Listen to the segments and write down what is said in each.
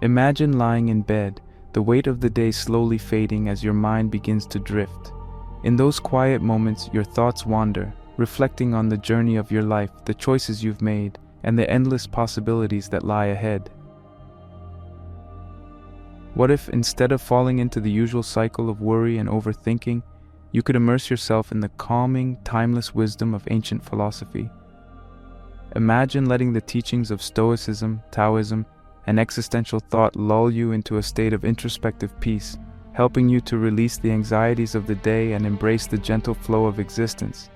Imagine lying in bed, the weight of the day slowly fading as your mind begins to drift. In those quiet moments, your thoughts wander, reflecting on the journey of your life, the choices you've made, and the endless possibilities that lie ahead. What if, instead of falling into the usual cycle of worry and overthinking, you could immerse yourself in the calming, timeless wisdom of ancient philosophy? Imagine letting the teachings of Stoicism, Taoism, and existential thought lull you into a state of introspective peace, helping you to release the anxieties of the day and embrace the gentle flow of existence.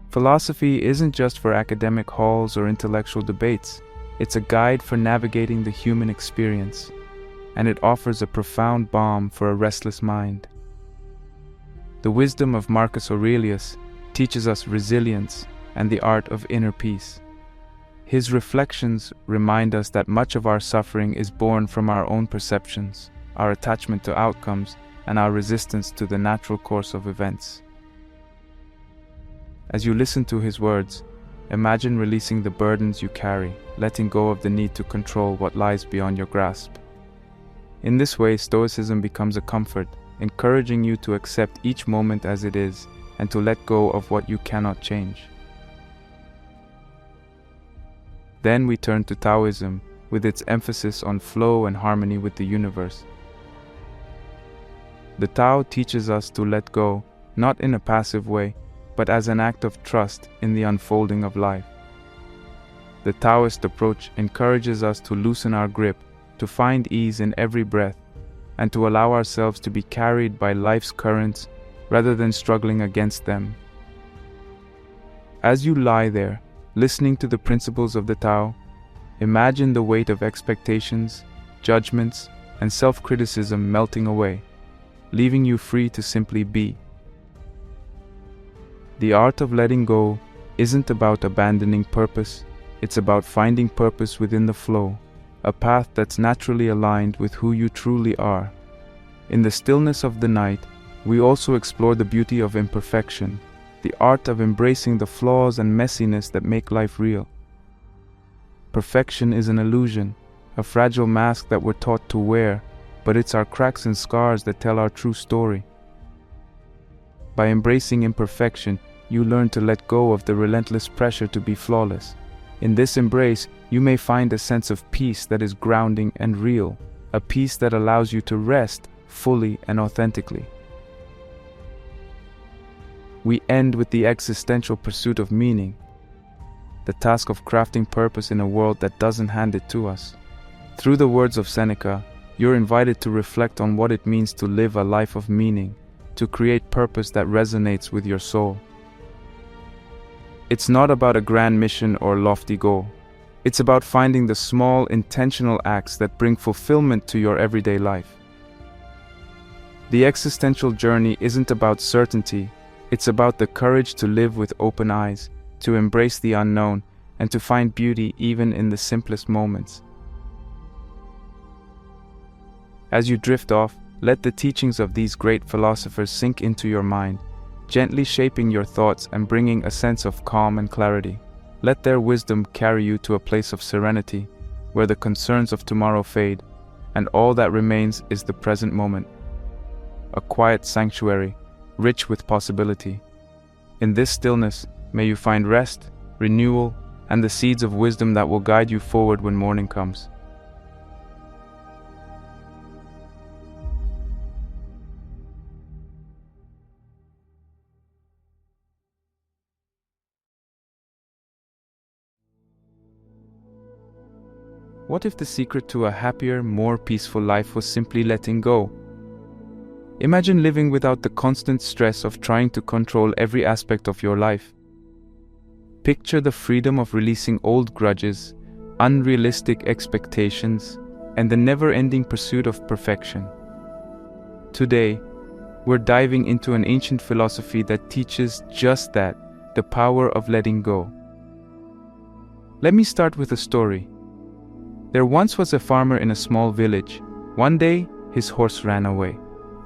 Philosophy isn't just for academic halls or intellectual debates. It's a guide for navigating the human experience, and it offers a profound balm for a restless mind. The wisdom of Marcus Aurelius teaches us resilience and the art of inner peace. His reflections remind us that much of our suffering is born from our own perceptions, our attachment to outcomes, and our resistance to the natural course of events. As you listen to his words, imagine releasing the burdens you carry, letting go of the need to control what lies beyond your grasp. In this way, Stoicism becomes a comfort, encouraging you to accept each moment as it is and to let go of what you cannot change. Then we turn to Taoism, with its emphasis on flow and harmony with the universe. The Tao teaches us to let go, not in a passive way, but as an act of trust in the unfolding of life. The Taoist approach encourages us to loosen our grip, to find ease in every breath, and to allow ourselves to be carried by life's currents rather than struggling against them. As you lie there, listening to the principles of the Tao, imagine the weight of expectations, judgments, and self-criticism melting away, leaving you free to simply be. The art of letting go isn't about abandoning purpose, it's about finding purpose within the flow, a path that's naturally aligned with who you truly are. In the stillness of the night, we also explore the beauty of imperfection, the art of embracing the flaws and messiness that make life real. Perfection is an illusion, a fragile mask that we're taught to wear, but it's our cracks and scars that tell our true story. By embracing imperfection, you learn to let go of the relentless pressure to be flawless. In this embrace, you may find a sense of peace that is grounding and real, a peace that allows you to rest fully and authentically. We end with the existential pursuit of meaning, the task of crafting purpose in a world that doesn't hand it to us. Through the words of Seneca, you're invited to reflect on what it means to live a life of meaning, to create purpose that resonates with your soul. It's not about a grand mission or lofty goal. It's about finding the small, intentional acts that bring fulfillment to your everyday life. The existential journey isn't about certainty. It's about the courage to live with open eyes, to embrace the unknown, and to find beauty even in the simplest moments. As you drift off, let the teachings of these great philosophers sink into your mind, gently shaping your thoughts and bringing a sense of calm and clarity. Let their wisdom carry you to a place of serenity, where the concerns of tomorrow fade, and all that remains is the present moment. A quiet sanctuary, rich with possibility. In this stillness, may you find rest, renewal, and the seeds of wisdom that will guide you forward when morning comes. What if the secret to a happier, more peaceful life was simply letting go? Imagine living without the constant stress of trying to control every aspect of your life. Picture the freedom of releasing old grudges, unrealistic expectations, and the never-ending pursuit of perfection. Today, we're diving into an ancient philosophy that teaches just that, the power of letting go. Let me start with a story. There once was a farmer in a small village. One day, his horse ran away.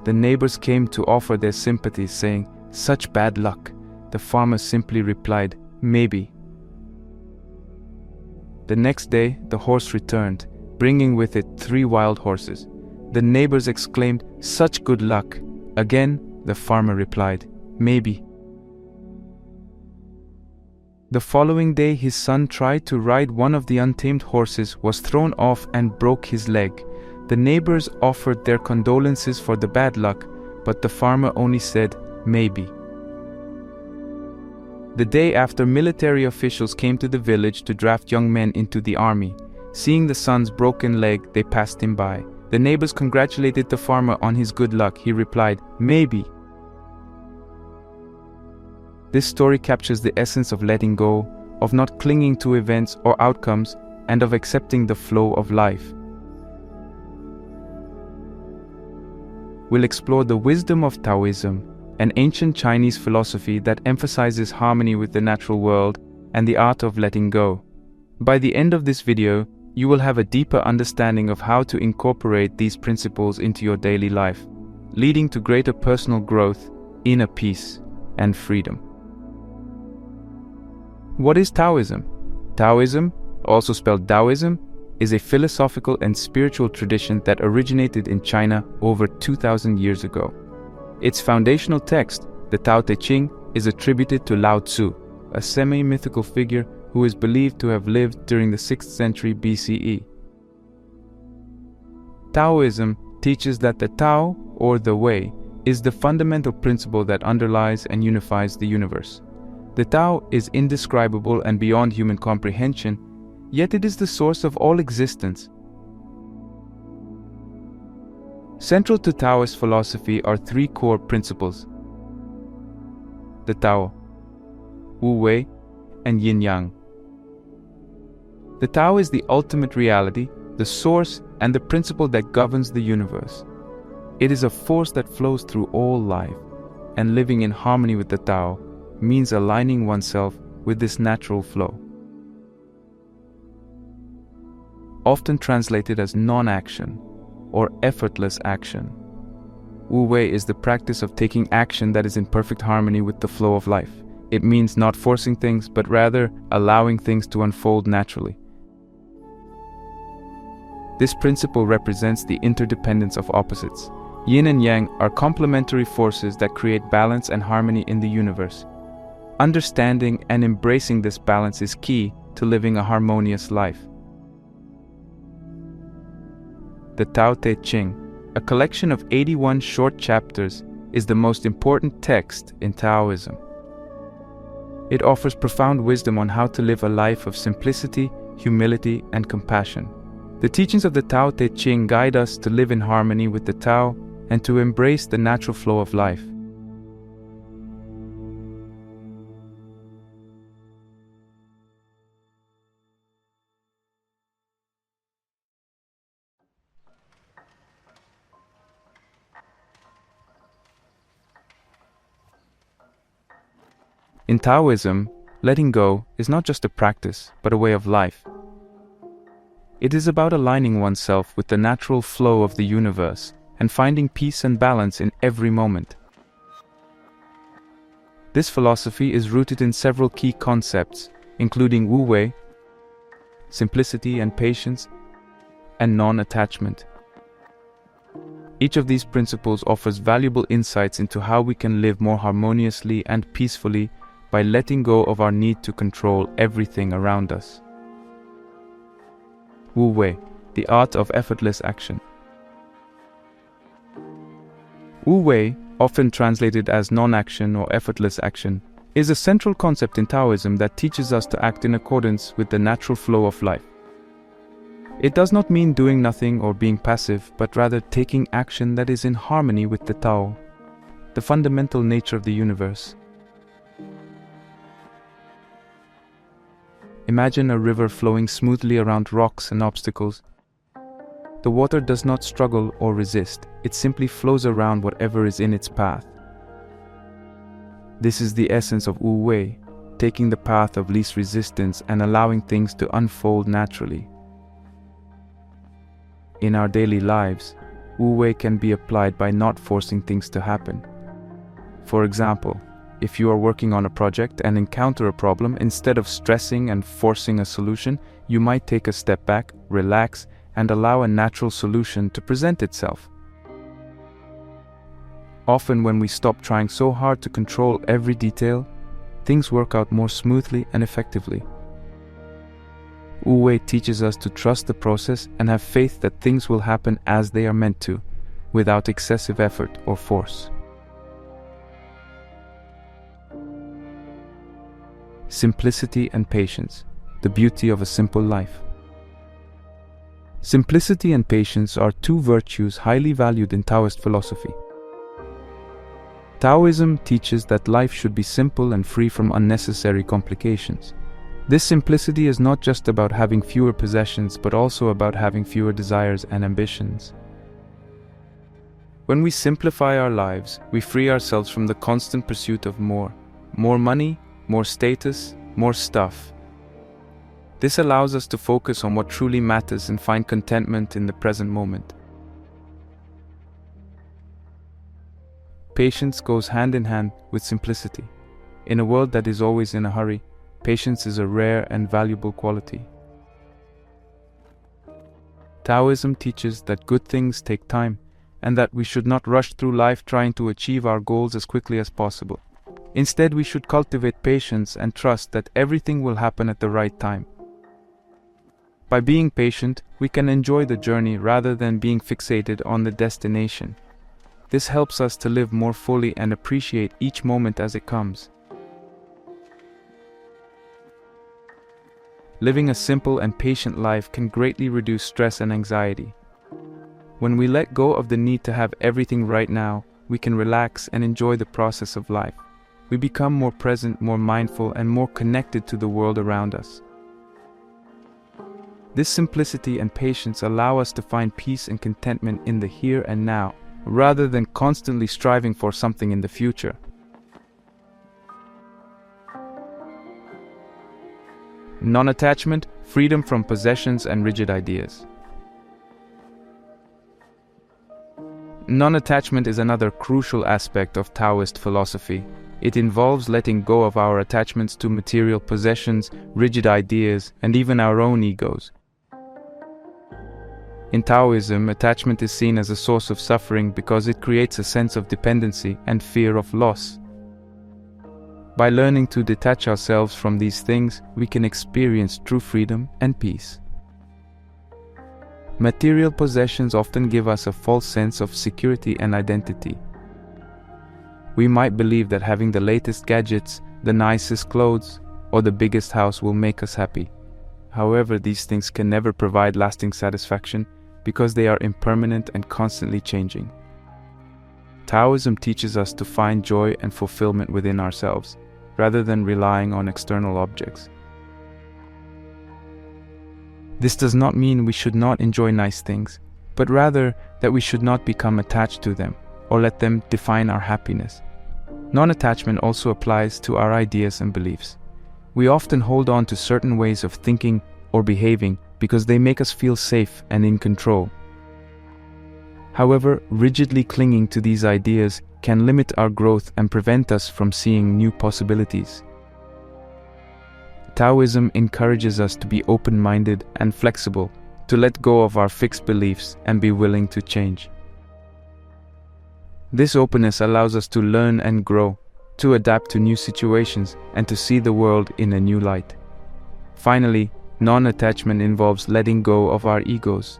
The neighbors came to offer their sympathy, saying, "Such bad luck." The farmer simply replied, "Maybe." The next day, the horse returned, bringing with it 3 wild horses. The neighbors exclaimed, "Such good luck!" Again, the farmer replied, "Maybe." The following day, his son tried to ride one of the untamed horses, was thrown off and broke his leg. The neighbors offered their condolences for the bad luck, but the farmer only said, "Maybe." The day after, military officials came to the village to draft young men into the army. Seeing the son's broken leg, they passed him by. The neighbors congratulated the farmer on his good luck. He replied, "Maybe." This story captures the essence of letting go, of not clinging to events or outcomes, and of accepting the flow of life. We'll explore the wisdom of Taoism, an ancient Chinese philosophy that emphasizes harmony with the natural world and the art of letting go. By the end of this video, you will have a deeper understanding of how to incorporate these principles into your daily life, leading to greater personal growth, inner peace, and freedom. What is Taoism? Taoism, also spelled Taoism, is a philosophical and spiritual tradition that originated in China over 2,000 years ago. Its foundational text, the Tao Te Ching, is attributed to Lao Tzu, a semi-mythical figure who is believed to have lived during the 6th century BCE. Taoism teaches that the Tao, or the Way, is the fundamental principle that underlies and unifies the universe. The Tao is indescribable and beyond human comprehension, yet it is the source of all existence. Central to Taoist philosophy are 3 core principles: the Tao, Wu Wei, and Yin Yang. The Tao is the ultimate reality, the source, and the principle that governs the universe. It is a force that flows through all life, and living in harmony with the Tao means aligning oneself with this natural flow. Often translated as non-action or effortless action, Wu Wei is the practice of taking action that is in perfect harmony with the flow of life. It means not forcing things, but rather allowing things to unfold naturally. This principle represents the interdependence of opposites. Yin and Yang are complementary forces that create balance and harmony in the universe. Understanding and embracing this balance is key to living a harmonious life. The Tao Te Ching, a collection of 81 short chapters, is the most important text in Taoism. It offers profound wisdom on how to live a life of simplicity, humility, and compassion. The teachings of the Tao Te Ching guide us to live in harmony with the Tao and to embrace the natural flow of life. In Taoism, letting go is not just a practice, but a way of life. It is about aligning oneself with the natural flow of the universe and finding peace and balance in every moment. This philosophy is rooted in several key concepts, including Wu Wei, simplicity and patience, and non-attachment. Each of these principles offers valuable insights into how we can live more harmoniously and peacefully by letting go of our need to control everything around us. Wu Wei, the art of effortless action. Wu Wei, often translated as non-action or effortless action, is a central concept in Taoism that teaches us to act in accordance with the natural flow of life. It does not mean doing nothing or being passive, but rather taking action that is in harmony with the Tao, the fundamental nature of the universe. Imagine a river flowing smoothly around rocks and obstacles. The water does not struggle or resist, it simply flows around whatever is in its path. This is the essence of Wu Wei, taking the path of least resistance and allowing things to unfold naturally. In our daily lives, Wu Wei can be applied by not forcing things to happen. For example, if you are working on a project and encounter a problem, instead of stressing and forcing a solution, you might take a step back, relax, and allow a natural solution to present itself. Often when we stop trying so hard to control every detail, things work out more smoothly and effectively. Wu teaches us to trust the process and have faith that things will happen as they are meant to, without excessive effort or force. Simplicity and patience, the beauty of a simple life. Simplicity and patience are two virtues highly valued in Taoist philosophy. Taoism teaches that life should be simple and free from unnecessary complications. This simplicity is not just about having fewer possessions, but also about having fewer desires and ambitions. When we simplify our lives, we free ourselves from the constant pursuit of more money, more status, more stuff. This allows us to focus on what truly matters and find contentment in the present moment. Patience goes hand in hand with simplicity. In a world that is always in a hurry, patience is a rare and valuable quality. Taoism teaches that good things take time, and that we should not rush through life trying to achieve our goals as quickly as possible. Instead, we should cultivate patience and trust that everything will happen at the right time. By being patient, we can enjoy the journey rather than being fixated on the destination. This helps us to live more fully and appreciate each moment as it comes. Living a simple and patient life can greatly reduce stress and anxiety. When we let go of the need to have everything right now, we can relax and enjoy the process of life. We become more present, more mindful, and more connected to the world around us. This simplicity and patience allow us to find peace and contentment in the here and now, rather than constantly striving for something in the future. Non-attachment, freedom from possessions and rigid ideas. Non-attachment is another crucial aspect of Taoist philosophy. It involves letting go of our attachments to material possessions, rigid ideas, and even our own egos. In Taoism, attachment is seen as a source of suffering because it creates a sense of dependency and fear of loss. By learning to detach ourselves from these things, we can experience true freedom and peace. Material possessions often give us a false sense of security and identity. We might believe that having the latest gadgets, the nicest clothes, or the biggest house will make us happy. However, these things can never provide lasting satisfaction because they are impermanent and constantly changing. Taoism teaches us to find joy and fulfillment within ourselves, rather than relying on external objects. This does not mean we should not enjoy nice things, but rather that we should not become attached to them or let them define our happiness. Non-attachment also applies to our ideas and beliefs. We often hold on to certain ways of thinking or behaving because they make us feel safe and in control. However, rigidly clinging to these ideas can limit our growth and prevent us from seeing new possibilities. Taoism encourages us to be open-minded and flexible, to let go of our fixed beliefs and be willing to change. This openness allows us to learn and grow, to adapt to new situations, and to see the world in a new light. Finally, non-attachment involves letting go of our egos,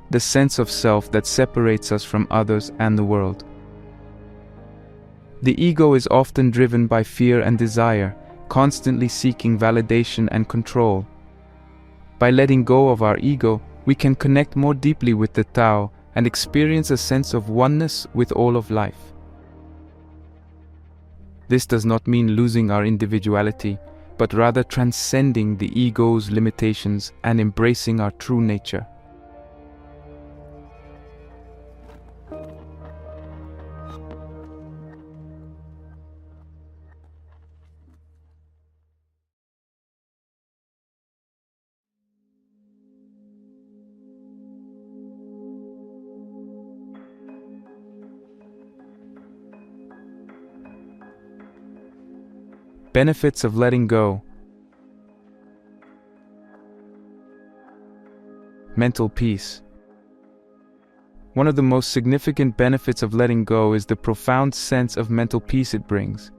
the sense of self that separates us from others and the world. The ego is often driven by fear and desire, constantly seeking validation and control. By letting go of our ego, we can connect more deeply with the Tao and experience a sense of oneness with all of life. This does not mean losing our individuality, but rather transcending the ego's limitations and embracing our true nature. Benefits of letting go. Mental peace. One of the most significant benefits of letting go is the profound sense of mental peace it brings.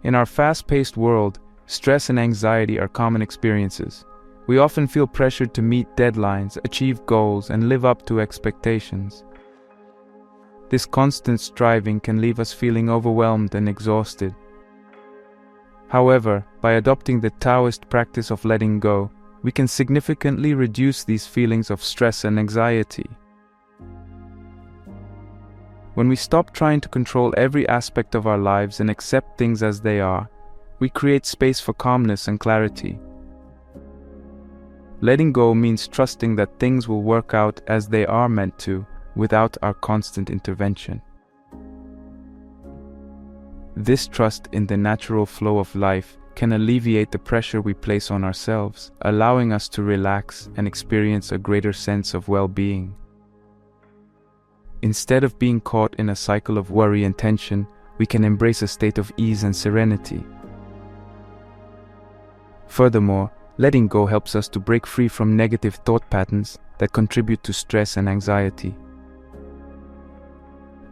In our fast-paced world, stress and anxiety are common experiences. We often feel pressured to meet deadlines, achieve goals, and live up to expectations. This constant striving can leave us feeling overwhelmed and exhausted. However, by adopting the Taoist practice of letting go, we can significantly reduce these feelings of stress and anxiety. When we stop trying to control every aspect of our lives and accept things as they are, we create space for calmness and clarity. Letting go means trusting that things will work out as they are meant to, without our constant intervention. This trust in the natural flow of life can alleviate the pressure we place on ourselves, allowing us to relax and experience a greater sense of well-being. Instead of being caught in a cycle of worry and tension, we can embrace a state of ease and serenity. Furthermore, letting go helps us to break free from negative thought patterns that contribute to stress and anxiety.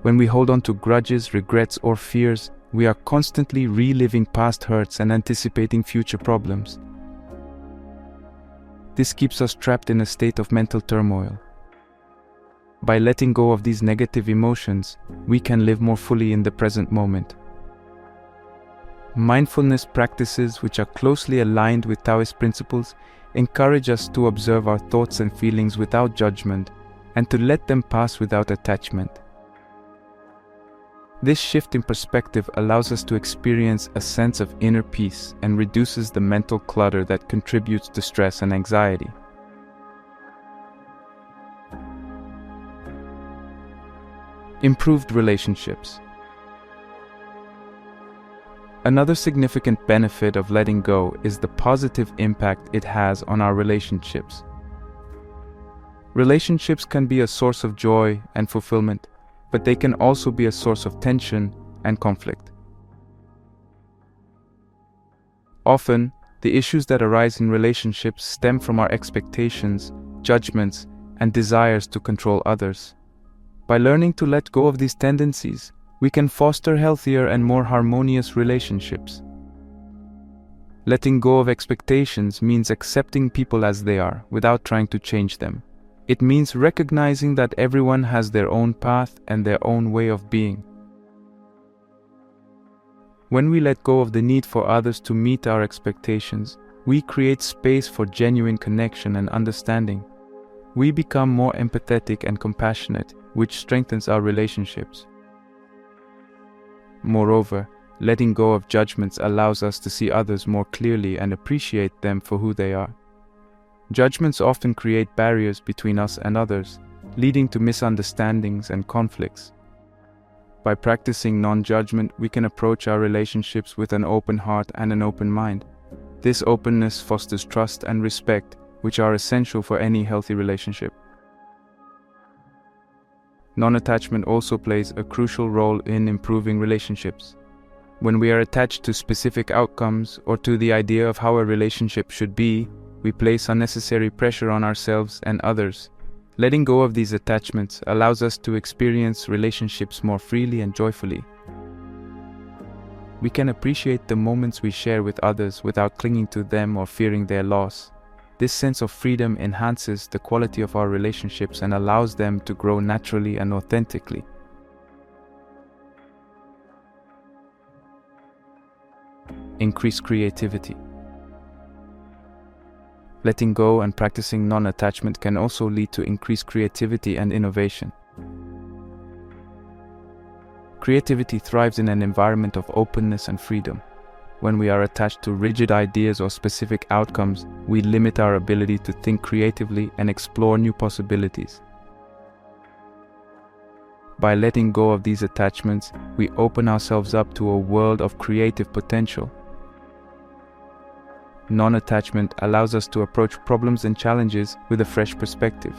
When we hold on to grudges, regrets, or fears, we are constantly reliving past hurts and anticipating future problems. This keeps us trapped in a state of mental turmoil. By letting go of these negative emotions, we can live more fully in the present moment. Mindfulness practices, which are closely aligned with Taoist principles, encourage us to observe our thoughts and feelings without judgment and to let them pass without attachment. This shift in perspective allows us to experience a sense of inner peace and reduces the mental clutter that contributes to stress and anxiety. Improved relationships. Another significant benefit of letting go is the positive impact it has on our relationships. Relationships can be a source of joy and fulfillment, but they can also be a source of tension and conflict. Often, the issues that arise in relationships stem from our expectations, judgments, and desires to control others. By learning to let go of these tendencies, we can foster healthier and more harmonious relationships. Letting go of expectations means accepting people as they are, without trying to change them. It means recognizing that everyone has their own path and their own way of being. When we let go of the need for others to meet our expectations, we create space for genuine connection and understanding. We become more empathetic and compassionate, which strengthens our relationships. Moreover, letting go of judgments allows us to see others more clearly and appreciate them for who they are. Judgments often create barriers between us and others, leading to misunderstandings and conflicts. By practicing non-judgment, we can approach our relationships with an open heart and an open mind. This openness fosters trust and respect, which are essential for any healthy relationship. Non-attachment also plays a crucial role in improving relationships. When we are attached to specific outcomes or to the idea of how a relationship should be, we place unnecessary pressure on ourselves and others. Letting go of these attachments allows us to experience relationships more freely and joyfully. We can appreciate the moments we share with others without clinging to them or fearing their loss. This sense of freedom enhances the quality of our relationships and allows them to grow naturally and authentically. Increase creativity. Letting go and practicing non-attachment can also lead to increased creativity and innovation. Creativity thrives in an environment of openness and freedom. When we are attached to rigid ideas or specific outcomes, we limit our ability to think creatively and explore new possibilities. By letting go of these attachments, we open ourselves up to a world of creative potential. Non-attachment allows us to approach problems and challenges with a fresh perspective.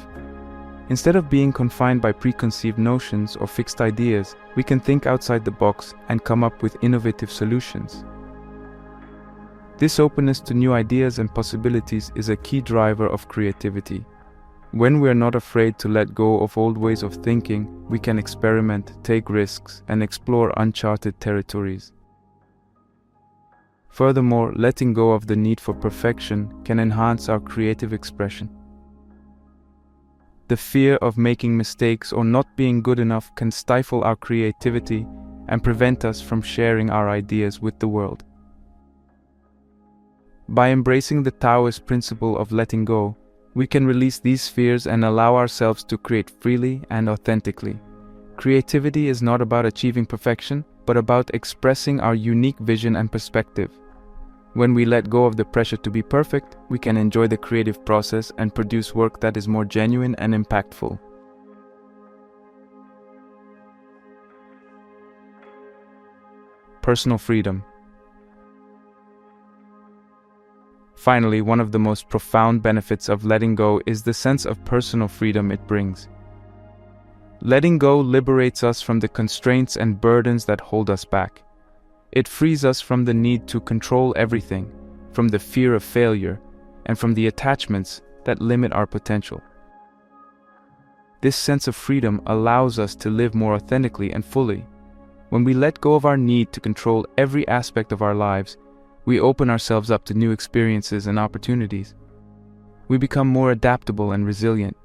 Instead of being confined by preconceived notions or fixed ideas, we can think outside the box and come up with innovative solutions. This openness to new ideas and possibilities is a key driver of creativity. When we are not afraid to let go of old ways of thinking, we can experiment, take risks, and explore uncharted territories. Furthermore, letting go of the need for perfection can enhance our creative expression. The fear of making mistakes or not being good enough can stifle our creativity and prevent us from sharing our ideas with the world. By embracing the Taoist principle of letting go, we can release these fears and allow ourselves to create freely and authentically. Creativity is not about achieving perfection, but about expressing our unique vision and perspective. When we let go of the pressure to be perfect, we can enjoy the creative process and produce work that is more genuine and impactful. Personal freedom. Finally, one of the most profound benefits of letting go is the sense of personal freedom it brings. Letting go liberates us from the constraints and burdens that hold us back. It frees us from the need to control everything, from the fear of failure, and from the attachments that limit our potential. This sense of freedom allows us to live more authentically and fully. When we let go of our need to control every aspect of our lives, we open ourselves up to new experiences and opportunities. We become more adaptable and resilient,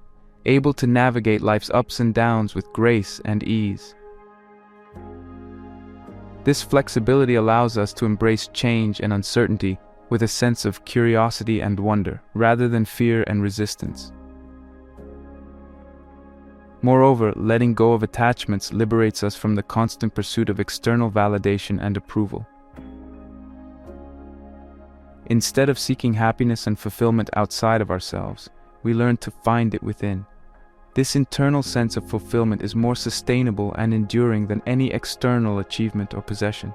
able to navigate life's ups and downs with grace and ease. This flexibility allows us to embrace change and uncertainty with a sense of curiosity and wonder, rather than fear and resistance. Moreover, letting go of attachments liberates us from the constant pursuit of external validation and approval. Instead of seeking happiness and fulfillment outside of ourselves, we learn to find it within. This internal sense of fulfillment is more sustainable and enduring than any external achievement or possession.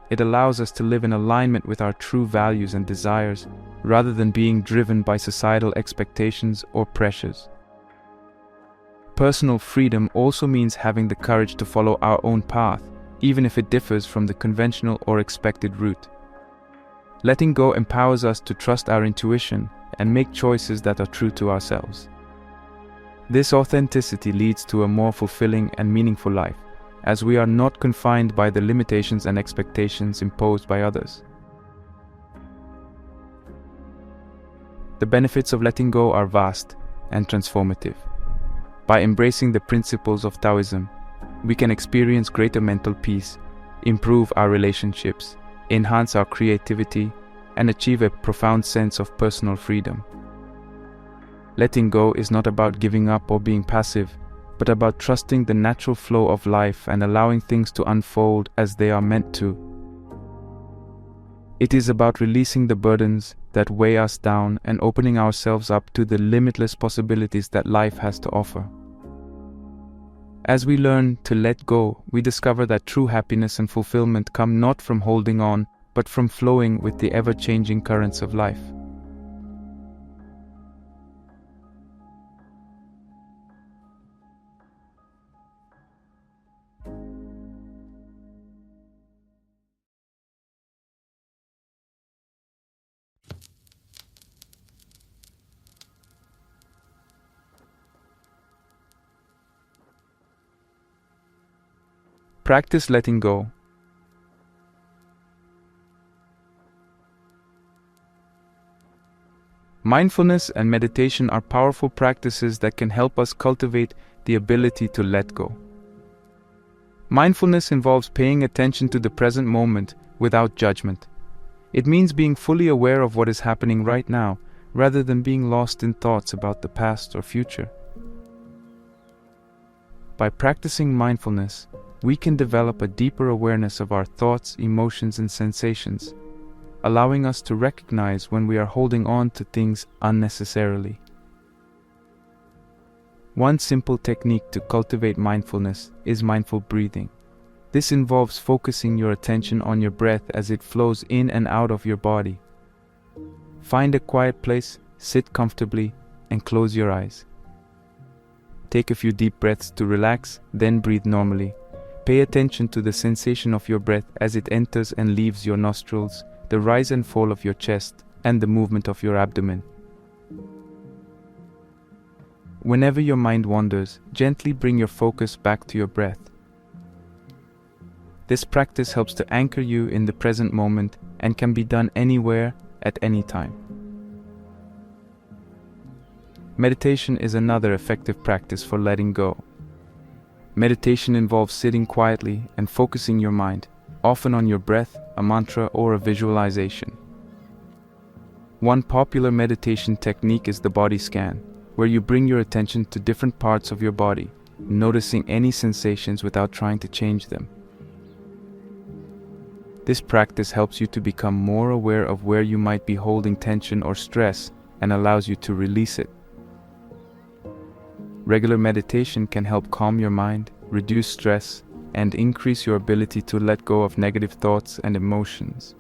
It allows us to live in alignment with our true values and desires, rather than being driven by societal expectations or pressures. Personal freedom also means having the courage to follow our own path, even if it differs from the conventional or expected route. Letting go empowers us to trust our intuition and make choices that are true to ourselves. This authenticity leads to a more fulfilling and meaningful life, as we are not confined by the limitations and expectations imposed by others. The benefits of letting go are vast and transformative. By embracing the principles of Taoism, we can experience greater mental peace, improve our relationships, enhance our creativity, and achieve a profound sense of personal freedom. Letting go is not about giving up or being passive, but about trusting the natural flow of life and allowing things to unfold as they are meant to. It is about releasing the burdens that weigh us down and opening ourselves up to the limitless possibilities that life has to offer. As we learn to let go, we discover that true happiness and fulfillment come not from holding on, but from flowing with the ever-changing currents of life. Practice letting go. Mindfulness and meditation are powerful practices that can help us cultivate the ability to let go. Mindfulness involves paying attention to the present moment without judgment. It means being fully aware of what is happening right now, rather than being lost in thoughts about the past or future. By practicing mindfulness, we can develop a deeper awareness of our thoughts, emotions, and sensations, allowing us to recognize when we are holding on to things unnecessarily. One simple technique to cultivate mindfulness is mindful breathing. This involves focusing your attention on your breath as it flows in and out of your body. Find a quiet place, sit comfortably, and close your eyes. Take a few deep breaths to relax, then breathe normally. Pay attention to the sensation of your breath as it enters and leaves your nostrils, the rise and fall of your chest, and the movement of your abdomen. Whenever your mind wanders, gently bring your focus back to your breath. This practice helps to anchor you in the present moment and can be done anywhere, at any time. Meditation is another effective practice for letting go. Meditation involves sitting quietly and focusing your mind, often on your breath, a mantra, or a visualization. One popular meditation technique is the body scan, where you bring your attention to different parts of your body, noticing any sensations without trying to change them. This practice helps you to become more aware of where you might be holding tension or stress and allows you to release it. Regular meditation can help calm your mind, reduce stress, and increase your ability to let go of negative thoughts and emotions.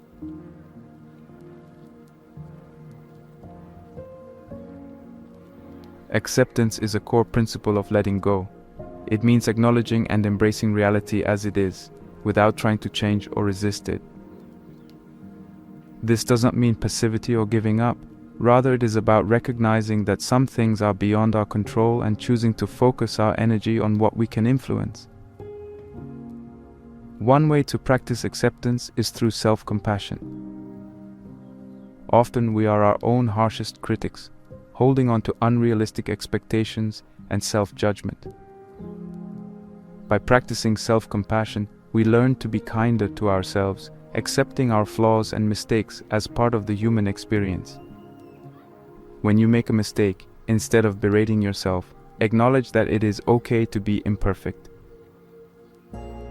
Acceptance is a core principle of letting go. It means acknowledging and embracing reality as it is, without trying to change or resist it. This doesn't mean passivity or giving up. Rather, it is about recognizing that some things are beyond our control and choosing to focus our energy on what we can influence. One way to practice acceptance is through self-compassion. Often we are our own harshest critics, holding on to unrealistic expectations and self-judgment. By practicing self-compassion, we learn to be kinder to ourselves, accepting our flaws and mistakes as part of the human experience. When you make a mistake, instead of berating yourself, acknowledge that it is okay to be imperfect.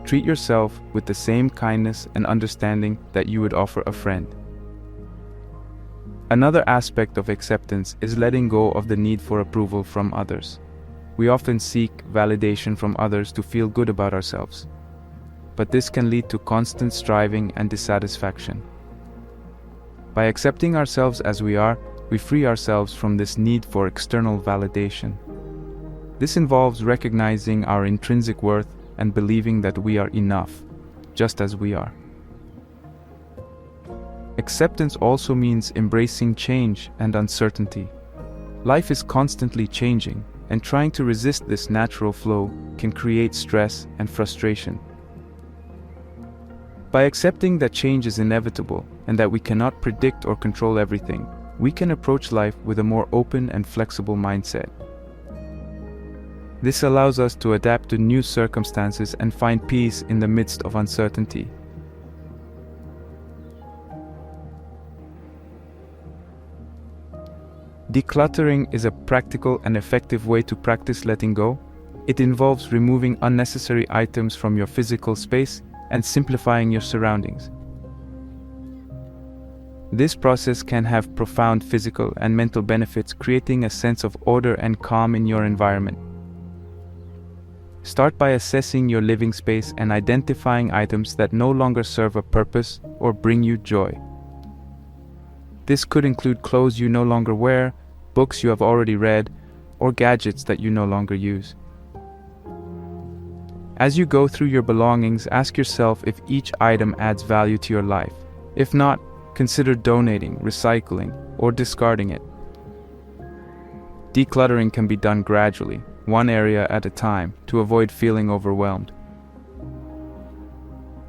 Treat yourself with the same kindness and understanding that you would offer a friend. Another aspect of acceptance is letting go of the need for approval from others. We often seek validation from others to feel good about ourselves, but this can lead to constant striving and dissatisfaction. By accepting ourselves as we are, we free ourselves from this need for external validation. This involves recognizing our intrinsic worth and believing that we are enough, just as we are. Acceptance also means embracing change and uncertainty. Life is constantly changing, and trying to resist this natural flow can create stress and frustration. By accepting that change is inevitable and that we cannot predict or control everything, we can approach life with a more open and flexible mindset. This allows us to adapt to new circumstances and find peace in the midst of uncertainty. Decluttering is a practical and effective way to practice letting go. It involves removing unnecessary items from your physical space and simplifying your surroundings. This process can have profound physical and mental benefits, creating a sense of order and calm in your environment. Start by assessing your living space and identifying items that no longer serve a purpose or bring you joy. This could include clothes you no longer wear, books you have already read, or gadgets that you no longer use. As you go through your belongings, ask yourself if each item adds value to your life. If not, consider donating, recycling, or discarding it. Decluttering can be done gradually, one area at a time, to avoid feeling overwhelmed.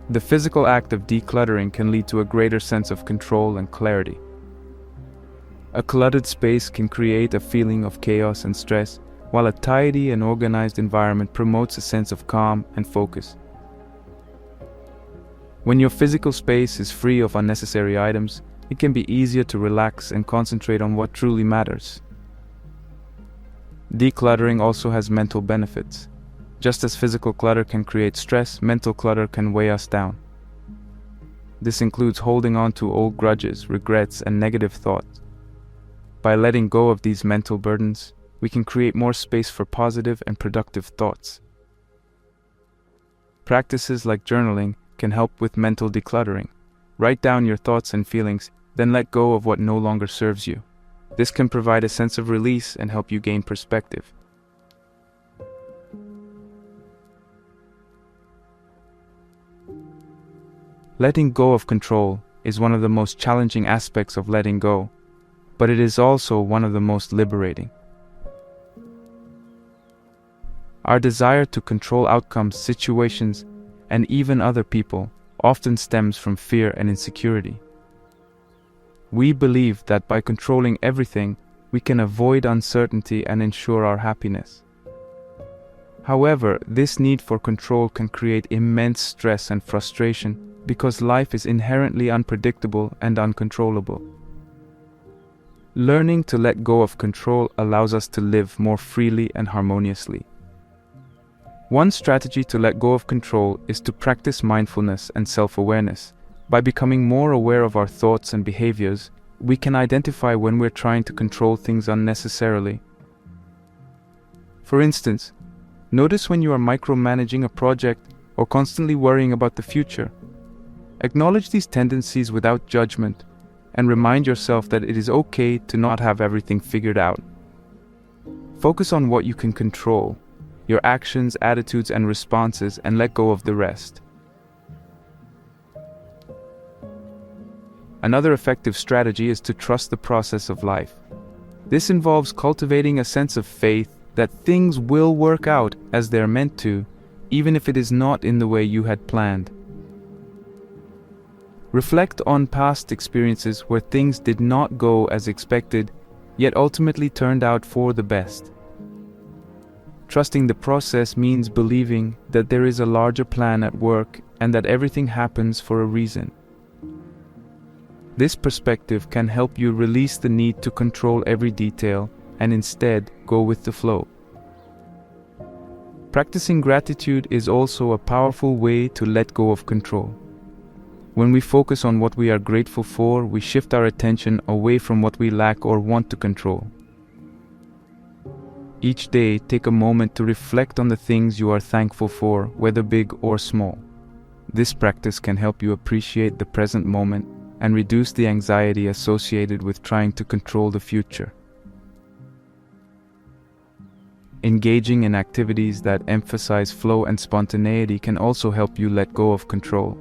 The physical act of decluttering can lead to a greater sense of control and clarity. A cluttered space can create a feeling of chaos and stress, while a tidy and organized environment promotes a sense of calm and focus. When your physical space is free of unnecessary items, it can be easier to relax and concentrate on what truly matters. Decluttering also has mental benefits. Just as physical clutter can create stress, mental clutter can weigh us down. This includes holding on to old grudges, regrets, and negative thoughts. By letting go of these mental burdens, we can create more space for positive and productive thoughts. Practices like journaling can help with mental decluttering. Write down your thoughts and feelings, then let go of what no longer serves you. This can provide a sense of release and help you gain perspective. Letting go of control is one of the most challenging aspects of letting go, but it is also one of the most liberating. Our desire to control outcomes, situations, and even other people often stems from fear and insecurity. We believe that by controlling everything, we can avoid uncertainty and ensure our happiness. However, this need for control can create immense stress and frustration because life is inherently unpredictable and uncontrollable. Learning to let go of control allows us to live more freely and harmoniously. One strategy to let go of control is to practice mindfulness and self-awareness. By becoming more aware of our thoughts and behaviors, we can identify when we're trying to control things unnecessarily. For instance, notice when you are micromanaging a project or constantly worrying about the future. Acknowledge these tendencies without judgment and remind yourself that it is okay to not have everything figured out. Focus on what you can control, your actions, attitudes, and responses, and let go of the rest. Another effective strategy is to trust the process of life. This involves cultivating a sense of faith that things will work out as they're meant to, even if it is not in the way you had planned. Reflect on past experiences where things did not go as expected, yet ultimately turned out for the best. Trusting the process means believing that there is a larger plan at work and that everything happens for a reason. This perspective can help you release the need to control every detail and instead go with the flow. Practicing gratitude is also a powerful way to let go of control. When we focus on what we are grateful for, we shift our attention away from what we lack or want to control. Each day, take a moment to reflect on the things you are thankful for, whether big or small. This practice can help you appreciate the present moment and reduce the anxiety associated with trying to control the future. Engaging in activities that emphasize flow and spontaneity can also help you let go of control.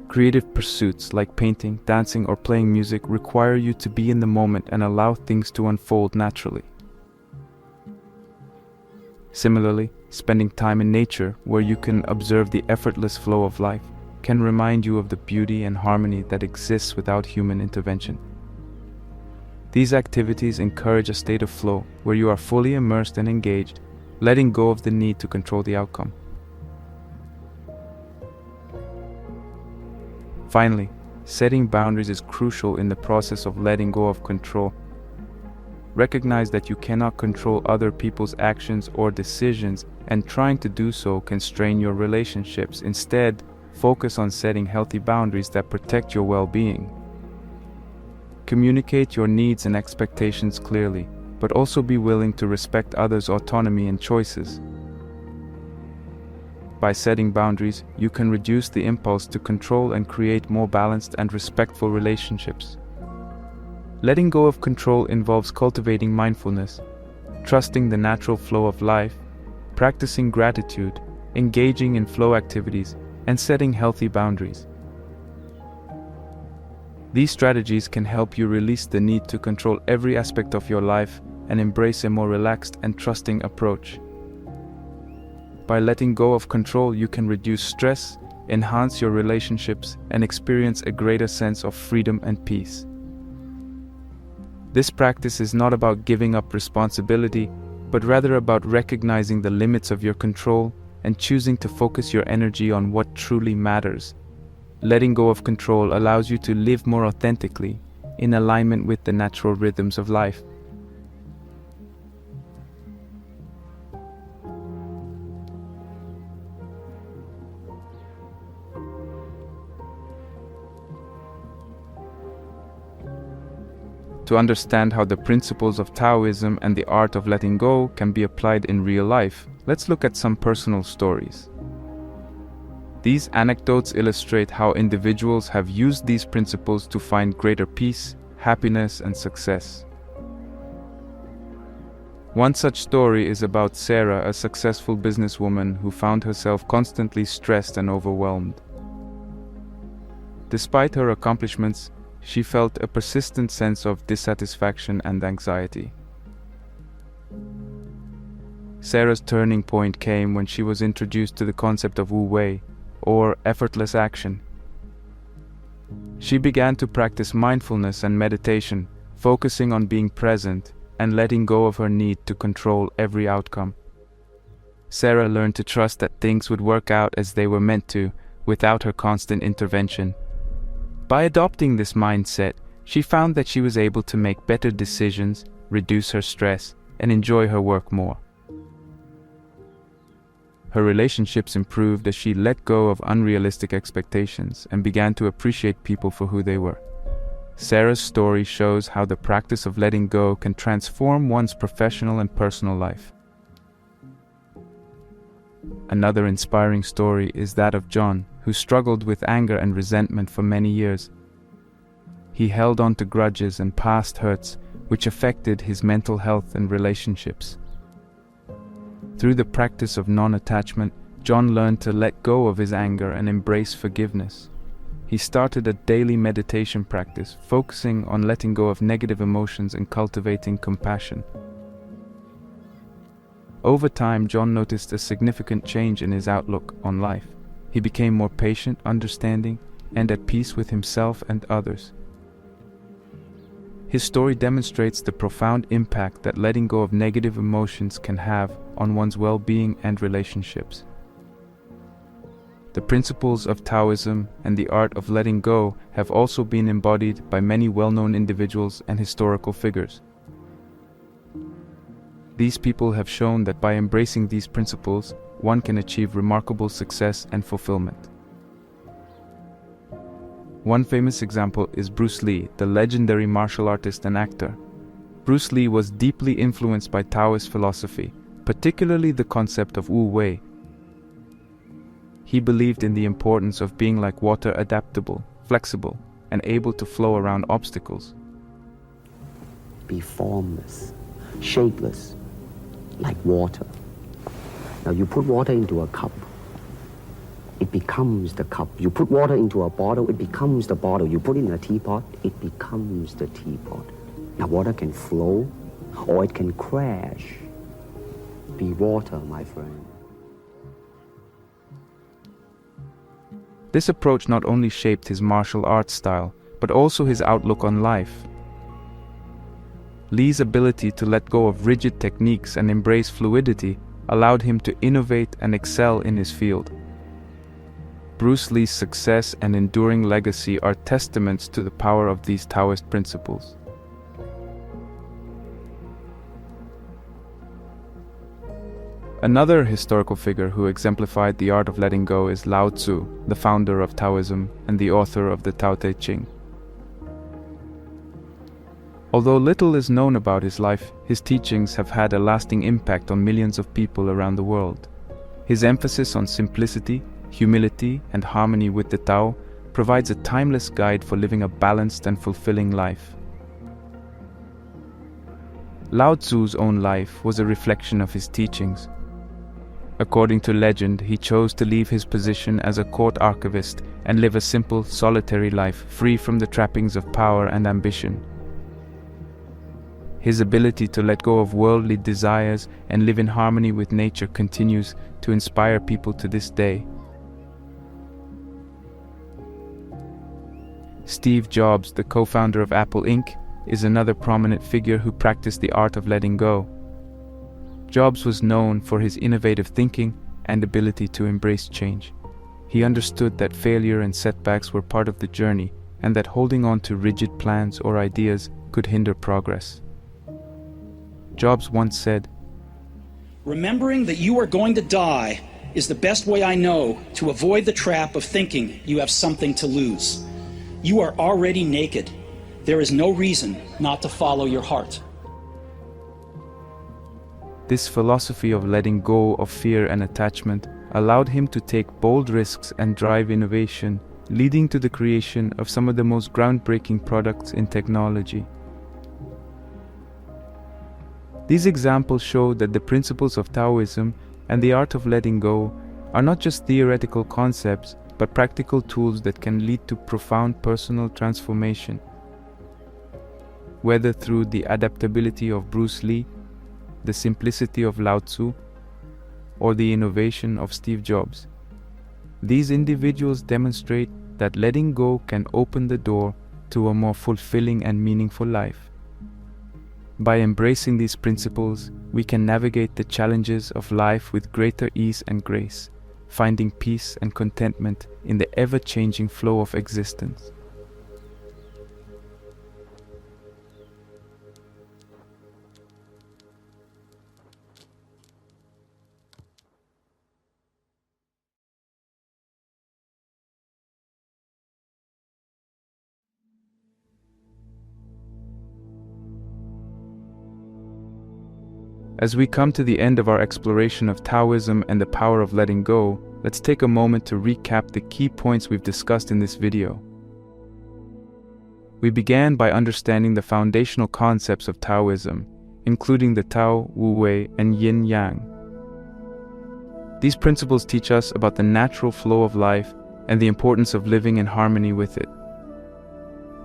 Creative pursuits like painting, dancing, or playing music require you to be in the moment and allow things to unfold naturally. Similarly, spending time in nature, where you can observe the effortless flow of life, can remind you of the beauty and harmony that exists without human intervention. These activities encourage a state of flow, where you are fully immersed and engaged, letting go of the need to control the outcome. Finally, setting boundaries is crucial in the process of letting go of control. Recognize that you cannot control other people's actions or decisions, and trying to do so can strain your relationships. Instead, focus on setting healthy boundaries that protect your well-being. Communicate your needs and expectations clearly, but also be willing to respect others' autonomy and choices. By setting boundaries, you can reduce the impulse to control and create more balanced and respectful relationships. Letting go of control involves cultivating mindfulness, trusting the natural flow of life, practicing gratitude, engaging in flow activities, and setting healthy boundaries. These strategies can help you release the need to control every aspect of your life and embrace a more relaxed and trusting approach. By letting go of control, you can reduce stress, enhance your relationships, and experience a greater sense of freedom and peace. This practice is not about giving up responsibility, but rather about recognizing the limits of your control and choosing to focus your energy on what truly matters. Letting go of control allows you to live more authentically, in alignment with the natural rhythms of life. To understand how the principles of Taoism and the art of letting go can be applied in real life, let's look at some personal stories. These anecdotes illustrate how individuals have used these principles to find greater peace, happiness, and success. One such story is about Sarah, a successful businesswoman who found herself constantly stressed and overwhelmed. Despite her accomplishments, she felt a persistent sense of dissatisfaction and anxiety. Sarah's turning point came when she was introduced to the concept of Wu Wei, or effortless action. She began to practice mindfulness and meditation, focusing on being present and letting go of her need to control every outcome. Sarah learned to trust that things would work out as they were meant to, without her constant intervention. By adopting this mindset, she found that she was able to make better decisions, reduce her stress, and enjoy her work more. Her relationships improved as she let go of unrealistic expectations and began to appreciate people for who they were. Sarah's story shows how the practice of letting go can transform one's professional and personal life. Another inspiring story is that of John, who struggled with anger and resentment for many years. He held on to grudges and past hurts, which affected his mental health and relationships. Through the practice of non-attachment, John learned to let go of his anger and embrace forgiveness. He started a daily meditation practice, focusing on letting go of negative emotions and cultivating compassion. Over time, John noticed a significant change in his outlook on life. He became more patient, understanding, and at peace with himself and others. His story demonstrates the profound impact that letting go of negative emotions can have on one's well-being and relationships. The principles of Taoism and the art of letting go have also been embodied by many well-known individuals and historical figures. These people have shown that by embracing these principles, one can achieve remarkable success and fulfillment. One famous example is Bruce Lee, the legendary martial artist and actor. Bruce Lee was deeply influenced by Taoist philosophy, particularly the concept of Wu Wei. He believed in the importance of being like water, adaptable, flexible, and able to flow around obstacles. Be formless, shapeless, like water. Now you put water into a cup, it becomes the cup. You put water into a bottle, it becomes the bottle. You put it in a teapot, it becomes the teapot. Now water can flow or it can crash. Be water, my friend. This approach not only shaped his martial arts style, but also his outlook on life. Lee's ability to let go of rigid techniques and embrace fluidity allowed him to innovate and excel in his field. Bruce Lee's success and enduring legacy are testaments to the power of these Taoist principles. Another historical figure who exemplified the art of letting go is Lao Tzu, the founder of Taoism and the author of the Tao Te Ching. Although little is known about his life, his teachings have had a lasting impact on millions of people around the world. His emphasis on simplicity, humility, and harmony with the Tao provides a timeless guide for living a balanced and fulfilling life. Lao Tzu's own life was a reflection of his teachings. According to legend, he chose to leave his position as a court archivist and live a simple, solitary life, free from the trappings of power and ambition. His ability to let go of worldly desires and live in harmony with nature continues to inspire people to this day. Steve Jobs, the co-founder of Apple Inc., is another prominent figure who practiced the art of letting go. Jobs was known for his innovative thinking and ability to embrace change. He understood that failure and setbacks were part of the journey, and that holding on to rigid plans or ideas could hinder progress. Jobs once said, "Remembering that you are going to die is the best way I know to avoid the trap of thinking you have something to lose. You are already naked. There is no reason not to follow your heart." This philosophy of letting go of fear and attachment allowed him to take bold risks and drive innovation, leading to the creation of some of the most groundbreaking products in technology. These examples show that the principles of Taoism and the art of letting go are not just theoretical concepts, but practical tools that can lead to profound personal transformation. Whether through the adaptability of Bruce Lee, the simplicity of Lao Tzu, or the innovation of Steve Jobs. These individuals demonstrate that letting go can open the door to a more fulfilling and meaningful life. By embracing these principles, we can navigate the challenges of life with greater ease and grace, finding peace and contentment in the ever-changing flow of existence. As we come to the end of our exploration of Taoism and the power of letting go, let's take a moment to recap the key points we've discussed in this video. We began by understanding the foundational concepts of Taoism, including the Tao, Wu Wei, and Yin Yang. These principles teach us about the natural flow of life and the importance of living in harmony with it.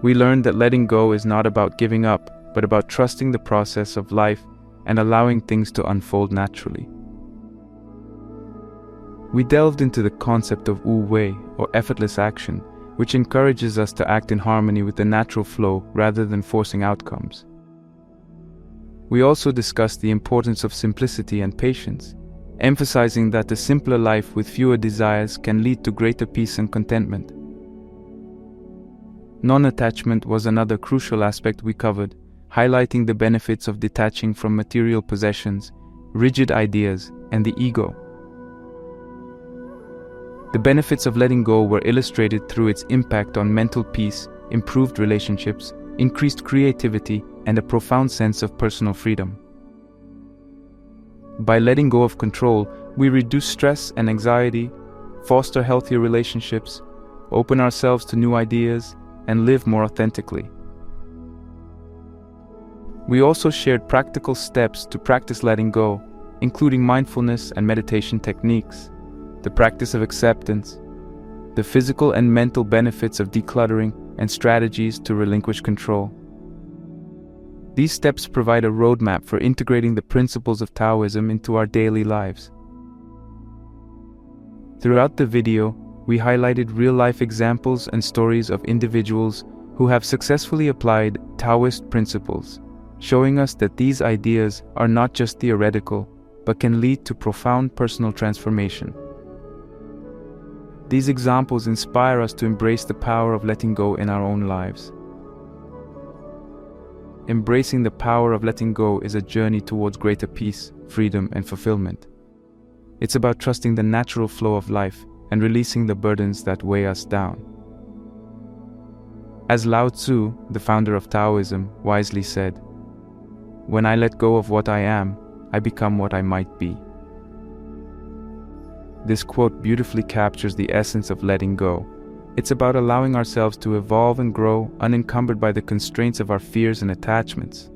We learned that letting go is not about giving up, but about trusting the process of life and allowing things to unfold naturally. We delved into the concept of Wu Wei, or effortless action, which encourages us to act in harmony with the natural flow rather than forcing outcomes. We also discussed the importance of simplicity and patience, emphasizing that a simpler life with fewer desires can lead to greater peace and contentment. Non-attachment was another crucial aspect we covered, highlighting the benefits of detaching from material possessions, rigid ideas, and the ego. The benefits of letting go were illustrated through its impact on mental peace, improved relationships, increased creativity, and a profound sense of personal freedom. By letting go of control, we reduce stress and anxiety, foster healthier relationships, open ourselves to new ideas, and live more authentically. We also shared practical steps to practice letting go, including mindfulness and meditation techniques, the practice of acceptance, the physical and mental benefits of decluttering, and strategies to relinquish control. These steps provide a roadmap for integrating the principles of Taoism into our daily lives. Throughout the video, we highlighted real-life examples and stories of individuals who have successfully applied Taoist principles, showing us that these ideas are not just theoretical, but can lead to profound personal transformation. These examples inspire us to embrace the power of letting go in our own lives. Embracing the power of letting go is a journey towards greater peace, freedom, and fulfillment. It's about trusting the natural flow of life and releasing the burdens that weigh us down. As Lao Tzu, the founder of Taoism, wisely said, "When I let go of what I am, I become what I might be." This quote beautifully captures the essence of letting go. It's about allowing ourselves to evolve and grow unencumbered by the constraints of our fears and attachments.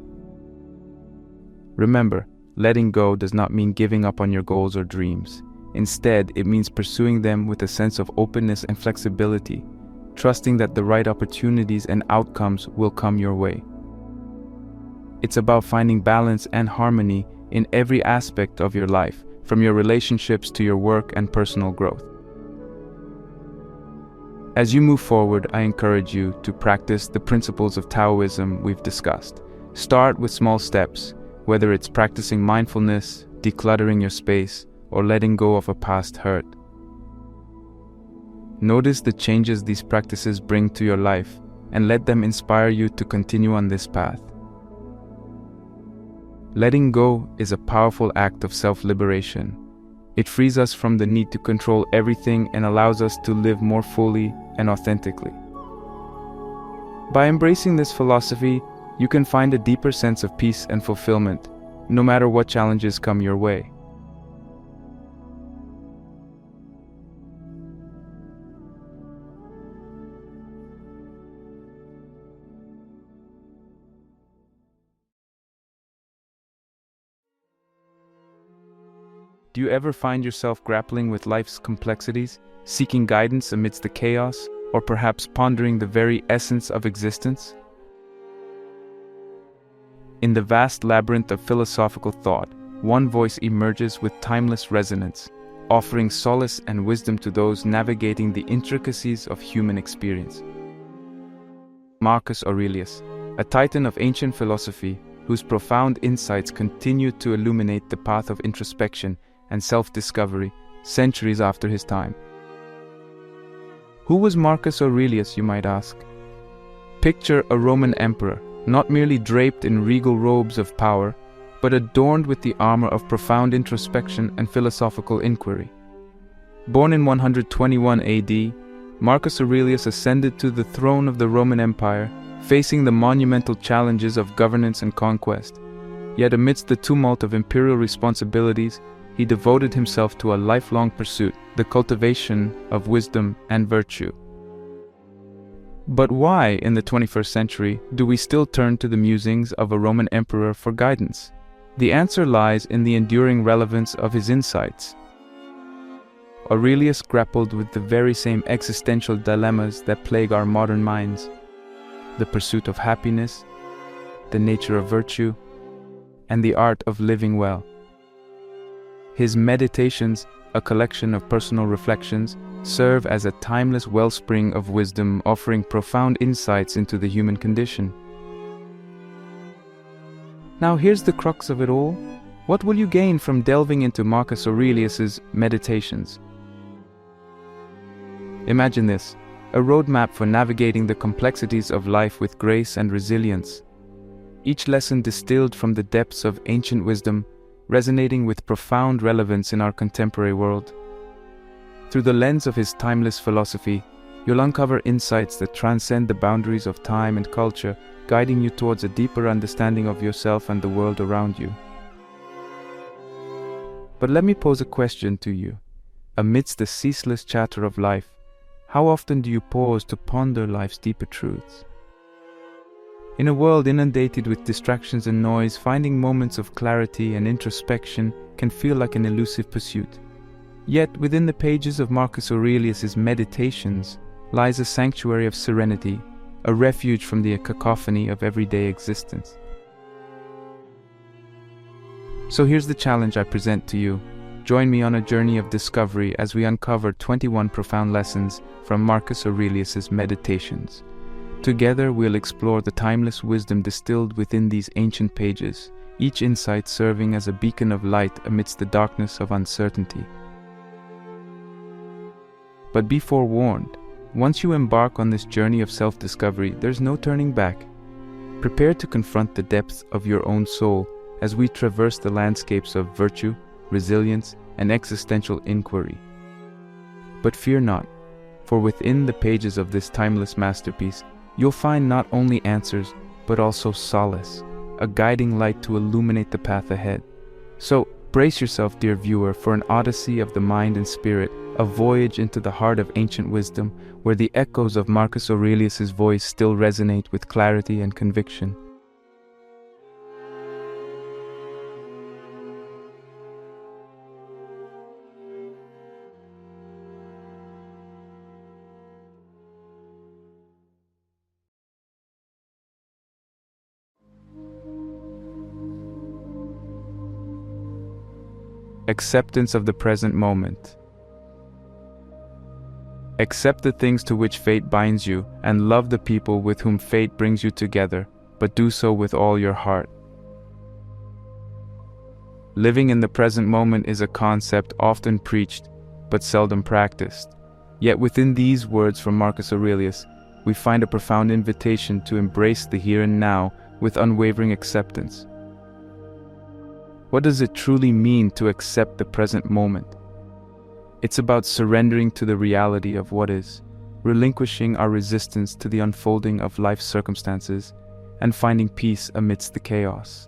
Remember, letting go does not mean giving up on your goals or dreams. Instead, it means pursuing them with a sense of openness and flexibility, trusting that the right opportunities and outcomes will come your way. It's about finding balance and harmony in every aspect of your life, from your relationships to your work and personal growth. As you move forward, I encourage you to practice the principles of Taoism we've discussed. Start with small steps, whether it's practicing mindfulness, decluttering your space, or letting go of a past hurt. Notice the changes these practices bring to your life, and let them inspire you to continue on this path. Letting go is a powerful act of self-liberation. It frees us from the need to control everything and allows us to live more fully and authentically. By embracing this philosophy, you can find a deeper sense of peace and fulfillment, no matter what challenges come your way. Do you ever find yourself grappling with life's complexities, seeking guidance amidst the chaos, or perhaps pondering the very essence of existence? In the vast labyrinth of philosophical thought, one voice emerges with timeless resonance, offering solace and wisdom to those navigating the intricacies of human experience. Marcus Aurelius, a titan of ancient philosophy, whose profound insights continue to illuminate the path of introspection and self-discovery centuries after his time. Who was Marcus Aurelius, you might ask? Picture a Roman emperor, not merely draped in regal robes of power, but adorned with the armor of profound introspection and philosophical inquiry. Born in 121 AD, Marcus Aurelius ascended to the throne of the Roman Empire, facing the monumental challenges of governance and conquest. Yet amidst the tumult of imperial responsibilities, he devoted himself to a lifelong pursuit, the cultivation of wisdom and virtue. But why, in the 21st century, do we still turn to the musings of a Roman emperor for guidance? The answer lies in the enduring relevance of his insights. Aurelius grappled with the very same existential dilemmas that plague our modern minds: the pursuit of happiness, the nature of virtue, and the art of living well. His Meditations, a collection of personal reflections, serve as a timeless wellspring of wisdom, offering profound insights into the human condition. Now here's the crux of it all. What will you gain from delving into Marcus Aurelius's Meditations? Imagine this: a roadmap for navigating the complexities of life with grace and resilience. Each lesson distilled from the depths of ancient wisdom, resonating with profound relevance in our contemporary world. Through the lens of his timeless philosophy, you'll uncover insights that transcend the boundaries of time and culture, guiding you towards a deeper understanding of yourself and the world around you. But let me pose a question to you. Amidst the ceaseless chatter of life, how often do you pause to ponder life's deeper truths? In a world inundated with distractions and noise, finding moments of clarity and introspection can feel like an elusive pursuit. Yet, within the pages of Marcus Aurelius's Meditations lies a sanctuary of serenity, a refuge from the cacophony of everyday existence. So here's the challenge I present to you. Join me on a journey of discovery as we uncover 21 profound lessons from Marcus Aurelius's Meditations. Together we'll explore the timeless wisdom distilled within these ancient pages, each insight serving as a beacon of light amidst the darkness of uncertainty. But be forewarned, once you embark on this journey of self-discovery, there's no turning back. Prepare to confront the depths of your own soul as we traverse the landscapes of virtue, resilience, and existential inquiry. But fear not, for within the pages of this timeless masterpiece, you'll find not only answers, but also solace, a guiding light to illuminate the path ahead. So, brace yourself, dear viewer, for an odyssey of the mind and spirit, a voyage into the heart of ancient wisdom, where the echoes of Marcus Aurelius's voice still resonate with clarity and conviction. Acceptance of the present moment. Accept the things to which fate binds you, and love the people with whom fate brings you together, but do so with all your heart. Living in the present moment is a concept often preached, but seldom practiced. Yet within these words from Marcus Aurelius, we find a profound invitation to embrace the here and now with unwavering acceptance. What does it truly mean to accept the present moment? It's about surrendering to the reality of what is, relinquishing our resistance to the unfolding of life's circumstances, and finding peace amidst the chaos.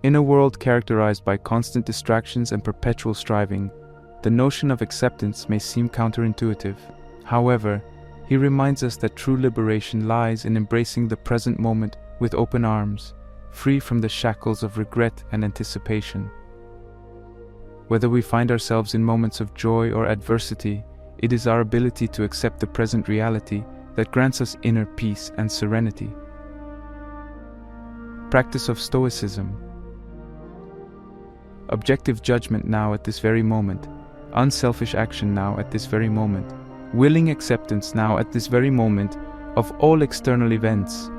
In a world characterized by constant distractions and perpetual striving, the notion of acceptance may seem counterintuitive. However, he reminds us that true liberation lies in embracing the present moment with open arms, free from the shackles of regret and anticipation. Whether we find ourselves in moments of joy or adversity, it is our ability to accept the present reality that grants us inner peace and serenity. Practice of Stoicism. objective judgment now at this very moment, unselfish action now at this very moment, willing acceptance now at this very moment of all external events.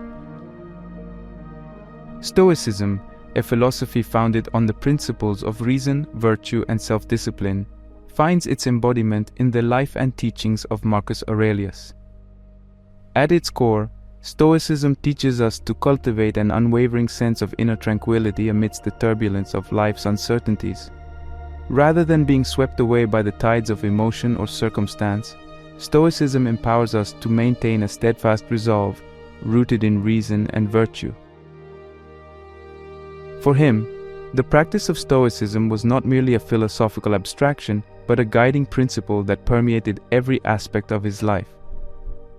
Stoicism, a philosophy founded on the principles of reason, virtue, and self-discipline, finds its embodiment in the life and teachings of Marcus Aurelius. At its core, Stoicism teaches us to cultivate an unwavering sense of inner tranquility amidst the turbulence of life's uncertainties. Rather than being swept away by the tides of emotion or circumstance, Stoicism empowers us to maintain a steadfast resolve, rooted in reason and virtue. For him, the practice of Stoicism was not merely a philosophical abstraction, but a guiding principle that permeated every aspect of his life.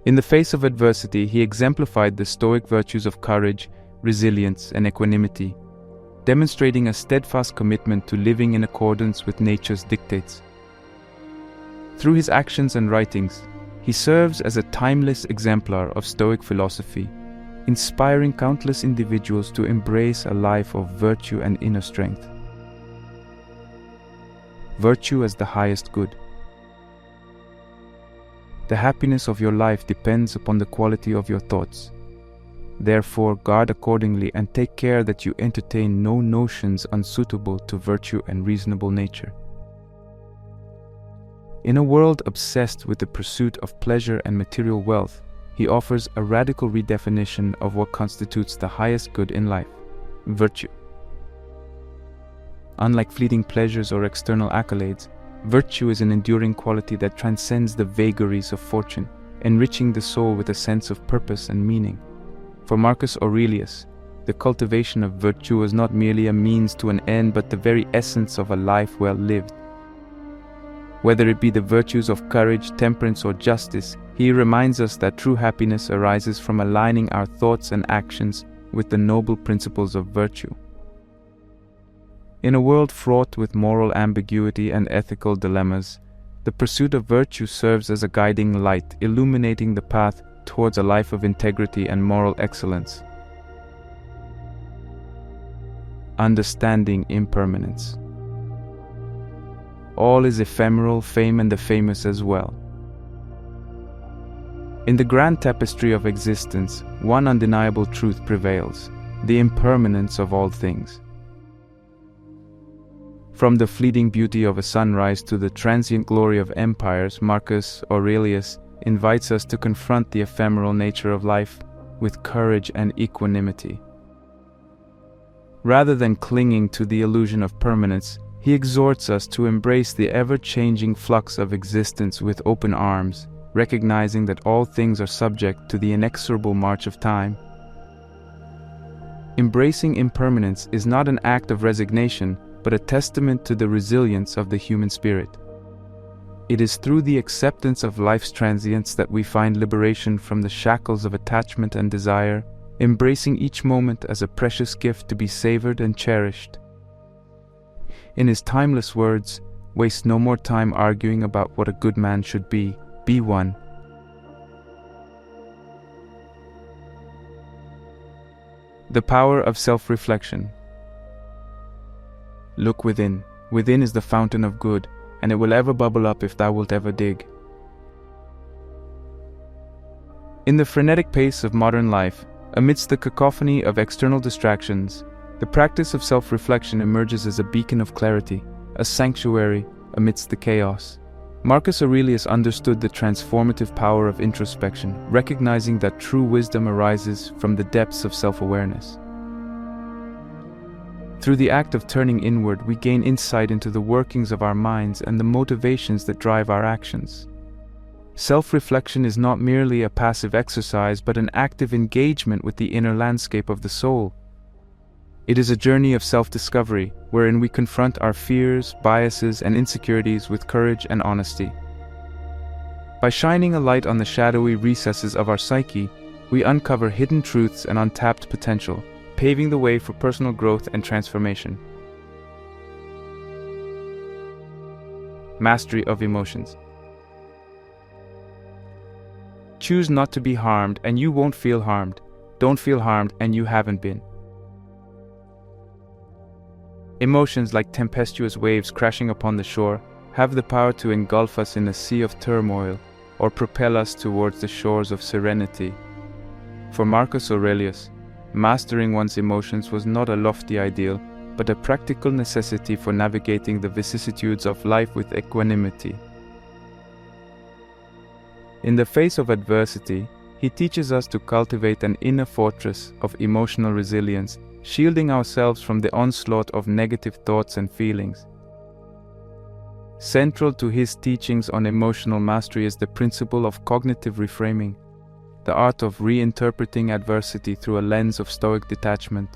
In the face of adversity, he exemplified the Stoic virtues of courage, resilience, and equanimity, demonstrating a steadfast commitment to living in accordance with nature's dictates. Through his actions and writings, he serves as a timeless exemplar of Stoic philosophy, inspiring countless individuals to embrace a life of virtue and inner strength. Virtue as the highest good. The happiness of your life depends upon the quality of your thoughts. Therefore, guard accordingly and take care that you entertain no notions unsuitable to virtue and reasonable nature. In a world obsessed with the pursuit of pleasure and material wealth, he offers a radical redefinition of what constitutes the highest good in life: virtue. Unlike fleeting pleasures or external accolades, virtue is an enduring quality that transcends the vagaries of fortune, enriching the soul with a sense of purpose and meaning. For Marcus Aurelius, the cultivation of virtue was not merely a means to an end, but the very essence of a life well lived. Whether it be the virtues of courage, temperance, or justice, he reminds us that true happiness arises from aligning our thoughts and actions with the noble principles of virtue. In a world fraught with moral ambiguity and ethical dilemmas, the pursuit of virtue serves as a guiding light, illuminating the path towards a life of integrity and moral excellence. Understanding impermanence. All is ephemeral, fame and the famous as well. In the grand tapestry of existence, one undeniable truth prevails: the impermanence of all things. From the fleeting beauty of a sunrise to the transient glory of empires, Marcus Aurelius invites us to confront the ephemeral nature of life with courage and equanimity. Rather than clinging to the illusion of permanence, he exhorts us to embrace the ever-changing flux of existence with open arms, recognizing that all things are subject to the inexorable march of time. Embracing impermanence is not an act of resignation, but a testament to the resilience of the human spirit. It is through the acceptance of life's transience that we find liberation from the shackles of attachment and desire, embracing each moment as a precious gift to be savored and cherished. In his timeless words, "Waste no more time arguing about what a good man should be one." The power of self-reflection. Look within. Within is the fountain of good, and it will ever bubble up if thou wilt ever dig. In the frenetic pace of modern life, amidst the cacophony of external distractions, the practice of self-reflection emerges as a beacon of clarity, a sanctuary amidst the chaos. Marcus Aurelius understood the transformative power of introspection, recognizing that true wisdom arises from the depths of self-awareness. Through the act of turning inward, we gain insight into the workings of our minds and the motivations that drive our actions. Self-reflection is not merely a passive exercise, but an active engagement with the inner landscape of the soul. It is a journey of self-discovery, wherein we confront our fears, biases, and insecurities with courage and honesty. By shining a light on the shadowy recesses of our psyche, we uncover hidden truths and untapped potential, paving the way for personal growth and transformation. Mastery of emotions. Choose not to be harmed, and you won't feel harmed. Don't feel harmed, and you haven't been. Emotions, like tempestuous waves crashing upon the shore, have the power to engulf us in a sea of turmoil or propel us towards the shores of serenity. For Marcus Aurelius, mastering one's emotions was not a lofty ideal, but a practical necessity for navigating the vicissitudes of life with equanimity. In the face of adversity, he teaches us to cultivate an inner fortress of emotional resilience, shielding ourselves from the onslaught of negative thoughts and feelings. Central to his teachings on emotional mastery is the principle of cognitive reframing, the art of reinterpreting adversity through a lens of Stoic detachment.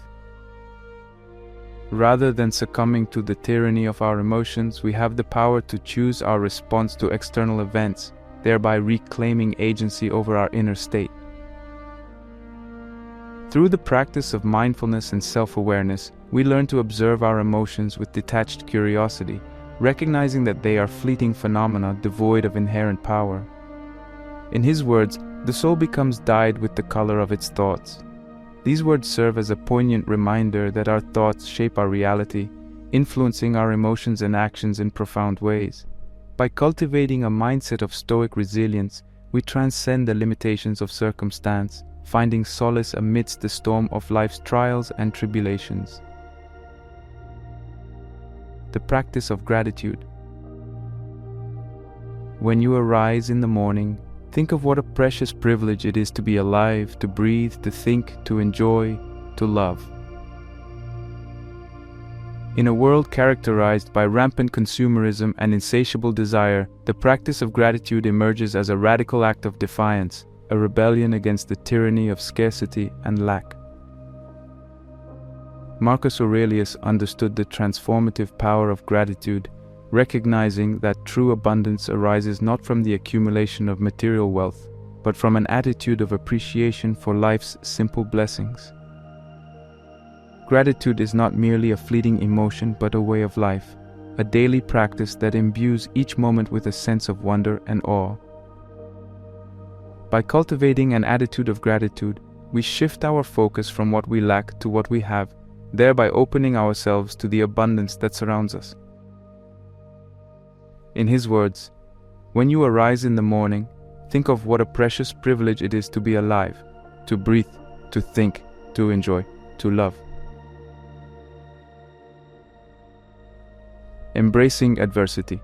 Rather than succumbing to the tyranny of our emotions, we have the power to choose our response to external events, thereby reclaiming agency over our inner state. Through the practice of mindfulness and self-awareness, we learn to observe our emotions with detached curiosity, recognizing that they are fleeting phenomena devoid of inherent power. In his words, the soul becomes dyed with the color of its thoughts. These words serve as a poignant reminder that our thoughts shape our reality, influencing our emotions and actions in profound ways. By cultivating a mindset of Stoic resilience, we transcend the limitations of circumstance, finding solace amidst the storm of life's trials and tribulations. The practice of gratitude. When you arise in the morning, think of what a precious privilege it is to be alive, to breathe, to think, to enjoy, to love. In a world characterized by rampant consumerism and insatiable desire, the practice of gratitude emerges as a radical act of defiance, a rebellion against the tyranny of scarcity and lack. Marcus Aurelius understood the transformative power of gratitude, recognizing that true abundance arises not from the accumulation of material wealth, but from an attitude of appreciation for life's simple blessings. Gratitude is not merely a fleeting emotion, but a way of life, a daily practice that imbues each moment with a sense of wonder and awe. By cultivating an attitude of gratitude, we shift our focus from what we lack to what we have, thereby opening ourselves to the abundance that surrounds us. In his words, when you arise in the morning, think of what a precious privilege it is to be alive, to breathe, to think, to enjoy, to love. Embracing adversity.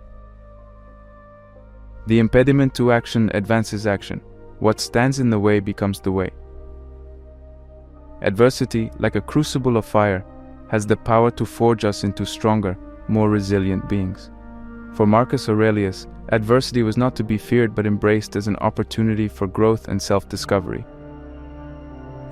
The impediment to action advances action. What stands in the way becomes the way. Adversity, like a crucible of fire, has the power to forge us into stronger, more resilient beings. For Marcus Aurelius, adversity was not to be feared but embraced as an opportunity for growth and self-discovery.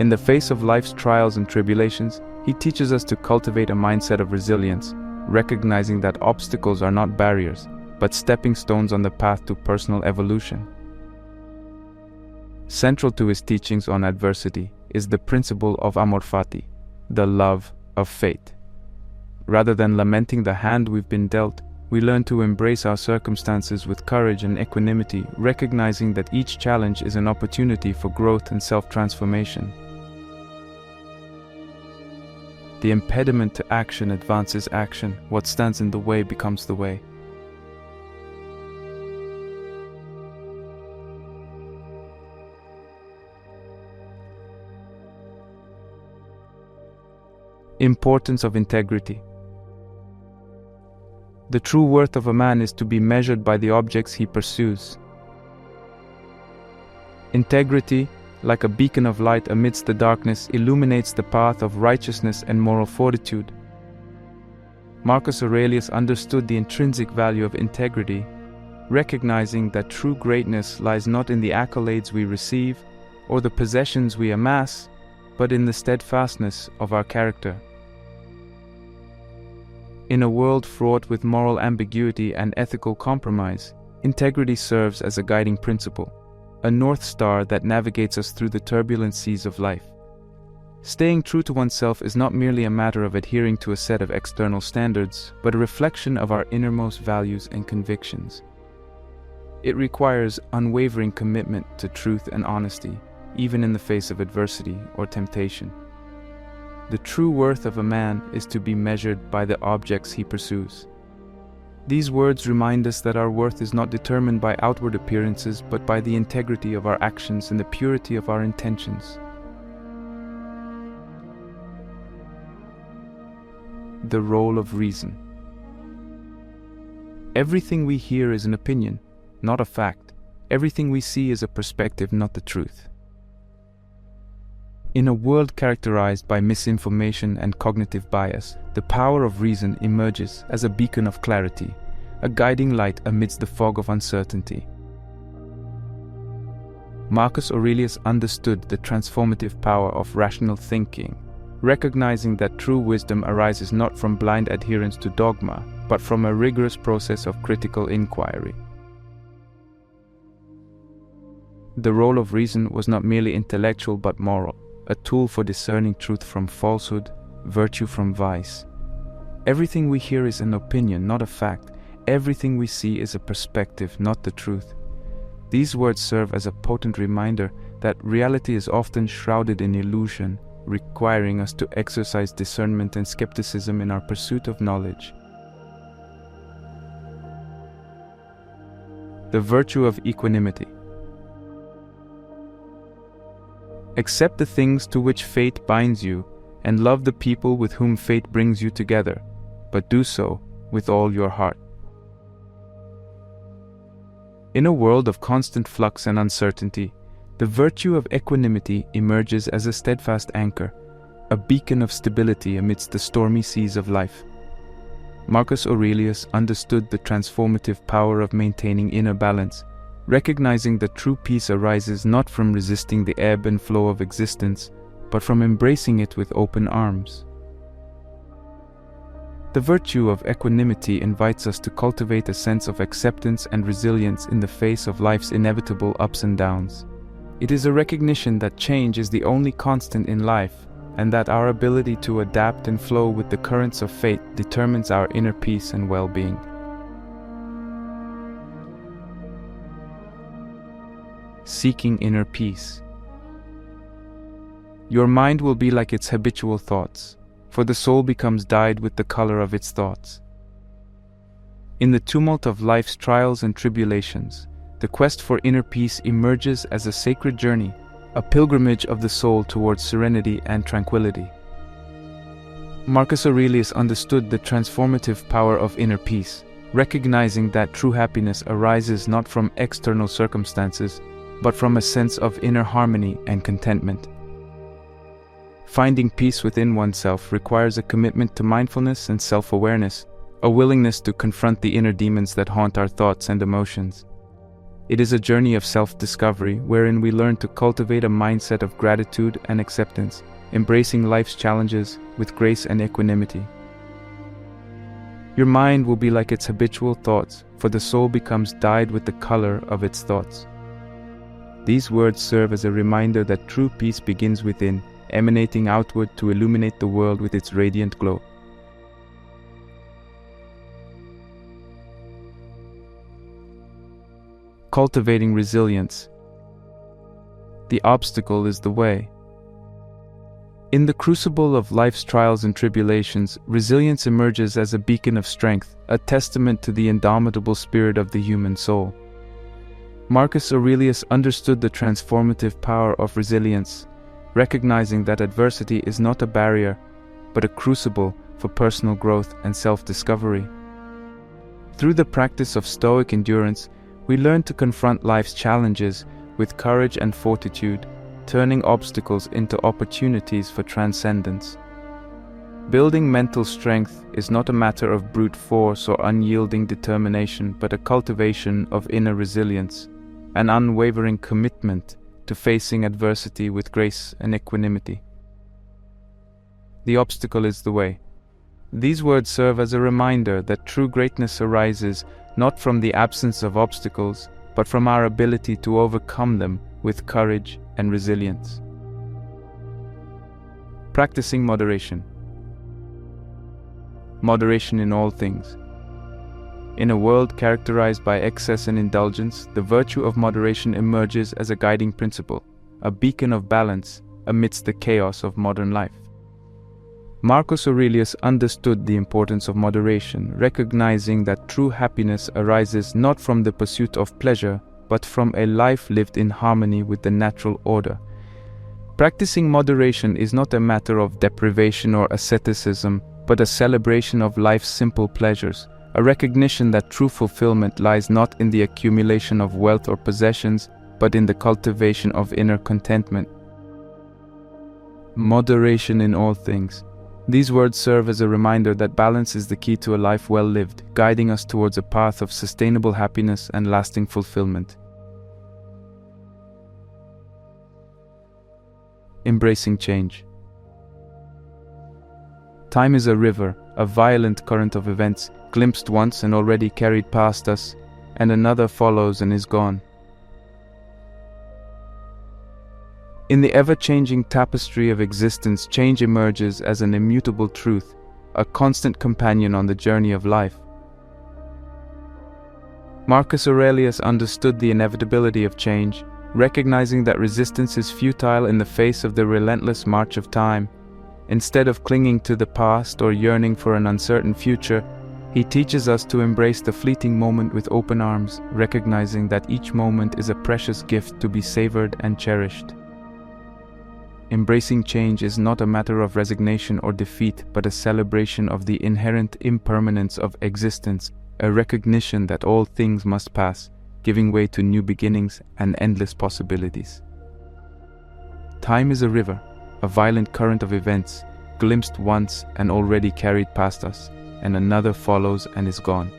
In the face of life's trials and tribulations, he teaches us to cultivate a mindset of resilience, recognizing that obstacles are not barriers, but stepping stones on the path to personal evolution. Central to his teachings on adversity is the principle of amor fati, the love of fate. Rather than lamenting the hand we've been dealt, we learn to embrace our circumstances with courage and equanimity, recognizing that each challenge is an opportunity for growth and self-transformation. The impediment to action advances action. What stands in the way becomes the way. Importance of integrity. The true worth of a man is to be measured by the objects he pursues. Integrity, like a beacon of light amidst the darkness, illuminates the path of righteousness and moral fortitude. Marcus Aurelius understood the intrinsic value of integrity, recognizing that true greatness lies not in the accolades we receive or the possessions we amass, but in the steadfastness of our character. In a world fraught with moral ambiguity and ethical compromise, integrity serves as a guiding principle, a north star that navigates us through the turbulent seas of life. Staying true to oneself is not merely a matter of adhering to a set of external standards, but a reflection of our innermost values and convictions. It requires unwavering commitment to truth and honesty, even in the face of adversity or temptation. The true worth of a man is to be measured by the objects he pursues. These words remind us that our worth is not determined by outward appearances, but by the integrity of our actions and the purity of our intentions. The role of reason. Everything we hear is an opinion, not a fact. Everything we see is a perspective, not the truth. In a world characterized by misinformation and cognitive bias, the power of reason emerges as a beacon of clarity, a guiding light amidst the fog of uncertainty. Marcus Aurelius understood the transformative power of rational thinking, recognizing that true wisdom arises not from blind adherence to dogma, but from a rigorous process of critical inquiry. The role of reason was not merely intellectual but moral, a tool for discerning truth from falsehood, virtue from vice. Everything we hear is an opinion, not a fact. Everything we see is a perspective, not the truth. These words serve as a potent reminder that reality is often shrouded in illusion, requiring us to exercise discernment and skepticism in our pursuit of knowledge. The virtue of equanimity. Accept the things to which fate binds you, and love the people with whom fate brings you together, but do so with all your heart. In a world of constant flux and uncertainty, the virtue of equanimity emerges as a steadfast anchor, a beacon of stability amidst the stormy seas of life. Marcus Aurelius understood the transformative power of maintaining inner balance, recognizing that true peace arises not from resisting the ebb and flow of existence, but from embracing it with open arms. The virtue of equanimity invites us to cultivate a sense of acceptance and resilience in the face of life's inevitable ups and downs. It is a recognition that change is the only constant in life, and that our ability to adapt and flow with the currents of fate determines our inner peace and well-being. Seeking inner peace. Your mind will be like its habitual thoughts, for the soul becomes dyed with the color of its thoughts. In the tumult of life's trials and tribulations, the quest for inner peace emerges as a sacred journey, a pilgrimage of the soul towards serenity and tranquility. Marcus Aurelius understood the transformative power of inner peace, recognizing that true happiness arises not from external circumstances, but from a sense of inner harmony and contentment. Finding peace within oneself requires a commitment to mindfulness and self-awareness, a willingness to confront the inner demons that haunt our thoughts and emotions. It is a journey of self-discovery wherein we learn to cultivate a mindset of gratitude and acceptance, embracing life's challenges with grace and equanimity. Your mind will be like its habitual thoughts, for the soul becomes dyed with the color of its thoughts. These words serve as a reminder that true peace begins within, emanating outward to illuminate the world with its radiant glow. Cultivating resilience. The obstacle is the way. In the crucible of life's trials and tribulations, resilience emerges as a beacon of strength, a testament to the indomitable spirit of the human soul. Marcus Aurelius understood the transformative power of resilience, recognizing that adversity is not a barrier, but a crucible for personal growth and self-discovery. Through the practice of Stoic endurance, we learn to confront life's challenges with courage and fortitude, turning obstacles into opportunities for transcendence. Building mental strength is not a matter of brute force or unyielding determination, but a cultivation of inner resilience, an unwavering commitment to facing adversity with grace and equanimity. The obstacle is the way. These words serve as a reminder that true greatness arises not from the absence of obstacles, but from our ability to overcome them with courage and resilience. Practicing moderation. Moderation in all things. In a world characterized by excess and indulgence, the virtue of moderation emerges as a guiding principle, a beacon of balance amidst the chaos of modern life. Marcus Aurelius understood the importance of moderation, recognizing that true happiness arises not from the pursuit of pleasure, but from a life lived in harmony with the natural order. Practicing moderation is not a matter of deprivation or asceticism, but a celebration of life's simple pleasures, a recognition that true fulfillment lies not in the accumulation of wealth or possessions, but in the cultivation of inner contentment. Moderation in all things. These words serve as a reminder that balance is the key to a life well lived, guiding us towards a path of sustainable happiness and lasting fulfillment. Embracing change. Time is a river, a violent current of events, glimpsed once and already carried past us, and another follows and is gone. In the ever-changing tapestry of existence, change emerges as an immutable truth, a constant companion on the journey of life. Marcus Aurelius understood the inevitability of change, recognizing that resistance is futile in the face of the relentless march of time. Instead of clinging to the past or yearning for an uncertain future, he teaches us to embrace the fleeting moment with open arms, recognizing that each moment is a precious gift to be savored and cherished. Embracing change is not a matter of resignation or defeat, but a celebration of the inherent impermanence of existence, a recognition that all things must pass, giving way to new beginnings and endless possibilities. Time is a river, a violent current of events, glimpsed once and already carried past us, and another follows and is gone.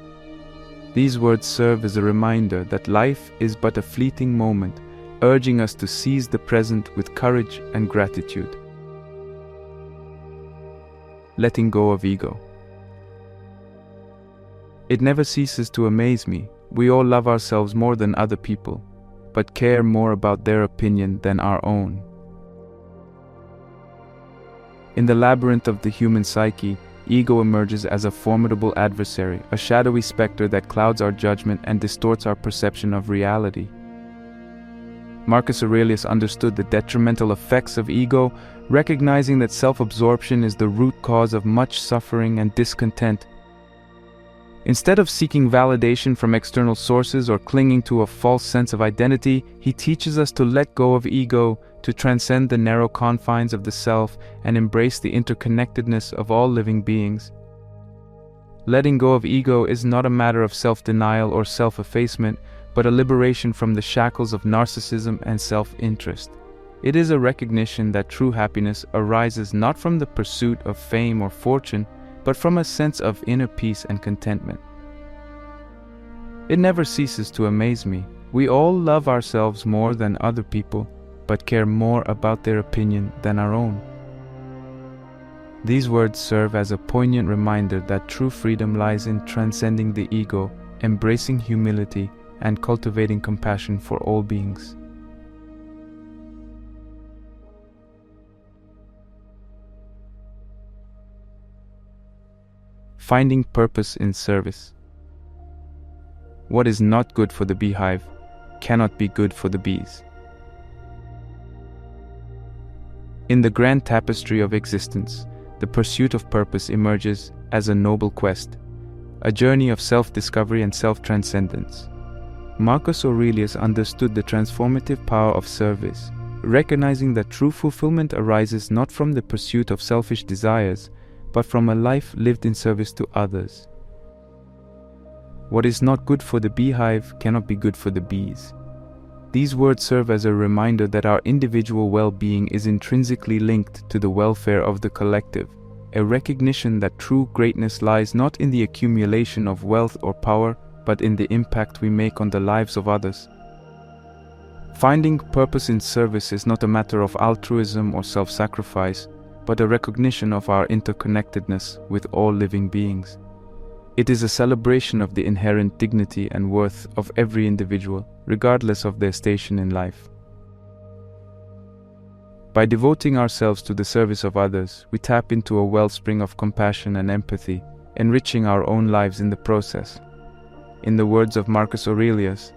These words serve as a reminder that life is but a fleeting moment, urging us to seize the present with courage and gratitude. Letting go of ego. It never ceases to amaze me. We all love ourselves more than other people, but care more about their opinion than our own. In the labyrinth of the human psyche, ego emerges as a formidable adversary, a shadowy specter that clouds our judgment and distorts our perception of reality. Marcus Aurelius understood the detrimental effects of ego, recognizing that self-absorption is the root cause of much suffering and discontent. Instead of seeking validation from external sources or clinging to a false sense of identity, he teaches us to let go of ego, to transcend the narrow confines of the self and embrace the interconnectedness of all living beings. Letting go of ego is not a matter of self-denial or self-effacement, but a liberation from the shackles of narcissism and self-interest. It is a recognition that true happiness arises not from the pursuit of fame or fortune, but from a sense of inner peace and contentment. It never ceases to amaze me. We all love ourselves more than other people, but care more about their opinion than our own. These words serve as a poignant reminder that true freedom lies in transcending the ego, embracing humility, and cultivating compassion for all beings. Finding purpose in service. What is not good for the beehive cannot be good for the bees. In the grand tapestry of existence, the pursuit of purpose emerges as a noble quest, a journey of self-discovery and self-transcendence. Marcus Aurelius understood the transformative power of service, recognizing that true fulfillment arises not from the pursuit of selfish desires, but from a life lived in service to others. What is not good for the beehive cannot be good for the bees. These words serve as a reminder that our individual well-being is intrinsically linked to the welfare of the collective, a recognition that true greatness lies not in the accumulation of wealth or power, but in the impact we make on the lives of others. Finding purpose in service is not a matter of altruism or self-sacrifice, but a recognition of our interconnectedness with all living beings. It is a celebration of the inherent dignity and worth of every individual, regardless of their station in life. By devoting ourselves to the service of others, we tap into a wellspring of compassion and empathy, enriching our own lives in the process. In the words of Marcus Aurelius,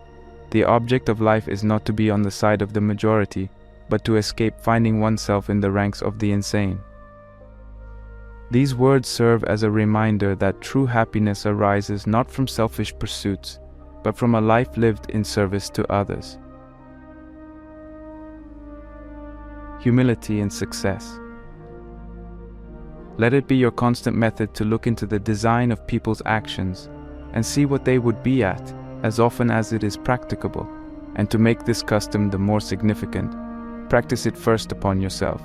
the object of life is not to be on the side of the majority, but to escape finding oneself in the ranks of the insane. These words serve as a reminder that true happiness arises not from selfish pursuits, but from a life lived in service to others. Humility in success. Let it be your constant method to look into the design of people's actions and see what they would be at, as often as it is practicable, and to make this custom the more significant, practice it first upon yourself.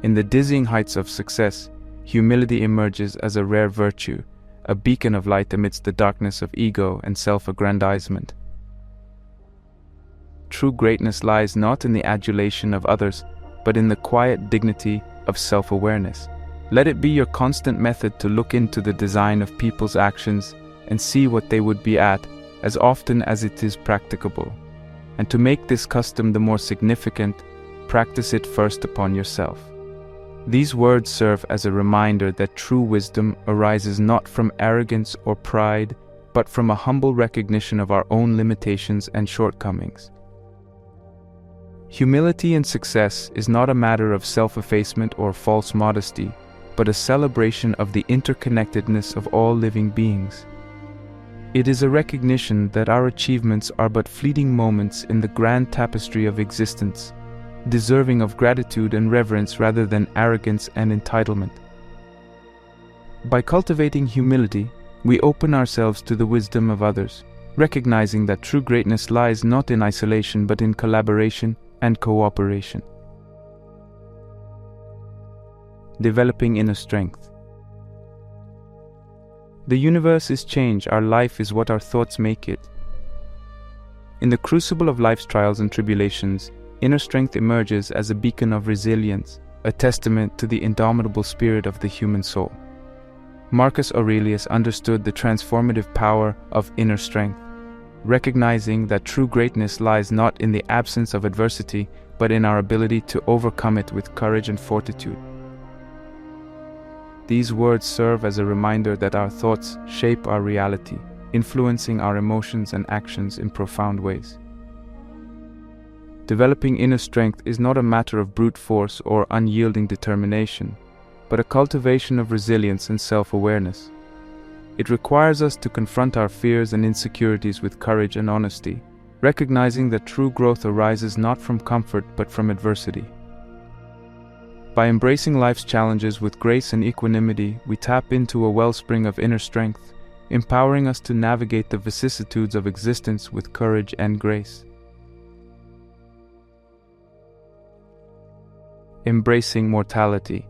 In the dizzying heights of success, humility emerges as a rare virtue, a beacon of light amidst the darkness of ego and self-aggrandizement. True greatness lies not in the adulation of others, but in the quiet dignity of self-awareness. Let it be your constant method to look into the design of people's actions and see what they would be at, as often as it is practicable. And to make this custom the more significant, practice it first upon yourself. These words serve as a reminder that true wisdom arises not from arrogance or pride, but from a humble recognition of our own limitations and shortcomings. Humility in success is not a matter of self-effacement or false modesty, but a celebration of the interconnectedness of all living beings. It is a recognition that our achievements are but fleeting moments in the grand tapestry of existence, deserving of gratitude and reverence rather than arrogance and entitlement. By cultivating humility, we open ourselves to the wisdom of others, recognizing that true greatness lies not in isolation but in collaboration and cooperation. Developing inner strength. The universe is change, our life is what our thoughts make it. In the crucible of life's trials and tribulations, inner strength emerges as a beacon of resilience, a testament to the indomitable spirit of the human soul. Marcus Aurelius understood the transformative power of inner strength, recognizing that true greatness lies not in the absence of adversity, but in our ability to overcome it with courage and fortitude. These words serve as a reminder that our thoughts shape our reality, influencing our emotions and actions in profound ways. Developing inner strength is not a matter of brute force or unyielding determination, but a cultivation of resilience and self-awareness. It requires us to confront our fears and insecurities with courage and honesty, recognizing that true growth arises not from comfort but from adversity. By embracing life's challenges with grace and equanimity, we tap into a wellspring of inner strength, empowering us to navigate the vicissitudes of existence with courage and grace. Embracing mortality.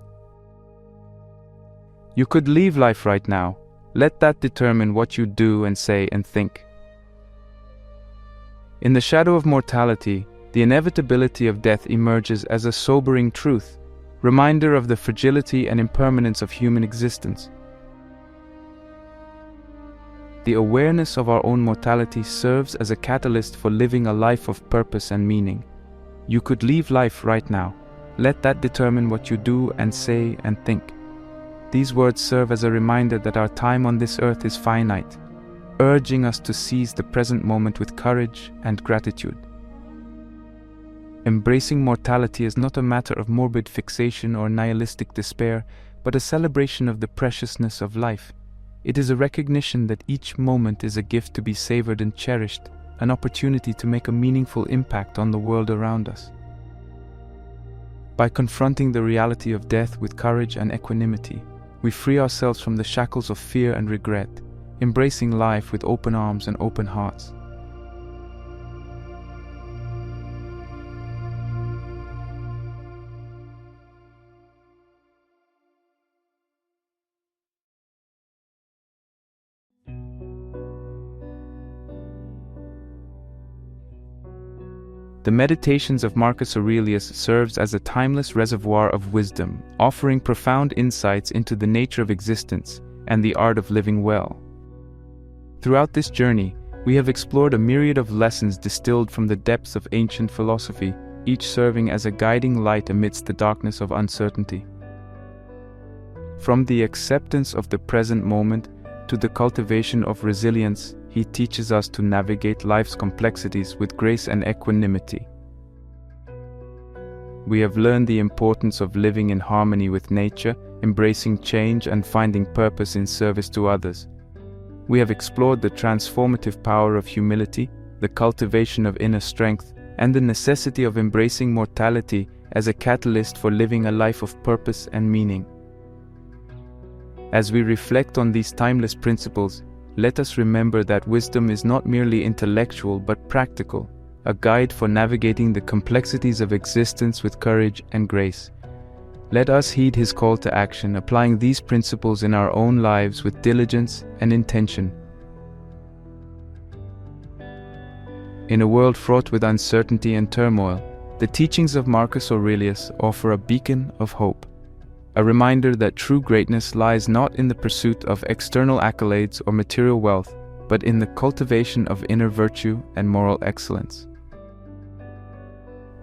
You could leave life right now. Let that determine what you do and say and think. In the shadow of mortality, the inevitability of death emerges as a sobering truth, reminder of the fragility and impermanence of human existence. The awareness of our own mortality serves as a catalyst for living a life of purpose and meaning. You could leave life right now. Let that determine what you do and say and think. These words serve as a reminder that our time on this earth is finite, urging us to seize the present moment with courage and gratitude. Embracing mortality is not a matter of morbid fixation or nihilistic despair, but a celebration of the preciousness of life. It is a recognition that each moment is a gift to be savored and cherished, an opportunity to make a meaningful impact on the world around us. By confronting the reality of death with courage and equanimity, we free ourselves from the shackles of fear and regret, embracing life with open arms and open hearts. The Meditations of Marcus Aurelius serves as a timeless reservoir of wisdom, offering profound insights into the nature of existence and the art of living well. Throughout this journey, we have explored a myriad of lessons distilled from the depths of ancient philosophy, each serving as a guiding light amidst the darkness of uncertainty. From the acceptance of the present moment to the cultivation of resilience, he teaches us to navigate life's complexities with grace and equanimity. we have learned the importance of living in harmony with nature, embracing change, and finding purpose in service to others. We have explored the transformative power of humility, the cultivation of inner strength, and the necessity of embracing mortality as a catalyst for living a life of purpose and meaning. As we reflect on these timeless principles, let us remember that wisdom is not merely intellectual but practical, a guide for navigating the complexities of existence with courage and grace. Let us heed his call to action, applying these principles in our own lives with diligence and intention. In a world fraught with uncertainty and turmoil, the teachings of Marcus Aurelius offer a beacon of hope, a reminder that true greatness lies not in the pursuit of external accolades or material wealth, but in the cultivation of inner virtue and moral excellence.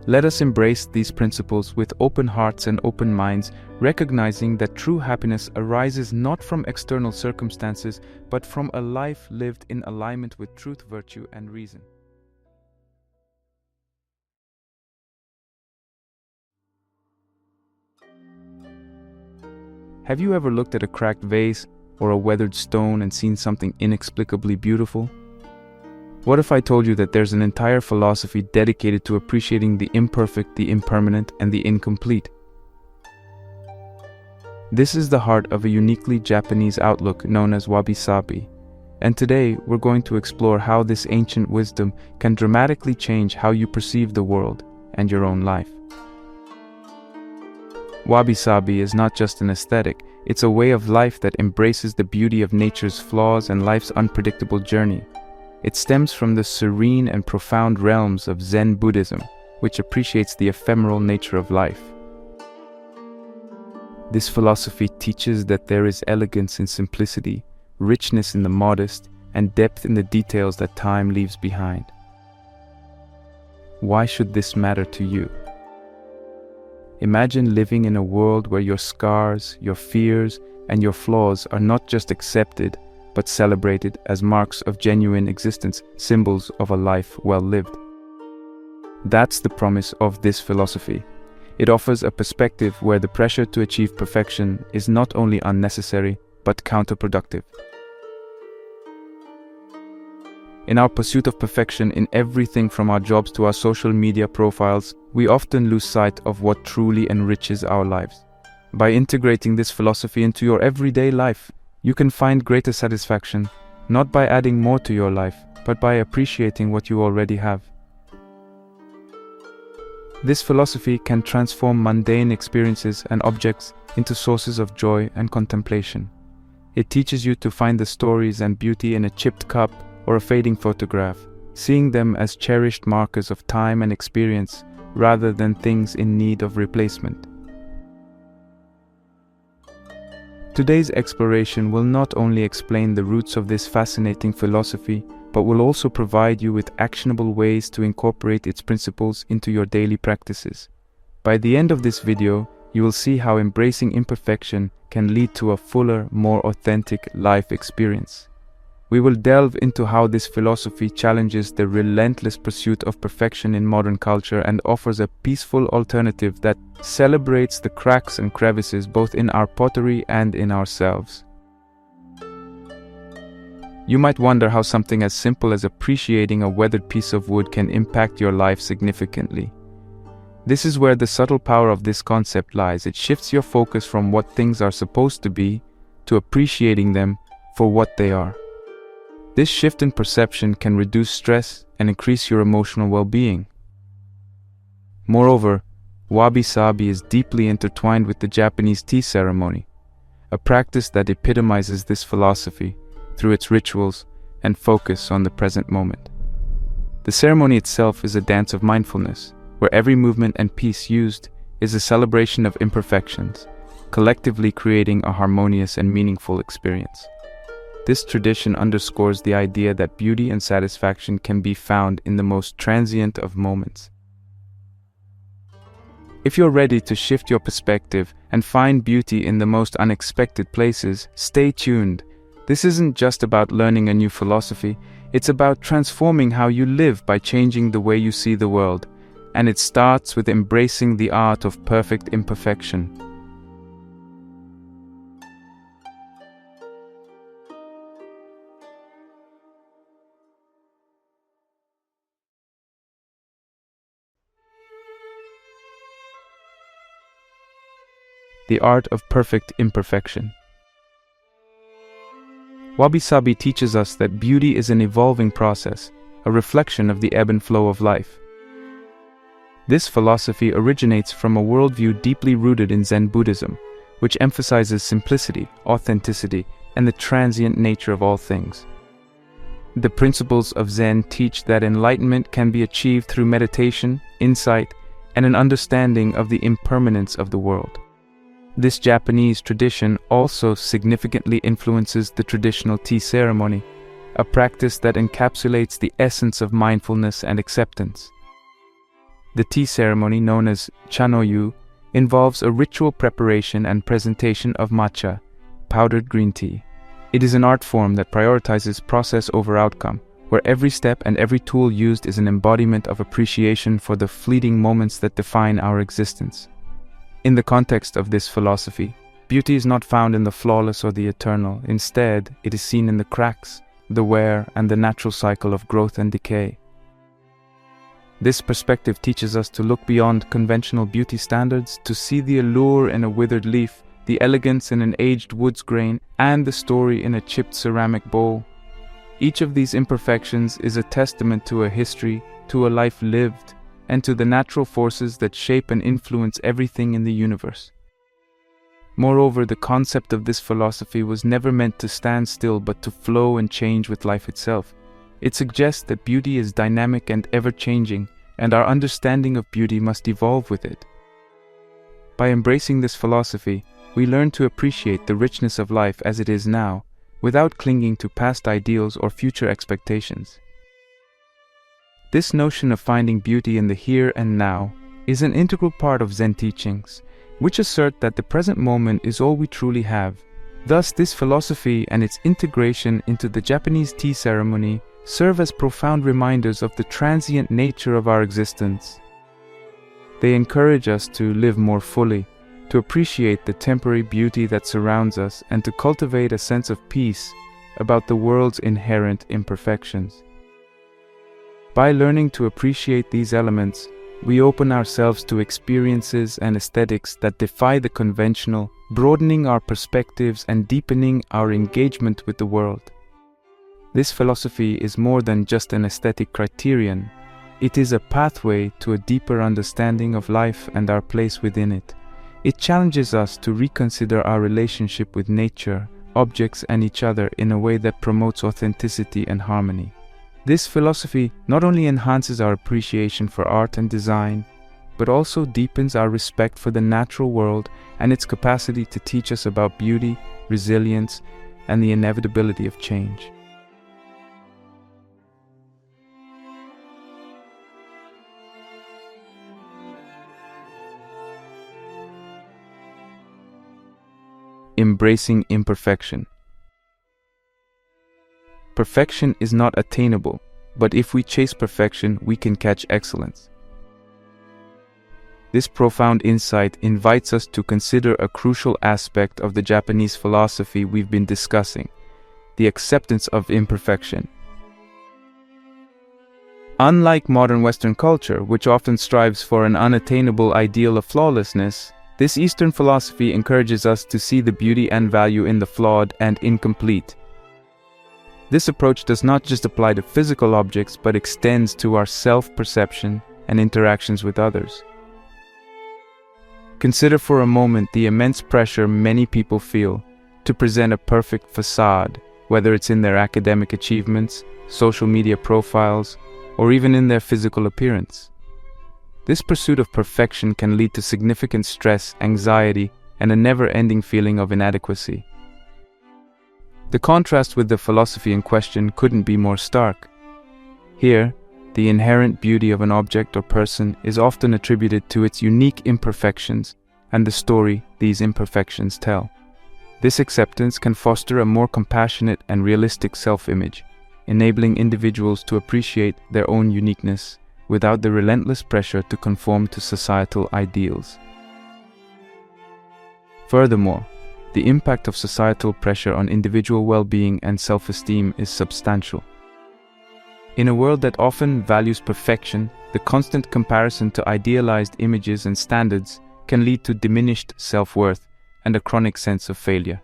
Let us embrace these principles with open hearts and open minds, recognizing that true happiness arises not from external circumstances, but from a life lived in alignment with truth, virtue, and reason. Have you ever looked at a cracked vase or a weathered stone and seen something inexplicably beautiful? What if I told you that there's an entire philosophy dedicated to appreciating the imperfect, the impermanent, and the incomplete? This is the heart of a uniquely Japanese outlook known as wabi-sabi, and today we're going to explore how this ancient wisdom can dramatically change how you perceive the world and your own life. Wabi-sabi is not just an aesthetic, it's a way of life that embraces the beauty of nature's flaws and life's unpredictable journey. It stems from the serene and profound realms of Zen Buddhism, which appreciates the ephemeral nature of life. This philosophy teaches that there is elegance in simplicity, richness in the modest, and depth in the details that time leaves behind. Why should this matter to you? Imagine living in a world where your scars, your fears, and your flaws are not just accepted, but celebrated as marks of genuine existence, symbols of a life well lived. That's the promise of this philosophy. It offers a perspective where the pressure to achieve perfection is not only unnecessary, but counterproductive. In our pursuit of perfection in everything from our jobs to our social media profiles, we often lose sight of what truly enriches our lives. By integrating this philosophy into your everyday life, you can find greater satisfaction, not by adding more to your life, but by appreciating what you already have. This philosophy can transform mundane experiences and objects into sources of joy and contemplation. It teaches you to find the stories and beauty in a chipped cup or a fading photograph, seeing them as cherished markers of time and experience rather than things in need of replacement. Today's exploration will not only explain the roots of this fascinating philosophy, but will also provide you with actionable ways to incorporate its principles into your daily practices. By the end of this video, you will see how embracing imperfection can lead to a fuller, more authentic life experience. We will delve into how this philosophy challenges the relentless pursuit of perfection in modern culture and offers a peaceful alternative that celebrates the cracks and crevices both in our pottery and in ourselves. You might wonder how something as simple as appreciating a weathered piece of wood can impact your life significantly. This is where the subtle power of this concept lies. It shifts your focus from what things are supposed to be to appreciating them for what they are. This shift in perception can reduce stress and increase your emotional well-being. Moreover, wabi-sabi is deeply intertwined with the Japanese tea ceremony, a practice that epitomizes this philosophy through its rituals and focus on the present moment. The ceremony itself is a dance of mindfulness, where every movement and piece used is a celebration of imperfections, collectively creating a harmonious and meaningful experience. This tradition underscores the idea that beauty and satisfaction can be found in the most transient of moments. If you're ready to shift your perspective and find beauty in the most unexpected places, stay tuned. This isn't just about learning a new philosophy, it's about transforming how you live by changing the way you see the world. and it starts with embracing the art of perfect imperfection. The art of perfect imperfection. Wabi-sabi teaches us that beauty is an evolving process, a reflection of the ebb and flow of life. This philosophy originates from a worldview deeply rooted in Zen Buddhism, which emphasizes simplicity, authenticity, and the transient nature of all things. The principles of Zen teach that enlightenment can be achieved through meditation, insight, and an understanding of the impermanence of the world. This Japanese tradition also significantly influences the traditional tea ceremony, a practice that encapsulates the essence of mindfulness and acceptance. The tea ceremony, known as chanoyu, involves a ritual preparation and presentation of matcha, powdered green tea. It is an art form that prioritizes process over outcome, where every step and every tool used is an embodiment of appreciation for the fleeting moments that define our existence. In the context of this philosophy, beauty is not found in the flawless or the eternal. Instead, it is seen in the cracks, the wear, and the natural cycle of growth and decay. This perspective teaches us to look beyond conventional beauty standards, to see the allure in a withered leaf, the elegance in an aged wood's grain, and the story in a chipped ceramic bowl. Each of these imperfections is a testament to a history, to a life lived, and to the natural forces that shape and influence everything in the universe. Moreover, the concept of this philosophy was never meant to stand still but to flow and change with life itself. It suggests that beauty is dynamic and ever-changing, and our understanding of beauty must evolve with it. By embracing this philosophy, we learn to appreciate the richness of life as it is now, without clinging to past ideals or future expectations. This notion of finding beauty in the here and now is an integral part of Zen teachings, which assert that the present moment is all we truly have. Thus, this philosophy and its integration into the Japanese tea ceremony serve as profound reminders of the transient nature of our existence. They encourage us to live more fully, to appreciate the temporary beauty that surrounds us, and to cultivate a sense of peace about the world's inherent imperfections. By learning to appreciate these elements, we open ourselves to experiences and aesthetics that defy the conventional, broadening our perspectives and deepening our engagement with the world. This philosophy is more than just an aesthetic criterion. It is a pathway to a deeper understanding of life and our place within it. It challenges us to reconsider our relationship with nature, objects, and each other in a way that promotes authenticity and harmony. This philosophy not only enhances our appreciation for art and design, but also deepens our respect for the natural world and its capacity to teach us about beauty, resilience, and the inevitability of change. Embracing imperfection. Perfection is not attainable, but if we chase perfection, we can catch excellence. This profound insight invites us to consider a crucial aspect of the Japanese philosophy we've been discussing, the acceptance of imperfection. Unlike modern Western culture, which often strives for an unattainable ideal of flawlessness, this Eastern philosophy encourages us to see the beauty and value in the flawed and incomplete. This approach does not just apply to physical objects, but extends to our self-perception and interactions with others. Consider for a moment the immense pressure many people feel to present a perfect facade, whether it's in their academic achievements, social media profiles, or even in their physical appearance. This pursuit of perfection can lead to significant stress, anxiety, and a never-ending feeling of inadequacy. The contrast with the philosophy in question couldn't be more stark. Here, the inherent beauty of an object or person is often attributed to its unique imperfections and the story these imperfections tell. This acceptance can foster a more compassionate and realistic self-image, enabling individuals to appreciate their own uniqueness without the relentless pressure to conform to societal ideals. Furthermore, the impact of societal pressure on individual well-being and self-esteem is substantial. In a world that often values perfection, the constant comparison to idealized images and standards can lead to diminished self-worth and a chronic sense of failure.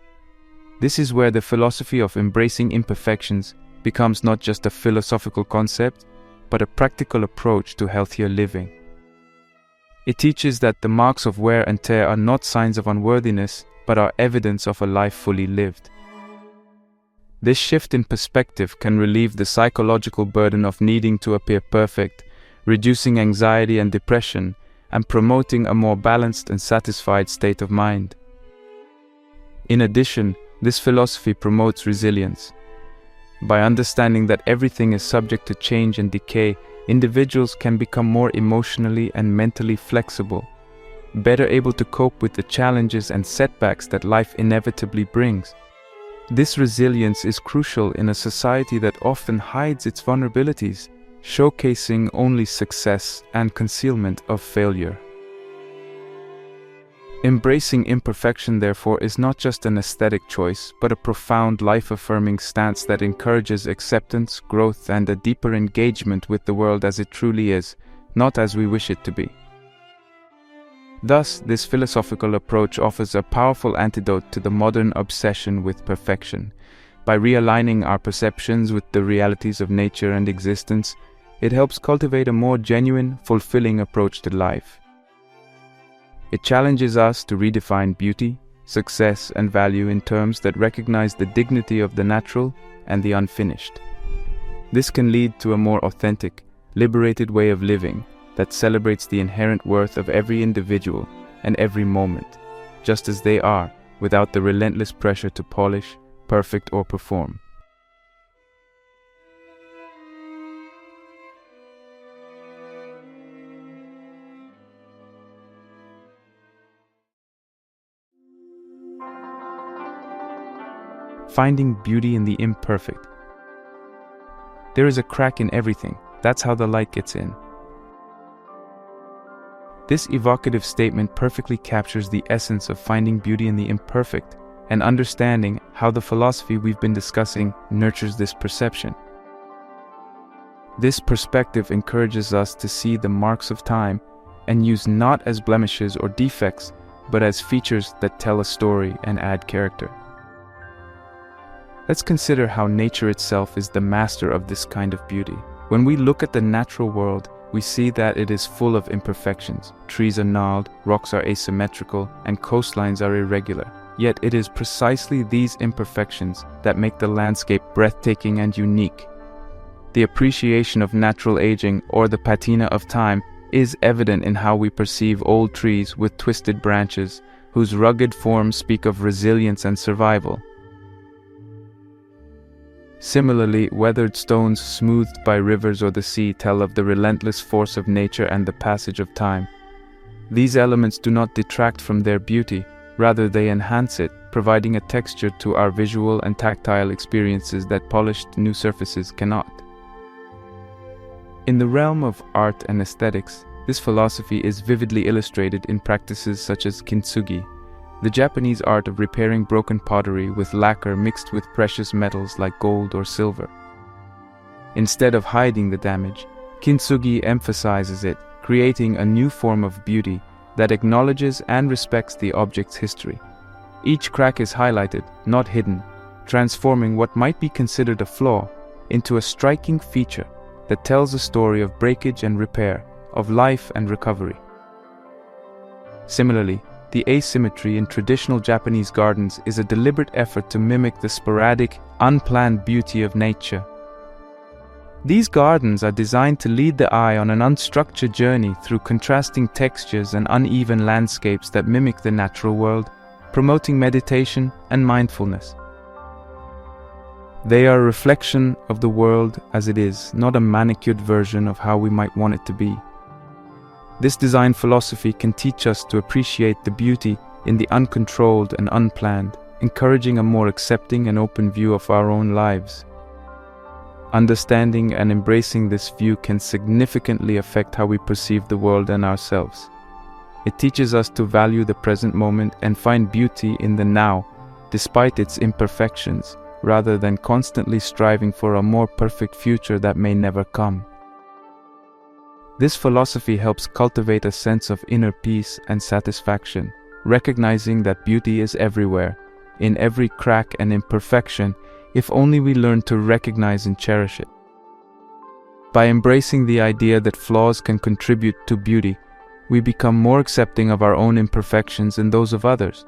This is where the philosophy of embracing imperfections becomes not just a philosophical concept, but a practical approach to healthier living. It teaches that the marks of wear and tear are not signs of unworthiness, but are evidence of a life fully lived. This shift in perspective can relieve the psychological burden of needing to appear perfect, reducing anxiety and depression, and promoting a more balanced and satisfied state of mind. In addition, this philosophy promotes resilience. By understanding that everything is subject to change and decay, individuals can become more emotionally and mentally flexible, better able to cope with the challenges and setbacks that life inevitably brings. This resilience is crucial in a society that often hides its vulnerabilities, showcasing only success and concealment of failure. Embracing imperfection, therefore, is not just an aesthetic choice, but a profound life-affirming stance that encourages acceptance, growth, and a deeper engagement with the world as it truly is, not as we wish it to be. Thus, this philosophical approach offers a powerful antidote to the modern obsession with perfection. By realigning our perceptions with the realities of nature and existence, it helps cultivate a more genuine, fulfilling approach to life. It challenges us to redefine beauty, success, and value in terms that recognize the dignity of the natural and the unfinished. This can lead to a more authentic, liberated way of living that celebrates the inherent worth of every individual and every moment, just as they are, without the relentless pressure to polish, perfect, or perform. Finding beauty in the imperfect. There is a crack in everything. That's how the light gets in. This evocative statement perfectly captures the essence of finding beauty in the imperfect and understanding how the philosophy we've been discussing nurtures this perception. This perspective encourages us to see the marks of time and use not as blemishes or defects, but as features that tell a story and add character. Let's consider how nature itself is the master of this kind of beauty. When we look at the natural world, we see that it is full of imperfections. Trees are gnarled, rocks are asymmetrical, and coastlines are irregular. Yet it is precisely these imperfections that make the landscape breathtaking and unique. The appreciation of natural aging, or the patina of time, is evident in how we perceive old trees with twisted branches, whose rugged forms speak of resilience and survival. Similarly, weathered stones smoothed by rivers or the sea tell of the relentless force of nature and the passage of time. These elements do not detract from their beauty, rather they enhance it, providing a texture to our visual and tactile experiences that polished new surfaces cannot. In the realm of art and aesthetics, this philosophy is vividly illustrated in practices such as kintsugi, the Japanese art of repairing broken pottery with lacquer mixed with precious metals like gold or silver. Instead of hiding the damage, kintsugi emphasizes it, creating a new form of beauty that acknowledges and respects the object's history. Each crack is highlighted, not hidden, transforming what might be considered a flaw into a striking feature that tells a story of breakage and repair, of life and recovery. Similarly, the asymmetry in traditional Japanese gardens is a deliberate effort to mimic the sporadic, unplanned beauty of nature. These gardens are designed to lead the eye on an unstructured journey through contrasting textures and uneven landscapes that mimic the natural world, promoting meditation and mindfulness. They are a reflection of the world as it is, not a manicured version of how we might want it to be. This design philosophy can teach us to appreciate the beauty in the uncontrolled and unplanned, encouraging a more accepting and open view of our own lives. Understanding and embracing this view can significantly affect how we perceive the world and ourselves. It teaches us to value the present moment and find beauty in the now, despite its imperfections, rather than constantly striving for a more perfect future that may never come. This philosophy helps cultivate a sense of inner peace and satisfaction, recognizing that beauty is everywhere, in every crack and imperfection, if only we learn to recognize and cherish it. By embracing the idea that flaws can contribute to beauty, we become more accepting of our own imperfections and those of others.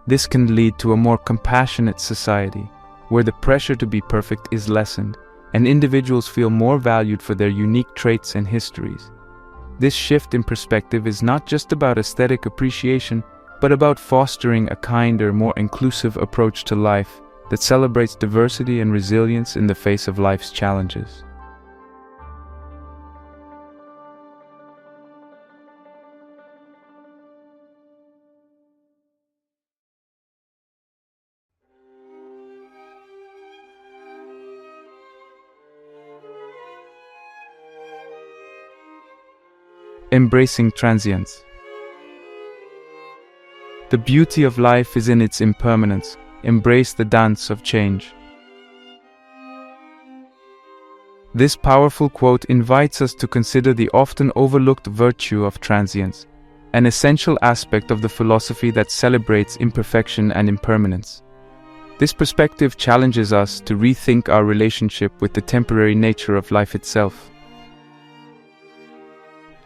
This can lead to a more compassionate society, where the pressure to be perfect is lessened, and individuals feel more valued for their unique traits and histories. This shift in perspective is not just about aesthetic appreciation, but about fostering a kinder, more inclusive approach to life that celebrates diversity and resilience in the face of life's challenges. Embracing transience. The beauty of life is in its impermanence. Embrace the dance of change. This powerful quote invites us to consider the often overlooked virtue of transience, an essential aspect of the philosophy that celebrates imperfection and impermanence. This perspective challenges us to rethink our relationship with the temporary nature of life itself.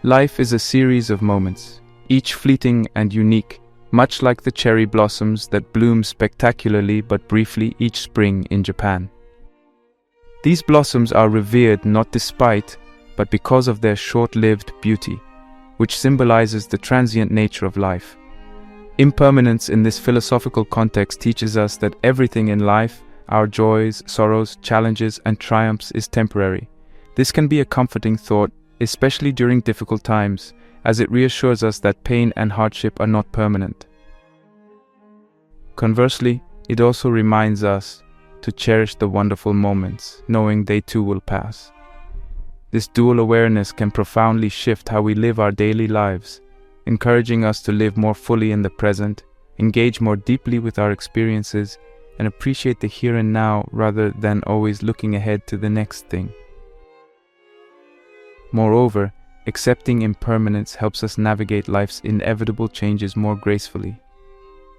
Life is a series of moments, each fleeting and unique, much like the cherry blossoms that bloom spectacularly but briefly each spring in Japan. These blossoms are revered not despite, but because of their short-lived beauty, which symbolizes the transient nature of life. Impermanence in this philosophical context teaches us that everything in life, our joys, sorrows, challenges, and triumphs, is temporary. This can be a comforting thought, especially during difficult times, as it reassures us that pain and hardship are not permanent. Conversely, it also reminds us to cherish the wonderful moments, knowing they too will pass. This dual awareness can profoundly shift how we live our daily lives, encouraging us to live more fully in the present, engage more deeply with our experiences, and appreciate the here and now rather than always looking ahead to the next thing. Moreover, accepting impermanence helps us navigate life's inevitable changes more gracefully.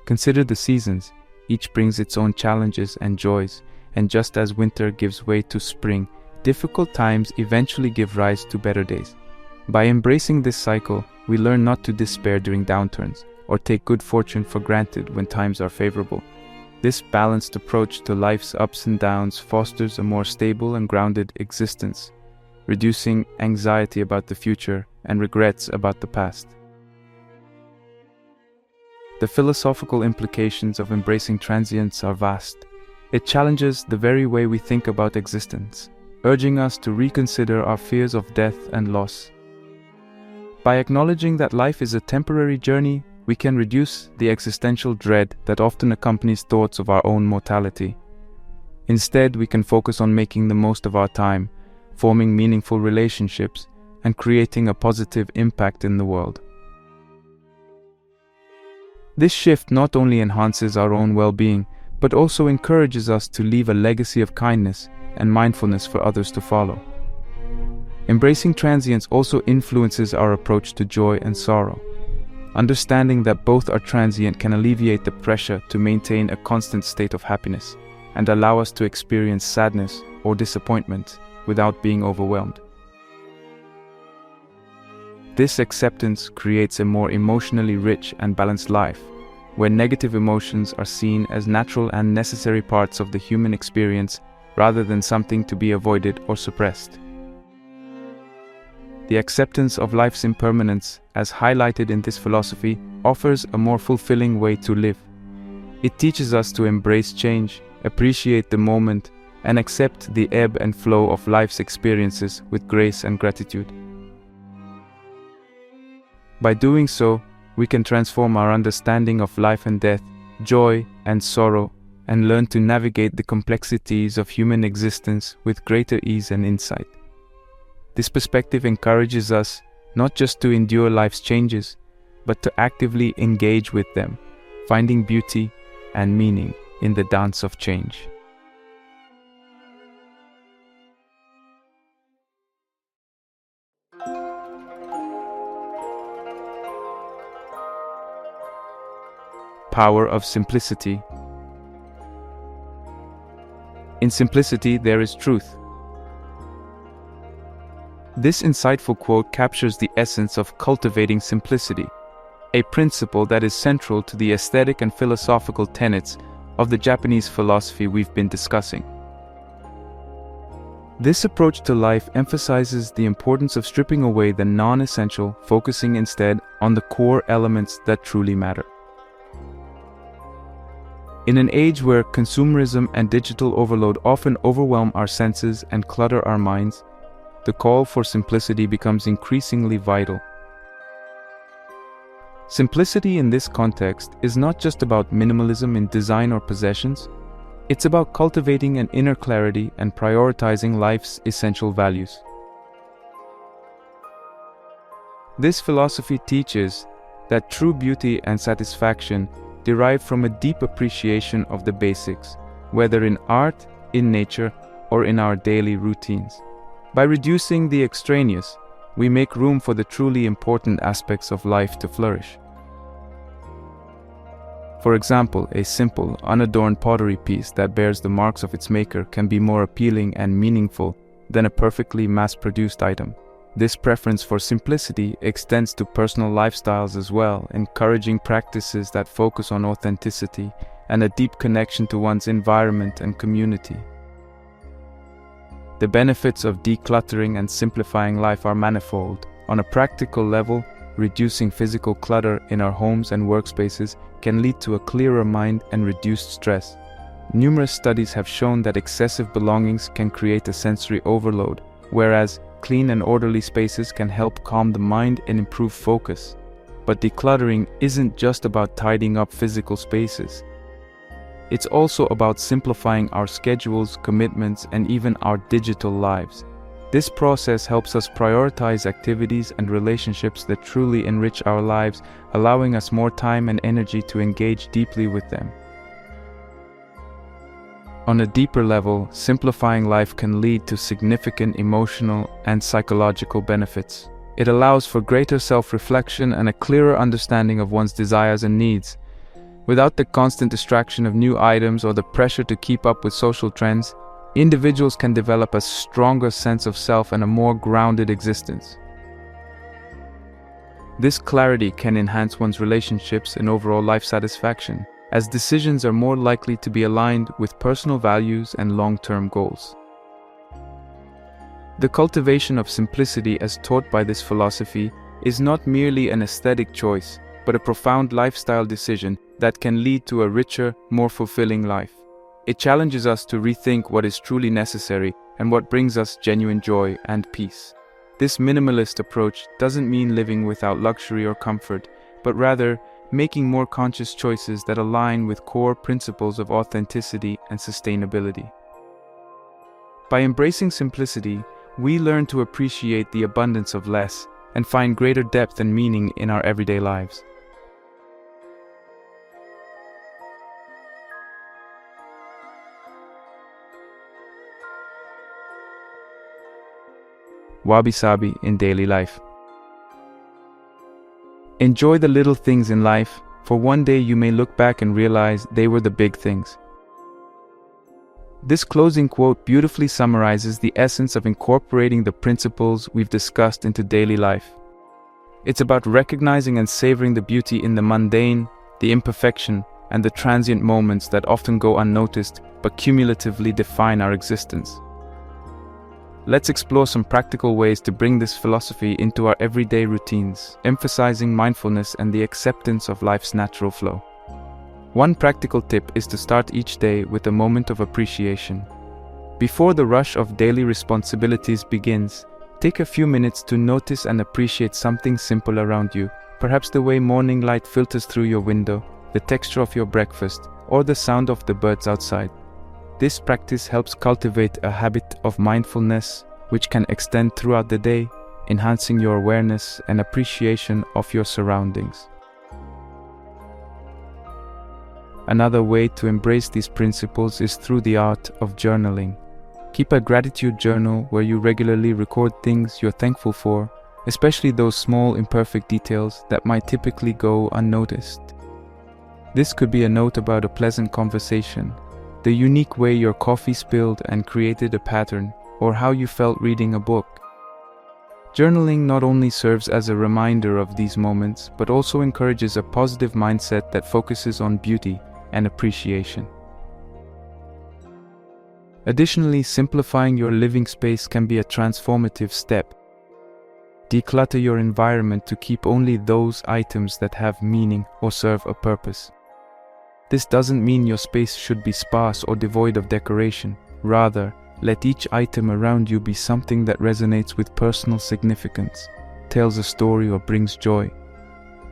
Consider the seasons. Each brings its own challenges and joys, and just as winter gives way to spring, difficult times eventually give rise to better days. By embracing this cycle, we learn not to despair during downturns, or take good fortune for granted when times are favorable. This balanced approach to life's ups and downs fosters a more stable and grounded existence, reducing anxiety about the future and regrets about the past. The philosophical implications of embracing transience are vast. It challenges the very way we think about existence, urging us to reconsider our fears of death and loss. By acknowledging that life is a temporary journey, we can reduce the existential dread that often accompanies thoughts of our own mortality. Instead, we can focus on making the most of our time, forming meaningful relationships, and creating a positive impact in the world. This shift not only enhances our own well-being, but also encourages us to leave a legacy of kindness and mindfulness for others to follow. Embracing transience also influences our approach to joy and sorrow. Understanding that both are transient can alleviate the pressure to maintain a constant state of happiness and allow us to experience sadness or disappointment without being overwhelmed. This acceptance creates a more emotionally rich and balanced life, where negative emotions are seen as natural and necessary parts of the human experience rather than something to be avoided or suppressed. The acceptance of life's impermanence, as highlighted in this philosophy, offers a more fulfilling way to live. It teaches us to embrace change, appreciate the moment, and accept the ebb and flow of life's experiences with grace and gratitude. By doing so, we can transform our understanding of life and death, joy and sorrow, and learn to navigate the complexities of human existence with greater ease and insight. This perspective encourages us not just to endure life's changes, but to actively engage with them, finding beauty and meaning in the dance of change. Power of simplicity. In simplicity, there is truth. This insightful quote captures the essence of cultivating simplicity, a principle that is central to the aesthetic and philosophical tenets of the Japanese philosophy we've been discussing. This approach to life emphasizes the importance of stripping away the non-essential, focusing instead on the core elements that truly matter. In an age where consumerism and digital overload often overwhelm our senses and clutter our minds, the call for simplicity becomes increasingly vital. Simplicity in this context is not just about minimalism in design or possessions, it's about cultivating an inner clarity and prioritizing life's essential values. This philosophy teaches that true beauty and satisfaction derive from a deep appreciation of the basics, whether in art, in nature, or in our daily routines. By reducing the extraneous, we make room for the truly important aspects of life to flourish. For example, a simple, unadorned pottery piece that bears the marks of its maker can be more appealing and meaningful than a perfectly mass-produced item. This preference for simplicity extends to personal lifestyles as well, encouraging practices that focus on authenticity and a deep connection to one's environment and community. The benefits of decluttering and simplifying life are manifold. On a practical level, reducing physical clutter in our homes and workspaces can lead to a clearer mind and reduced stress. Numerous studies have shown that excessive belongings can create a sensory overload, whereas clean and orderly spaces can help calm the mind and improve focus. But decluttering isn't just about tidying up physical spaces. It's also about simplifying our schedules, commitments, and even our digital lives. This process helps us prioritize activities and relationships that truly enrich our lives, allowing us more time and energy to engage deeply with them. On a deeper level, simplifying life can lead to significant emotional and psychological benefits. It allows for greater self-reflection and a clearer understanding of one's desires and needs. Without the constant distraction of new items or the pressure to keep up with social trends, individuals can develop a stronger sense of self and a more grounded existence. This clarity can enhance one's relationships and overall life satisfaction, as decisions are more likely to be aligned with personal values and long-term goals. The cultivation of simplicity as taught by this philosophy is not merely an aesthetic choice, but a profound lifestyle decision that can lead to a richer, more fulfilling life. It challenges us to rethink what is truly necessary and what brings us genuine joy and peace. This minimalist approach doesn't mean living without luxury or comfort, but rather making more conscious choices that align with core principles of authenticity and sustainability. By embracing simplicity, we learn to appreciate the abundance of less and find greater depth and meaning in our everyday lives. Wabi-sabi in daily life. Enjoy the little things in life, for one day you may look back and realize they were the big things. This closing quote beautifully summarizes the essence of incorporating the principles we've discussed into daily life. It's about recognizing and savoring the beauty in the mundane, the imperfection, and the transient moments that often go unnoticed but cumulatively define our existence. Let's explore some practical ways to bring this philosophy into our everyday routines, emphasizing mindfulness and the acceptance of life's natural flow. One practical tip is to start each day with a moment of appreciation. Before the rush of daily responsibilities begins, take a few minutes to notice and appreciate something simple around you, perhaps the way morning light filters through your window, the texture of your breakfast, or the sound of the birds outside. This practice helps cultivate a habit of mindfulness, which can extend throughout the day, enhancing your awareness and appreciation of your surroundings. Another way to embrace these principles is through the art of journaling. Keep a gratitude journal where you regularly record things you're thankful for, especially those small imperfect details that might typically go unnoticed. This could be a note about a pleasant conversation, the unique way your coffee spilled and created a pattern, or how you felt reading a book. Journaling not only serves as a reminder of these moments, but also encourages a positive mindset that focuses on beauty and appreciation. Additionally, simplifying your living space can be a transformative step. Declutter your environment to keep only those items that have meaning or serve a purpose. This doesn't mean your space should be sparse or devoid of decoration. Rather, let each item around you be something that resonates with personal significance, tells a story, or brings joy.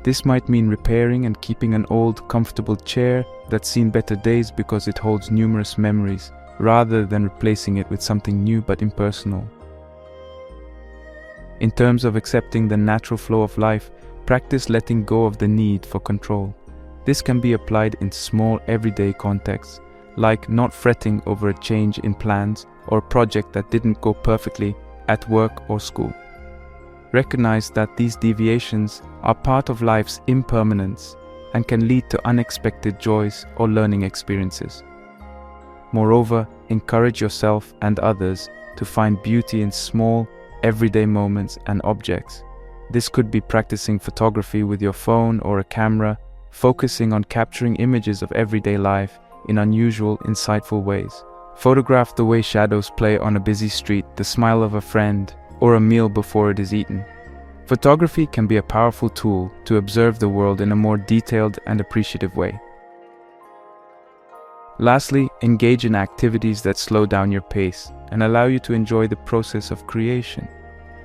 This might mean repairing and keeping an old, comfortable chair that's seen better days because it holds numerous memories, rather than replacing it with something new but impersonal. In terms of accepting the natural flow of life, practice letting go of the need for control. This can be applied in small, everyday contexts, like not fretting over a change in plans or a project that didn't go perfectly at work or school. Recognize that these deviations are part of life's impermanence and can lead to unexpected joys or learning experiences. Moreover, encourage yourself and others to find beauty in small, everyday moments and objects. This could be practicing photography with your phone or a camera, focusing on capturing images of everyday life in unusual, insightful ways. Photograph the way shadows play on a busy street, the smile of a friend, or a meal before it is eaten. Photography can be a powerful tool to observe the world in a more detailed and appreciative way. Lastly, engage in activities that slow down your pace and allow you to enjoy the process of creation.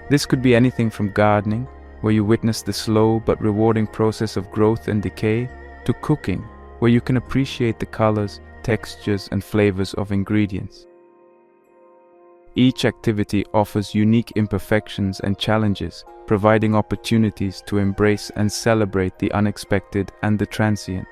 This could be anything from gardening, where you witness the slow but rewarding process of growth and decay, to cooking, where you can appreciate the colors, textures, and flavors of ingredients. Each activity offers unique imperfections and challenges, providing opportunities to embrace and celebrate the unexpected and the transient.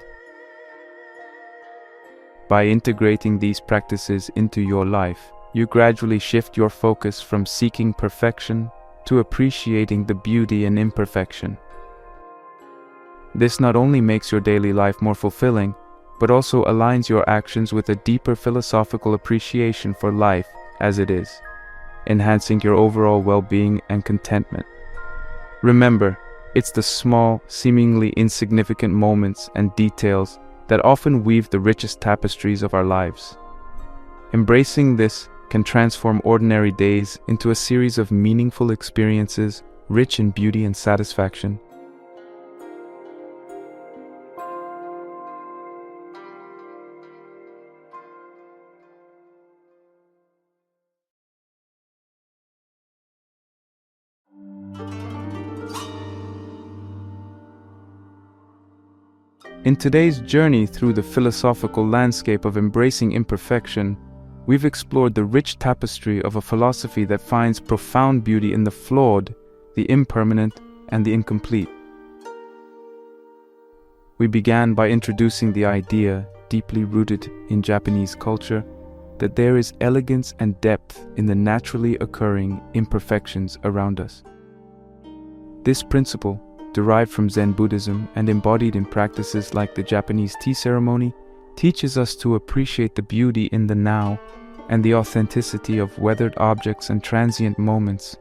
By integrating these practices into your life, you gradually shift your focus from seeking perfection to appreciating the beauty in imperfection. This not only makes your daily life more fulfilling, but also aligns your actions with a deeper philosophical appreciation for life as it is, enhancing your overall well-being and contentment. Remember, it's the small, seemingly insignificant moments and details that often weave the richest tapestries of our lives. Embracing this can transform ordinary days into a series of meaningful experiences, rich in beauty and satisfaction. In today's journey through the philosophical landscape of embracing imperfection, we've explored the rich tapestry of a philosophy that finds profound beauty in the flawed, the impermanent, and the incomplete. We began by introducing the idea, deeply rooted in Japanese culture, that there is elegance and depth in the naturally occurring imperfections around us. This principle, derived from Zen Buddhism and embodied in practices like the Japanese tea ceremony, teaches us to appreciate the beauty in the now and the authenticity of weathered objects and transient moments.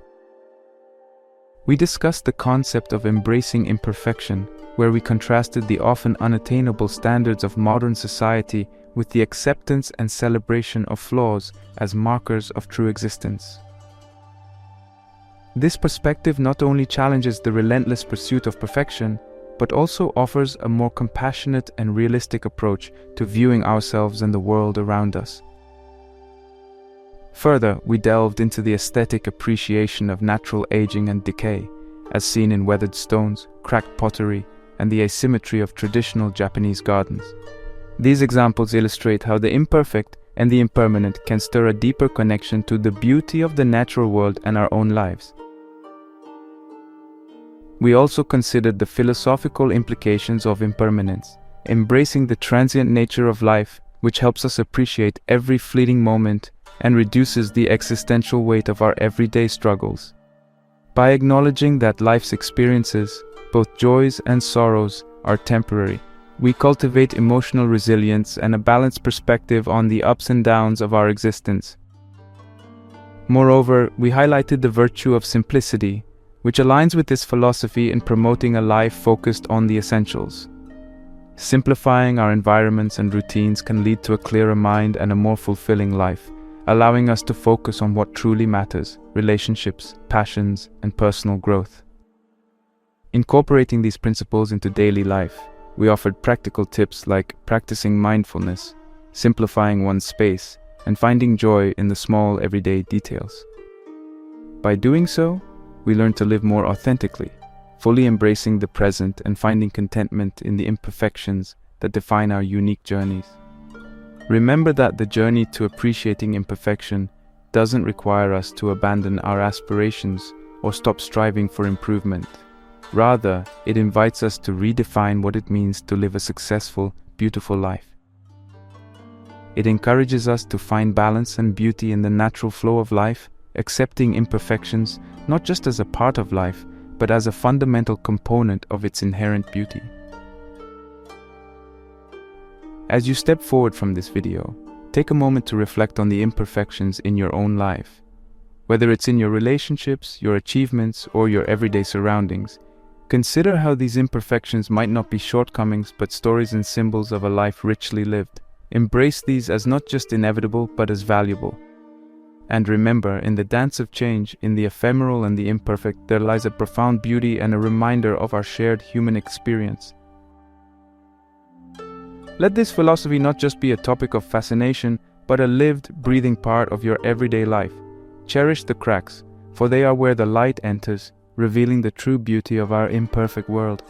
We discussed the concept of embracing imperfection, where we contrasted the often unattainable standards of modern society with the acceptance and celebration of flaws as markers of true existence. This perspective not only challenges the relentless pursuit of perfection, but also offers a more compassionate and realistic approach to viewing ourselves and the world around us. Further, we delved into the aesthetic appreciation of natural aging and decay, as seen in weathered stones, cracked pottery, and the asymmetry of traditional Japanese gardens. These examples illustrate how the imperfect and the impermanent can stir a deeper connection to the beauty of the natural world and our own lives. We also considered the philosophical implications of impermanence, embracing the transient nature of life, which helps us appreciate every fleeting moment and reduces the existential weight of our everyday struggles. By acknowledging that life's experiences, both joys and sorrows, are temporary, we cultivate emotional resilience and a balanced perspective on the ups and downs of our existence. Moreover, we highlighted the virtue of simplicity, which aligns with this philosophy in promoting a life focused on the essentials. Simplifying our environments and routines can lead to a clearer mind and a more fulfilling life, allowing us to focus on what truly matters: relationships, passions, and personal growth. Incorporating these principles into daily life, we offered practical tips like practicing mindfulness, simplifying one's space, and finding joy in the small everyday details. By doing so, we learn to live more authentically, fully embracing the present and finding contentment in the imperfections that define our unique journeys. Remember that the journey to appreciating imperfection doesn't require us to abandon our aspirations or stop striving for improvement. Rather, it invites us to redefine what it means to live a successful, beautiful life. It encourages us to find balance and beauty in the natural flow of life, accepting imperfections not just as a part of life, but as a fundamental component of its inherent beauty. As you step forward from this video, take a moment to reflect on the imperfections in your own life. Whether it's in your relationships, your achievements, or your everyday surroundings, consider how these imperfections might not be shortcomings but stories and symbols of a life richly lived. Embrace these as not just inevitable but as valuable. And remember, in the dance of change, in the ephemeral and the imperfect, there lies a profound beauty and a reminder of our shared human experience. Let this philosophy not just be a topic of fascination, but a lived, breathing part of your everyday life. Cherish the cracks, for they are where the light enters, revealing the true beauty of our imperfect world.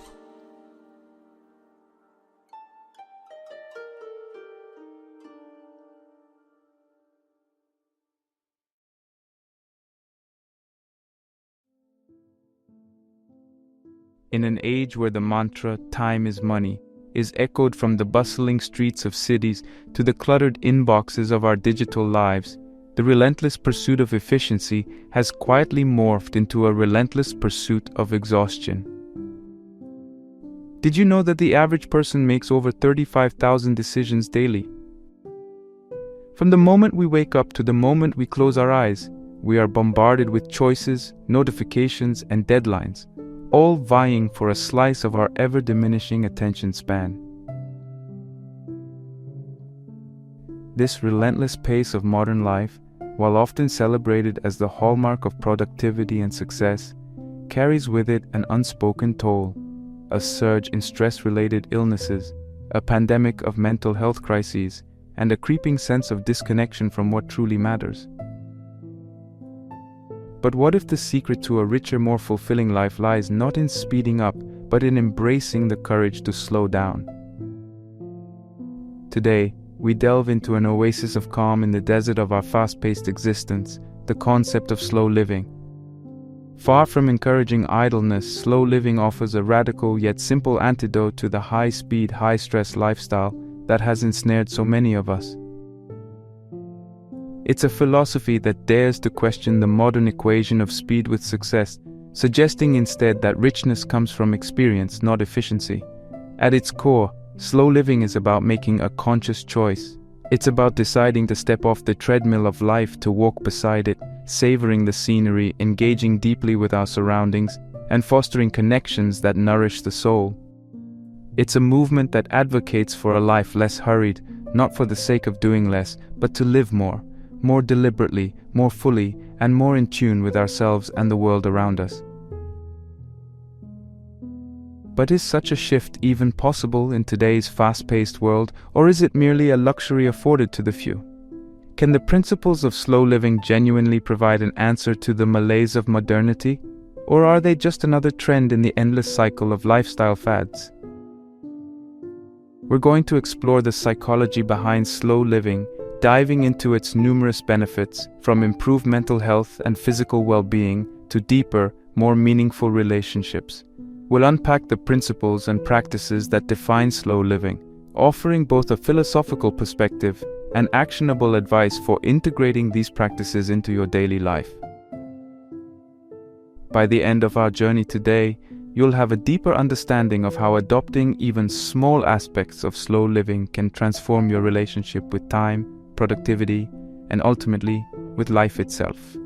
In an age where the mantra, "time is money," is echoed from the bustling streets of cities to the cluttered inboxes of our digital lives, the relentless pursuit of efficiency has quietly morphed into a relentless pursuit of exhaustion. Did you know that the average person makes over 35,000 decisions daily? From the moment we wake up to the moment we close our eyes, we are bombarded with choices, notifications, and deadlines, all vying for a slice of our ever-diminishing attention span. This relentless pace of modern life, while often celebrated as the hallmark of productivity and success, carries with it an unspoken toll: a surge in stress-related illnesses, a pandemic of mental health crises, and a creeping sense of disconnection from what truly matters. But what if the secret to a richer, more fulfilling life lies not in speeding up, but in embracing the courage to slow down? Today, we delve into an oasis of calm in the desert of our fast-paced existence, the concept of slow living. Far from encouraging idleness, slow living offers a radical yet simple antidote to the high-speed, high-stress lifestyle that has ensnared so many of us. It's a philosophy that dares to question the modern equation of speed with success, suggesting instead that richness comes from experience, not efficiency. At its core, slow living is about making a conscious choice. It's about deciding to step off the treadmill of life to walk beside it, savoring the scenery, engaging deeply with our surroundings, and fostering connections that nourish the soul. It's a movement that advocates for a life less hurried, not for the sake of doing less, but to live more deliberately, more fully, and more in tune with ourselves and the world around us. But is such a shift even possible in today's fast-paced world, or is it merely a luxury afforded to the few? Can the principles of slow living genuinely provide an answer to the malaise of modernity, or are they just another trend in the endless cycle of lifestyle fads? We're going to explore the psychology behind slow living, diving into its numerous benefits, from improved mental health and physical well-being to deeper, more meaningful relationships. We'll unpack the principles and practices that define slow living, offering both a philosophical perspective and actionable advice for integrating these practices into your daily life. By the end of our journey today, you'll have a deeper understanding of how adopting even small aspects of slow living can transform your relationship with time, productivity, and ultimately, with life itself.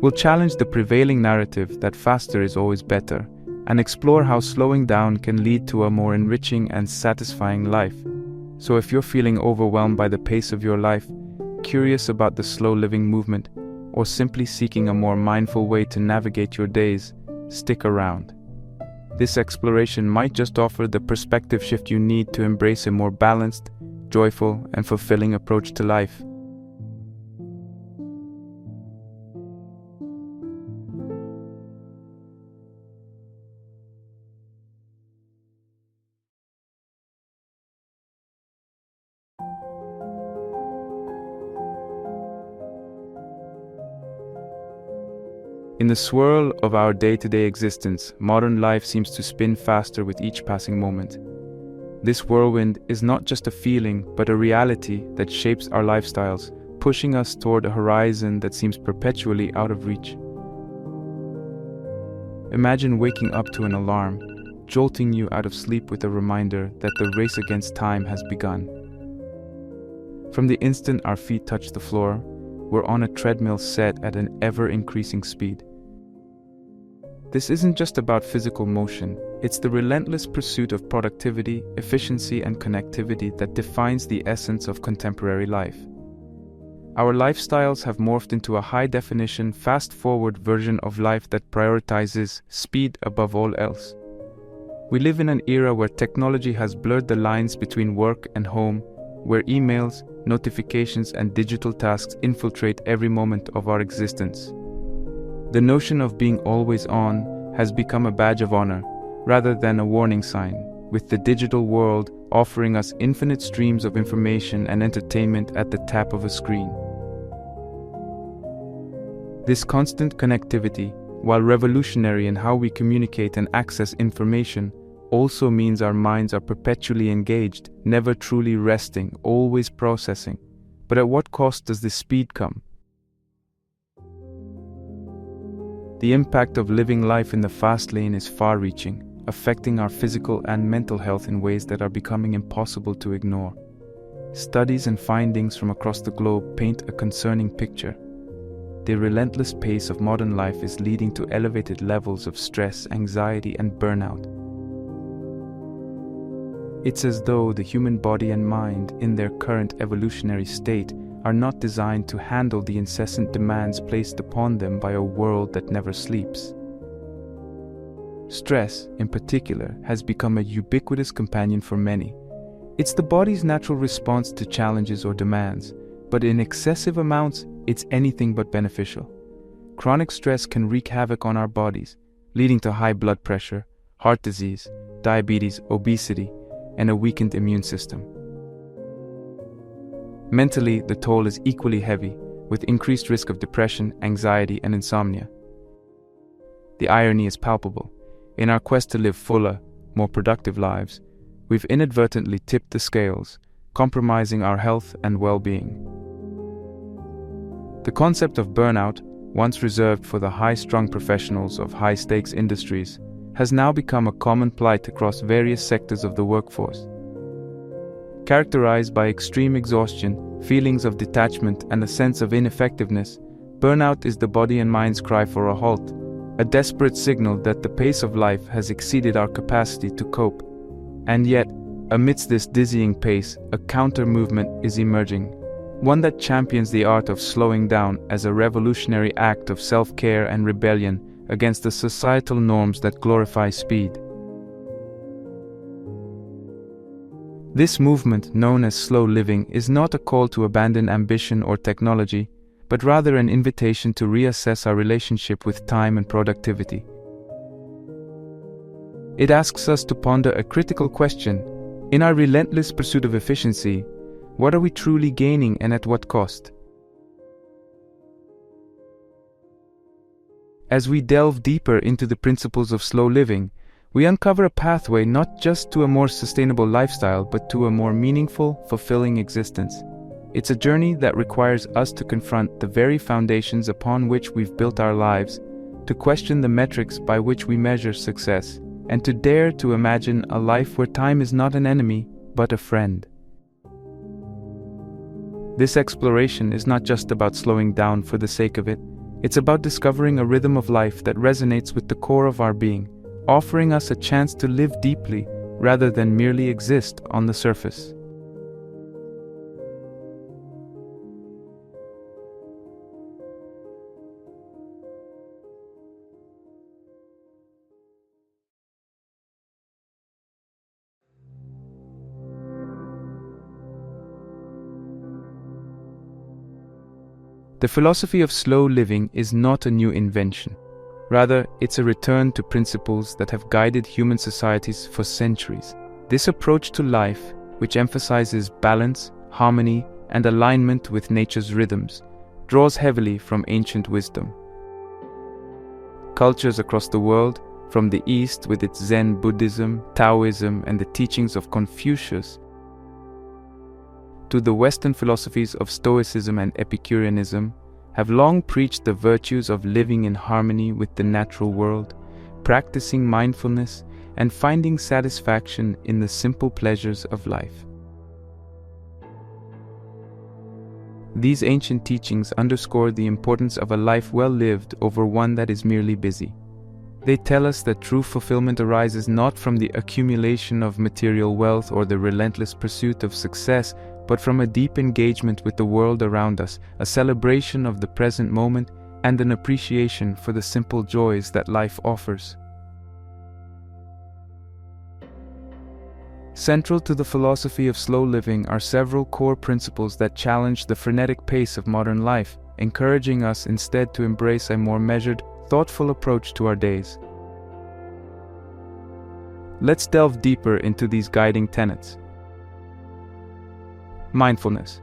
We'll challenge the prevailing narrative that faster is always better, and explore how slowing down can lead to a more enriching and satisfying life. So if you're feeling overwhelmed by the pace of your life, curious about the slow living movement, or simply seeking a more mindful way to navigate your days, stick around. This exploration might just offer the perspective shift you need to embrace a more balanced, joyful, and fulfilling approach to life. In the swirl of our day-to-day existence, modern life seems to spin faster with each passing moment. This whirlwind is not just a feeling, but a reality that shapes our lifestyles, pushing us toward a horizon that seems perpetually out of reach. Imagine waking up to an alarm, jolting you out of sleep with a reminder that the race against time has begun. From the instant our feet touch the floor, we're on a treadmill set at an ever-increasing speed. This isn't just about physical motion, it's the relentless pursuit of productivity, efficiency, and connectivity that defines the essence of contemporary life. Our lifestyles have morphed into a high-definition, fast-forward version of life that prioritizes speed above all else. We live in an era where technology has blurred the lines between work and home, where emails, notifications, and digital tasks infiltrate every moment of our existence. The notion of being always on has become a badge of honor, rather than a warning sign, with the digital world offering us infinite streams of information and entertainment at the tap of a screen. This constant connectivity, while revolutionary in how we communicate and access information, also means our minds are perpetually engaged, never truly resting, always processing. But at what cost does this speed come? The impact of living life in the fast lane is far-reaching, affecting our physical and mental health in ways that are becoming impossible to ignore. Studies and findings from across the globe paint a concerning picture. The relentless pace of modern life is leading to elevated levels of stress, anxiety, and burnout. It's as though the human body and mind, in their current evolutionary state, are not designed to handle the incessant demands placed upon them by a world that never sleeps. Stress, in particular, has become a ubiquitous companion for many. It's the body's natural response to challenges or demands, but in excessive amounts, it's anything but beneficial. Chronic stress can wreak havoc on our bodies, leading to high blood pressure, heart disease, diabetes, obesity, and a weakened immune system. Mentally, the toll is equally heavy, with increased risk of depression, anxiety, and insomnia. The irony is palpable. In our quest to live fuller, more productive lives, we've inadvertently tipped the scales, compromising our health and well-being. The concept of burnout, once reserved for the high-strung professionals of high-stakes industries, has now become a common plight across various sectors of the workforce. Characterized by extreme exhaustion, feelings of detachment, and a sense of ineffectiveness, burnout is the body and mind's cry for a halt, a desperate signal that the pace of life has exceeded our capacity to cope. And yet, amidst this dizzying pace, a counter-movement is emerging, one that champions the art of slowing down as a revolutionary act of self-care and rebellion against the societal norms that glorify speed. This movement, known as slow living, is not a call to abandon ambition or technology, but rather an invitation to reassess our relationship with time and productivity. It asks us to ponder a critical question: In our relentless pursuit of efficiency, what are we truly gaining and at what cost? As we delve deeper into the principles of slow living, we uncover a pathway not just to a more sustainable lifestyle, but to a more meaningful, fulfilling existence. It's a journey that requires us to confront the very foundations upon which we've built our lives, to question the metrics by which we measure success, and to dare to imagine a life where time is not an enemy, but a friend. This exploration is not just about slowing down for the sake of it. It's about discovering a rhythm of life that resonates with the core of our being, offering us a chance to live deeply rather than merely exist on the surface. The philosophy of slow living is not a new invention. Rather, it's a return to principles that have guided human societies for centuries. This approach to life, which emphasizes balance, harmony, and alignment with nature's rhythms, draws heavily from ancient wisdom. Cultures across the world, from the East with its Zen Buddhism, Taoism, and the teachings of Confucius, to the Western philosophies of Stoicism and Epicureanism, have long preached the virtues of living in harmony with the natural world, practicing mindfulness, and finding satisfaction in the simple pleasures of life. These ancient teachings underscore the importance of a life well lived over one that is merely busy. They tell us that true fulfillment arises not from the accumulation of material wealth or the relentless pursuit of success, but from a deep engagement with the world around us, a celebration of the present moment, and an appreciation for the simple joys that life offers. Central to the philosophy of slow living are several core principles that challenge the frenetic pace of modern life, encouraging us instead to embrace a more measured, thoughtful approach to our days. Let's delve deeper into these guiding tenets. Mindfulness.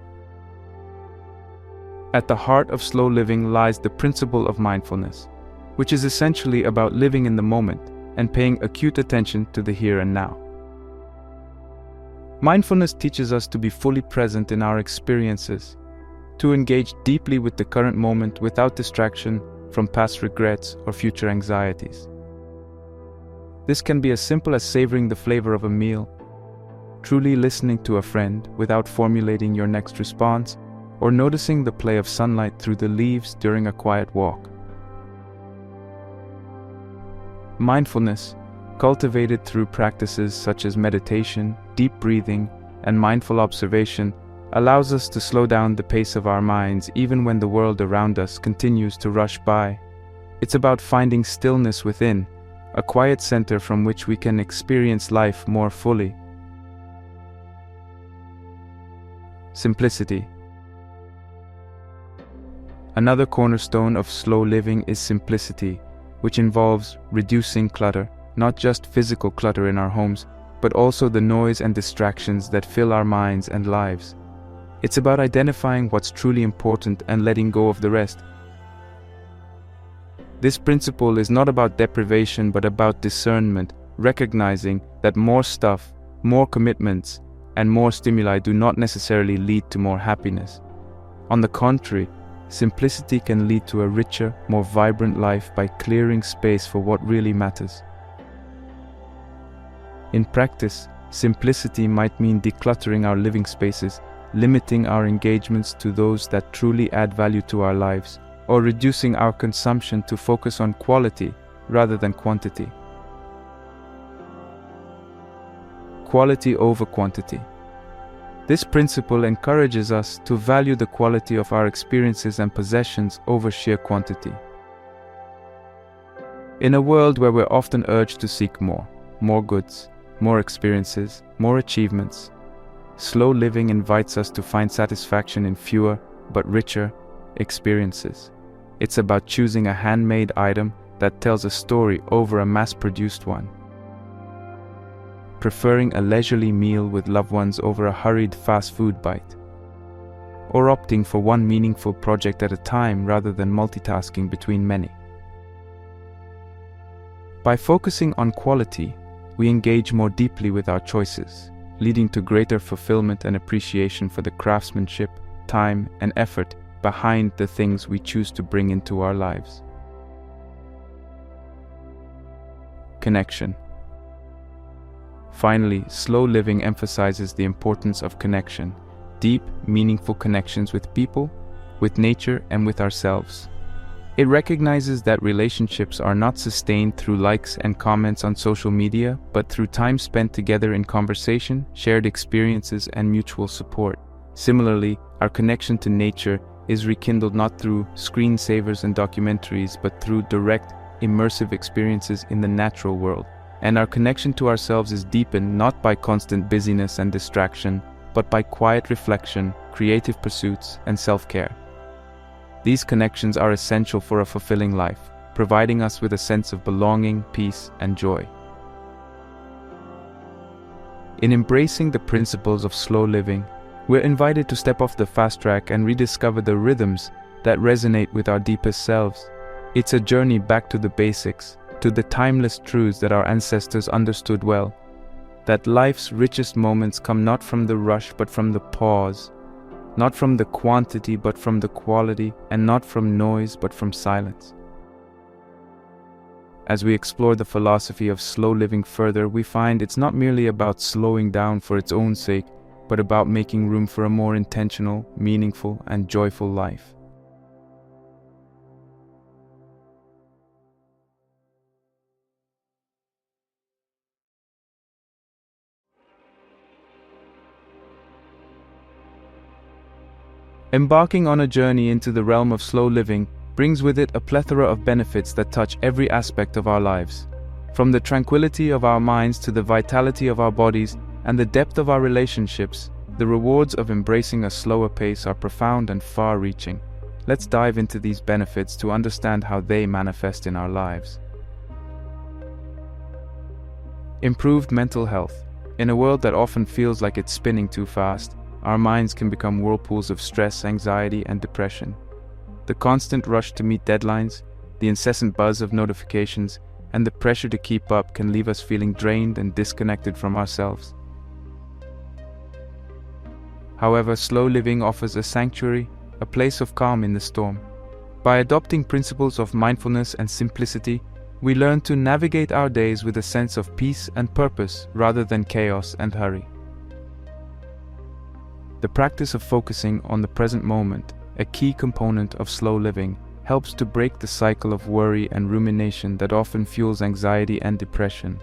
At the heart of slow living lies the principle of mindfulness, which is essentially about living in the moment and paying acute attention to the here and now. Mindfulness teaches us to be fully present in our experiences, to engage deeply with the current moment without distraction from past regrets or future anxieties. This can be as simple as savoring the flavor of a meal, truly listening to a friend without formulating your next response, or noticing the play of sunlight through the leaves during a quiet walk. Mindfulness, cultivated through practices such as meditation, deep breathing, and mindful observation, allows us to slow down the pace of our minds even when the world around us continues to rush by. It's about finding stillness within, a quiet center from which we can experience life more fully. Simplicity. Another cornerstone of slow living is simplicity, which involves reducing clutter, not just physical clutter in our homes, but also the noise and distractions that fill our minds and lives. It's about identifying what's truly important and letting go of the rest. This principle is not about deprivation but about discernment, recognizing that more stuff, more commitments, and more stimuli do not necessarily lead to more happiness. On the contrary, simplicity can lead to a richer, more vibrant life by clearing space for what really matters. In practice, simplicity might mean decluttering our living spaces, limiting our engagements to those that truly add value to our lives, or reducing our consumption to focus on quality rather than quantity. Quality over quantity. This principle encourages us to value the quality of our experiences and possessions over sheer quantity. In a world where we're often urged to seek more goods, more experiences, more achievements, slow living invites us to find satisfaction in fewer but richer experiences. It's about choosing a handmade item that tells a story over a mass-produced one. preferring a leisurely meal with loved ones over a hurried fast food bite, or opting for one meaningful project at a time rather than multitasking between many. By focusing on quality, we engage more deeply with our choices, leading to greater fulfillment and appreciation for the craftsmanship, time, and effort behind the things we choose to bring into our lives. Connection. Finally, slow living emphasizes the importance of connection, deep, meaningful connections with people, with nature, and with ourselves. It recognizes that relationships are not sustained through likes and comments on social media, but through time spent together in conversation, shared experiences, and mutual support. Similarly, our connection to nature is rekindled not through screensavers and documentaries, but through direct, immersive experiences in the natural world. And our connection to ourselves is deepened not by constant busyness and distraction, but by quiet reflection, creative pursuits, and self-care. These connections are essential for a fulfilling life, providing us with a sense of belonging, peace, and joy. In embracing the principles of slow living, we're invited to step off the fast track and rediscover the rhythms that resonate with our deepest selves. It's a journey back to the basics, to the timeless truths that our ancestors understood well, that life's richest moments come not from the rush but from the pause, not from the quantity but from the quality, and not from noise but from silence. As we explore the philosophy of slow living further, we find it's not merely about slowing down for its own sake, but about making room for a more intentional, meaningful, and joyful life. Embarking on a journey into the realm of slow living brings with it a plethora of benefits that touch every aspect of our lives. From the tranquility of our minds to the vitality of our bodies and the depth of our relationships, the rewards of embracing a slower pace are profound and far-reaching. Let's dive into these benefits to understand how they manifest in our lives. Improved mental health. In a world that often feels like it's spinning too fast, our minds can become whirlpools of stress, anxiety, and depression. The constant rush to meet deadlines, the incessant buzz of notifications, and the pressure to keep up can leave us feeling drained and disconnected from ourselves. However, slow living offers a sanctuary, a place of calm in the storm. By adopting principles of mindfulness and simplicity, we learn to navigate our days with a sense of peace and purpose rather than chaos and hurry. The practice of focusing on the present moment, a key component of slow living, helps to break the cycle of worry and rumination that often fuels anxiety and depression.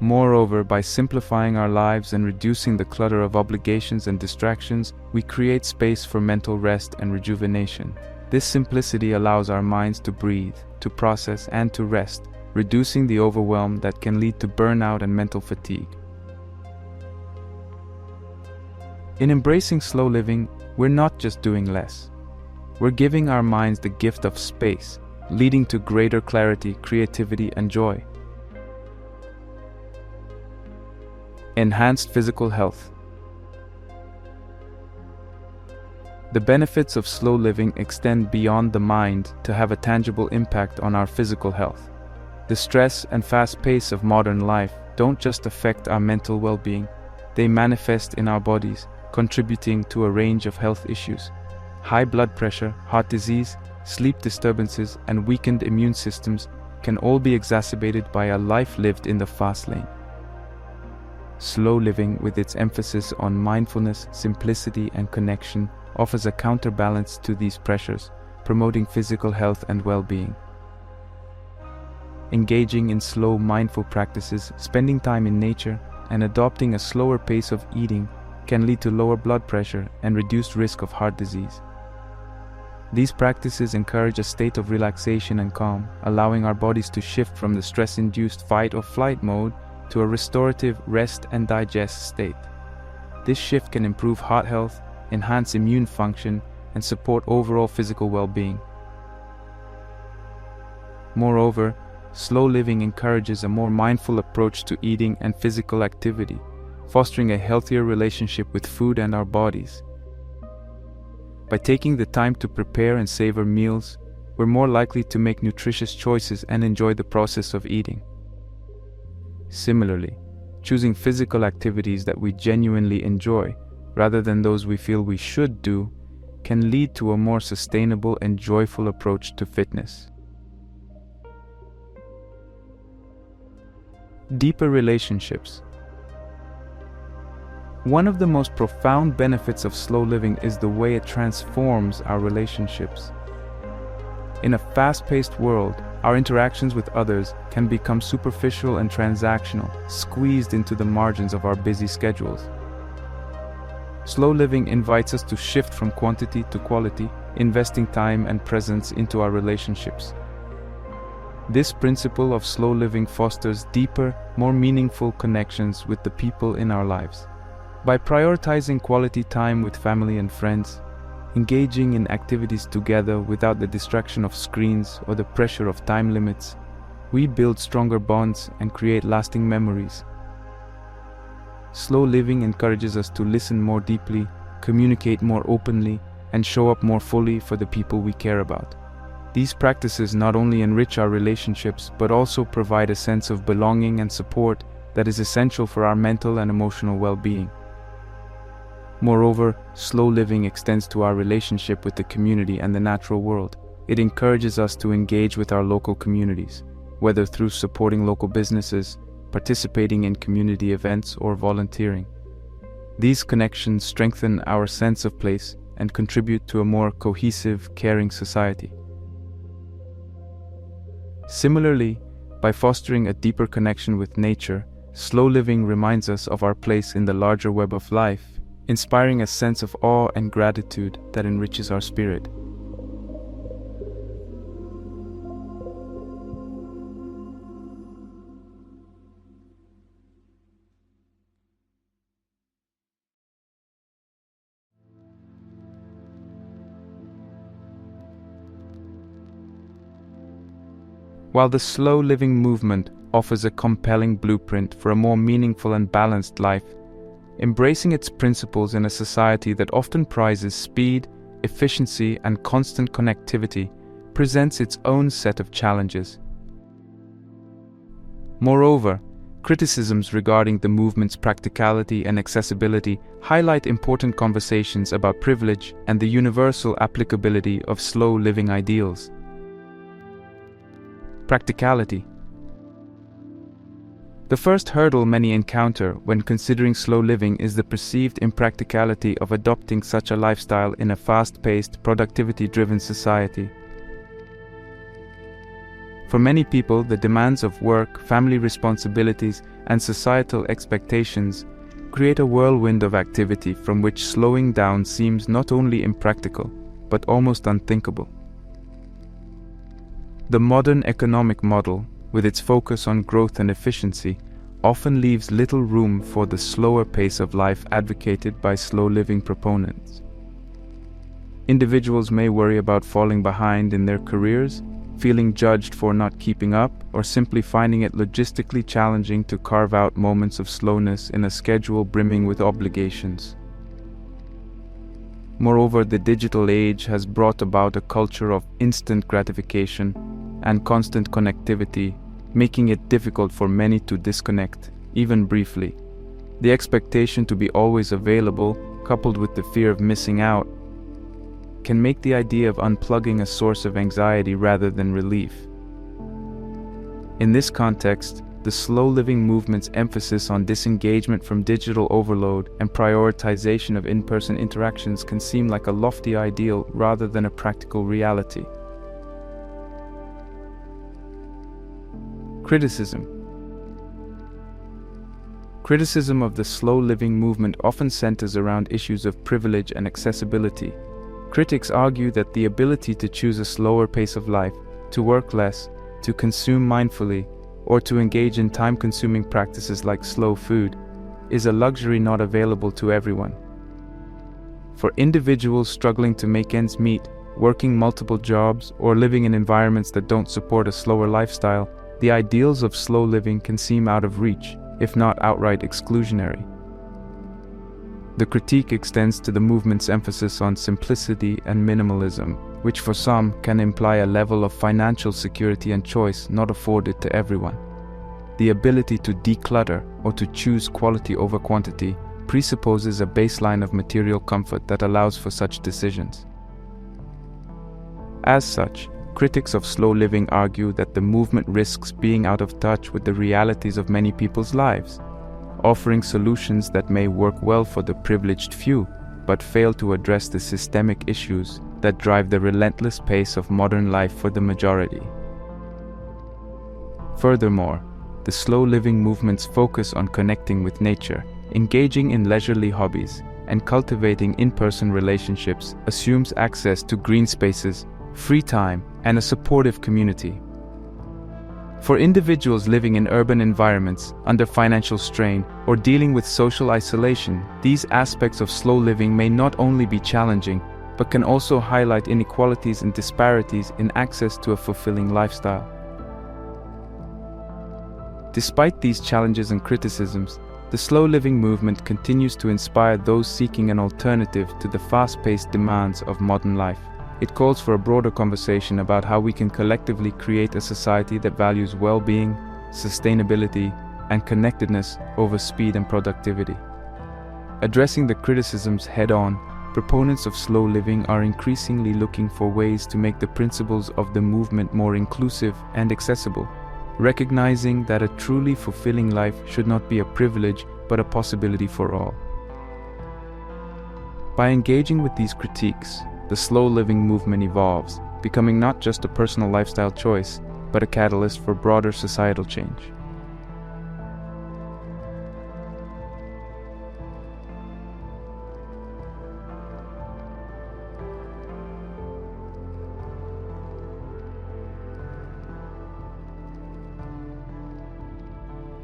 Moreover, by simplifying our lives and reducing the clutter of obligations and distractions, we create space for mental rest and rejuvenation. This simplicity allows our minds to breathe, to process, and to rest, reducing the overwhelm that can lead to burnout and mental fatigue. In embracing slow living, we're not just doing less. We're giving our minds the gift of space, leading to greater clarity, creativity, and joy. Enhanced physical health. The benefits of slow living extend beyond the mind to have a tangible impact on our physical health. The stress and fast pace of modern life don't just affect our mental well-being, they manifest in our bodies, contributing to a range of health issues. High blood pressure, heart disease, sleep disturbances, and weakened immune systems can all be exacerbated by a life lived in the fast lane. Slow living, with its emphasis on mindfulness, simplicity, and connection, offers a counterbalance to these pressures, promoting physical health and well-being. Engaging in slow, mindful practices, spending time in nature, and adopting a slower pace of eating can lead to lower blood pressure and reduced risk of heart disease. These practices encourage a state of relaxation and calm, allowing our bodies to shift from the stress-induced fight or flight mode to a restorative rest and digest state. This shift can improve heart health, enhance immune function, and support overall physical well-being. Moreover, slow living encourages a more mindful approach to eating and physical activity, fostering a healthier relationship with food and our bodies. By taking the time to prepare and savor meals, we're more likely to make nutritious choices and enjoy the process of eating. Similarly, choosing physical activities that we genuinely enjoy, rather than those we feel we should do, can lead to a more sustainable and joyful approach to fitness. Deeper relationships. One of the most profound benefits of slow living is the way it transforms our relationships. In a fast-paced world, our interactions with others can become superficial and transactional, squeezed into the margins of our busy schedules. Slow living invites us to shift from quantity to quality, investing time and presence into our relationships. This principle of slow living fosters deeper, more meaningful connections with the people in our lives. By prioritizing quality time with family and friends, engaging in activities together without the distraction of screens or the pressure of time limits, we build stronger bonds and create lasting memories. Slow living encourages us to listen more deeply, communicate more openly, and show up more fully for the people we care about. These practices not only enrich our relationships, but also provide a sense of belonging and support that is essential for our mental and emotional well-being. Moreover, slow living extends to our relationship with the community and the natural world. It encourages us to engage with our local communities, whether through supporting local businesses, participating in community events, or volunteering. These connections strengthen our sense of place and contribute to a more cohesive, caring society. Similarly, by fostering a deeper connection with nature, slow living reminds us of our place in the larger web of life, inspiring a sense of awe and gratitude that enriches our spirit. While the slow living movement offers a compelling blueprint for a more meaningful and balanced life, embracing its principles in a society that often prizes speed, efficiency, and constant connectivity presents its own set of challenges. Moreover, criticisms regarding the movement's practicality and accessibility highlight important conversations about privilege and the universal applicability of slow living ideals. Practicality. The first hurdle many encounter when considering slow living is the perceived impracticality of adopting such a lifestyle in a fast-paced, productivity-driven society. For many people, the demands of work, family responsibilities, and societal expectations create a whirlwind of activity from which slowing down seems not only impractical, but almost unthinkable. The modern economic model, with its focus on growth and efficiency, often leaves little room for the slower pace of life advocated by slow living proponents. Individuals may worry about falling behind in their careers, feeling judged for not keeping up, or simply finding it logistically challenging to carve out moments of slowness in a schedule brimming with obligations. Moreover, the digital age has brought about a culture of instant gratification and constant connectivity, making it difficult for many to disconnect, even briefly. The expectation to be always available, coupled with the fear of missing out, can make the idea of unplugging a source of anxiety rather than relief. In this context, the slow living movement's emphasis on disengagement from digital overload and prioritization of in-person interactions can seem like a lofty ideal rather than a practical reality. Criticism. Criticism of the slow living movement often centers around issues of privilege and accessibility. Critics argue that the ability to choose a slower pace of life, to work less, to consume mindfully, or to engage in time-consuming practices like slow food, is a luxury not available to everyone. For individuals struggling to make ends meet, working multiple jobs, or living in environments that don't support a slower lifestyle, the ideals of slow living can seem out of reach, if not outright exclusionary. The critique extends to the movement's emphasis on simplicity and minimalism, which for some can imply a level of financial security and choice not afforded to everyone. The ability to declutter or to choose quality over quantity presupposes a baseline of material comfort that allows for such decisions. As such, critics of slow living argue that the movement risks being out of touch with the realities of many people's lives, offering solutions that may work well for the privileged few, but fail to address the systemic issues that drive the relentless pace of modern life for the majority. Furthermore, the slow living movement's focus on connecting with nature, engaging in leisurely hobbies, and cultivating in-person relationships assumes access to green spaces, free time, and a supportive community. For individuals living in urban environments, under financial strain, or dealing with social isolation, these aspects of slow living may not only be challenging, but can also highlight inequalities and disparities in access to a fulfilling lifestyle. Despite these challenges and criticisms, the slow living movement continues to inspire those seeking an alternative to the fast-paced demands of modern life. It calls for a broader conversation about how we can collectively create a society that values well-being, sustainability, and connectedness over speed and productivity. Addressing the criticisms head-on, proponents of slow living are increasingly looking for ways to make the principles of the movement more inclusive and accessible, recognizing that a truly fulfilling life should not be a privilege but a possibility for all. By engaging with these critiques, the slow living movement evolves, becoming not just a personal lifestyle choice, but a catalyst for broader societal change.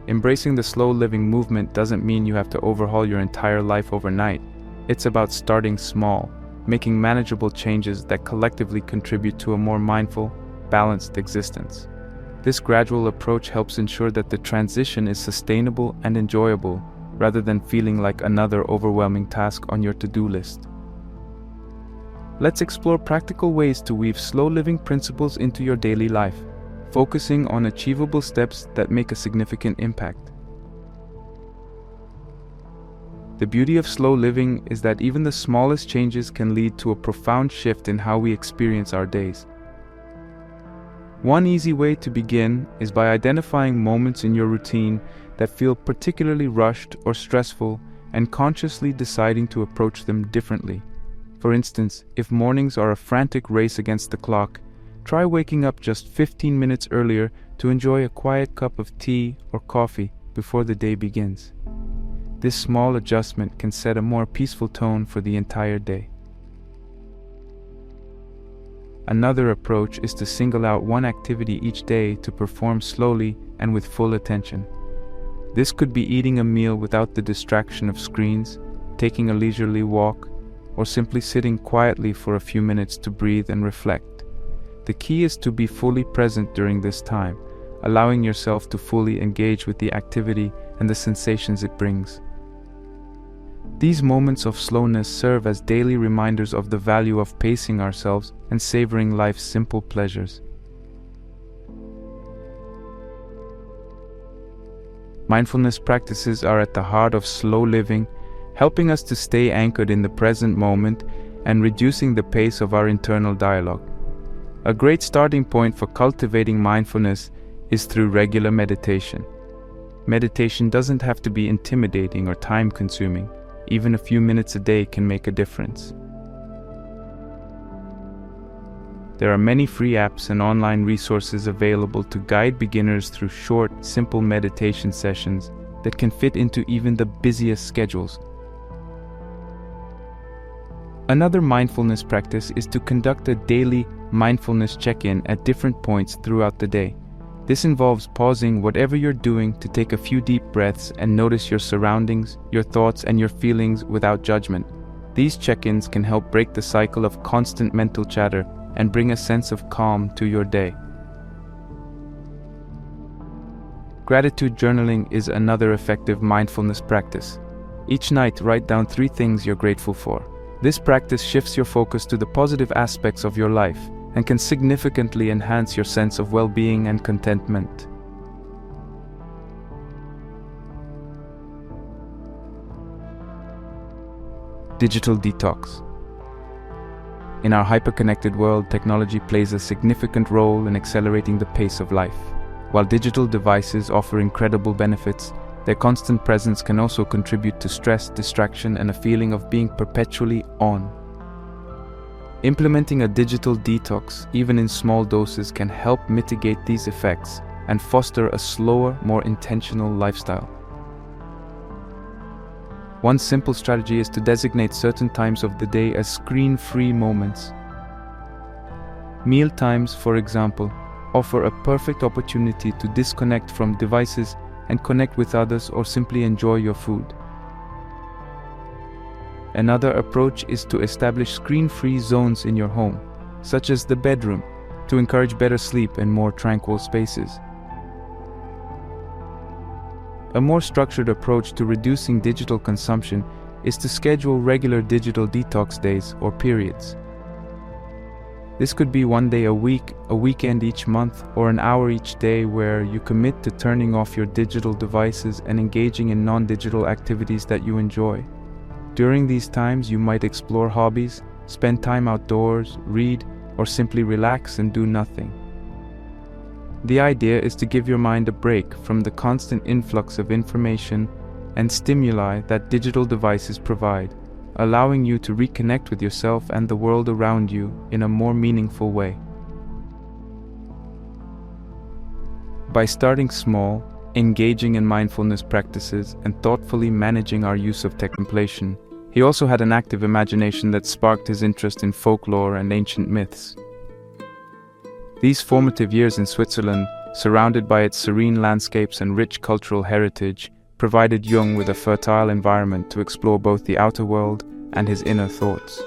Embracing the slow living movement doesn't mean you have to overhaul your entire life overnight. It's about starting small, making manageable changes that collectively contribute to a more mindful, balanced existence. This gradual approach helps ensure that the transition is sustainable and enjoyable, rather than feeling like another overwhelming task on your to-do list. Let's explore practical ways to weave slow living principles into your daily life, focusing on achievable steps that make a significant impact. The beauty of slow living is that even the smallest changes can lead to a profound shift in how we experience our days. One easy way to begin is by identifying moments in your routine that feel particularly rushed or stressful and consciously deciding to approach them differently. For instance, if mornings are a frantic race against the clock, try waking up just 15 minutes earlier to enjoy a quiet cup of tea or coffee before the day begins. This small adjustment can set a more peaceful tone for the entire day. Another approach is to single out one activity each day to perform slowly and with full attention. This could be eating a meal without the distraction of screens, taking a leisurely walk, or simply sitting quietly for a few minutes to breathe and reflect. The key is to be fully present during this time, allowing yourself to fully engage with the activity and the sensations it brings. These moments of slowness serve as daily reminders of the value of pacing ourselves and savoring life's simple pleasures. Mindfulness practices are at the heart of slow living, helping us to stay anchored in the present moment and reducing the pace of our internal dialogue. A great starting point for cultivating mindfulness is through regular meditation. Meditation doesn't have to be intimidating or time-consuming. Even a few minutes a day can make a difference. There are many free apps and online resources available to guide beginners through short, simple meditation sessions that can fit into even the busiest schedules. Another mindfulness practice is to conduct a daily mindfulness check-in at different points throughout the day. This involves pausing whatever you're doing to take a few deep breaths and notice your surroundings, your thoughts, and your feelings without judgment. These check-ins can help break the cycle of constant mental chatter and bring a sense of calm to your day. Gratitude journaling is another effective mindfulness practice. Each night, write down 3 things you're grateful for. This practice shifts your focus to the positive aspects of your life and can significantly enhance your sense of well-being and contentment. Digital detox. In our hyper-connected world, technology plays a significant role in accelerating the pace of life. While digital devices offer incredible benefits, their constant presence can also contribute to stress, distraction, and a feeling of being perpetually on. Implementing a digital detox, even in small doses, can help mitigate these effects and foster a slower, more intentional lifestyle. One simple strategy is to designate certain times of the day as screen-free moments. Meal times, for example, offer a perfect opportunity to disconnect from devices and connect with others or simply enjoy your food. Another approach is to establish screen-free zones in your home, such as the bedroom, to encourage better sleep and more tranquil spaces. A more structured approach to reducing digital consumption is to schedule regular digital detox days or periods. This could be 1 day a week, a weekend each month, or an hour each day where you commit to turning off your digital devices and engaging in non-digital activities that you enjoy. During these times, you might explore hobbies, spend time outdoors, read, or simply relax and do nothing. The idea is to give your mind a break from the constant influx of information and stimuli that digital devices provide, allowing you to reconnect with yourself and the world around you in a more meaningful way. By starting small, engaging in mindfulness practices, and thoughtfully managing our use of contemplation, he also had an active imagination that sparked his interest in folklore and ancient myths. These formative years in Switzerland, surrounded by its serene landscapes and rich cultural heritage, provided Jung with a fertile environment to explore both the outer world and his inner thoughts.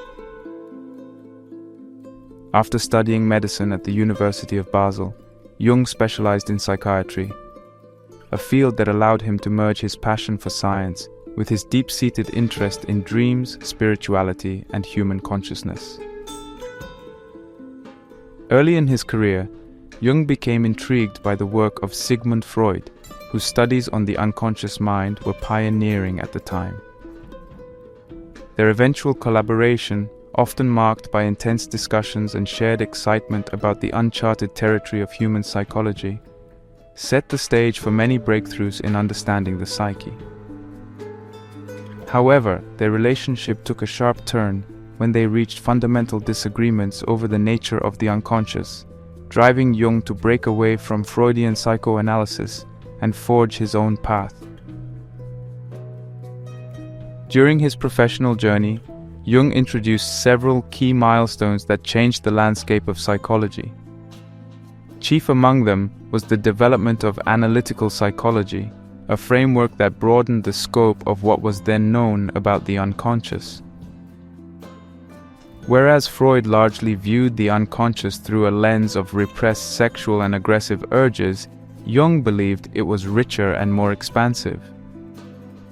After studying medicine at the University of Basel, Jung specialized in psychiatry, a field that allowed him to merge his passion for science with his deep-seated interest in dreams, spirituality, and human consciousness. Early in his career, Jung became intrigued by the work of Sigmund Freud, whose studies on the unconscious mind were pioneering at the time. Their eventual collaboration, often marked by intense discussions and shared excitement about the uncharted territory of human psychology, set the stage for many breakthroughs in understanding the psyche. However, their relationship took a sharp turn when they reached fundamental disagreements over the nature of the unconscious, driving Jung to break away from Freudian psychoanalysis and forge his own path. During his professional journey, Jung introduced several key milestones that changed the landscape of psychology. Chief among them was the development of analytical psychology, a framework that broadened the scope of what was then known about the unconscious. Whereas Freud largely viewed the unconscious through a lens of repressed sexual and aggressive urges, Jung believed it was richer and more expansive.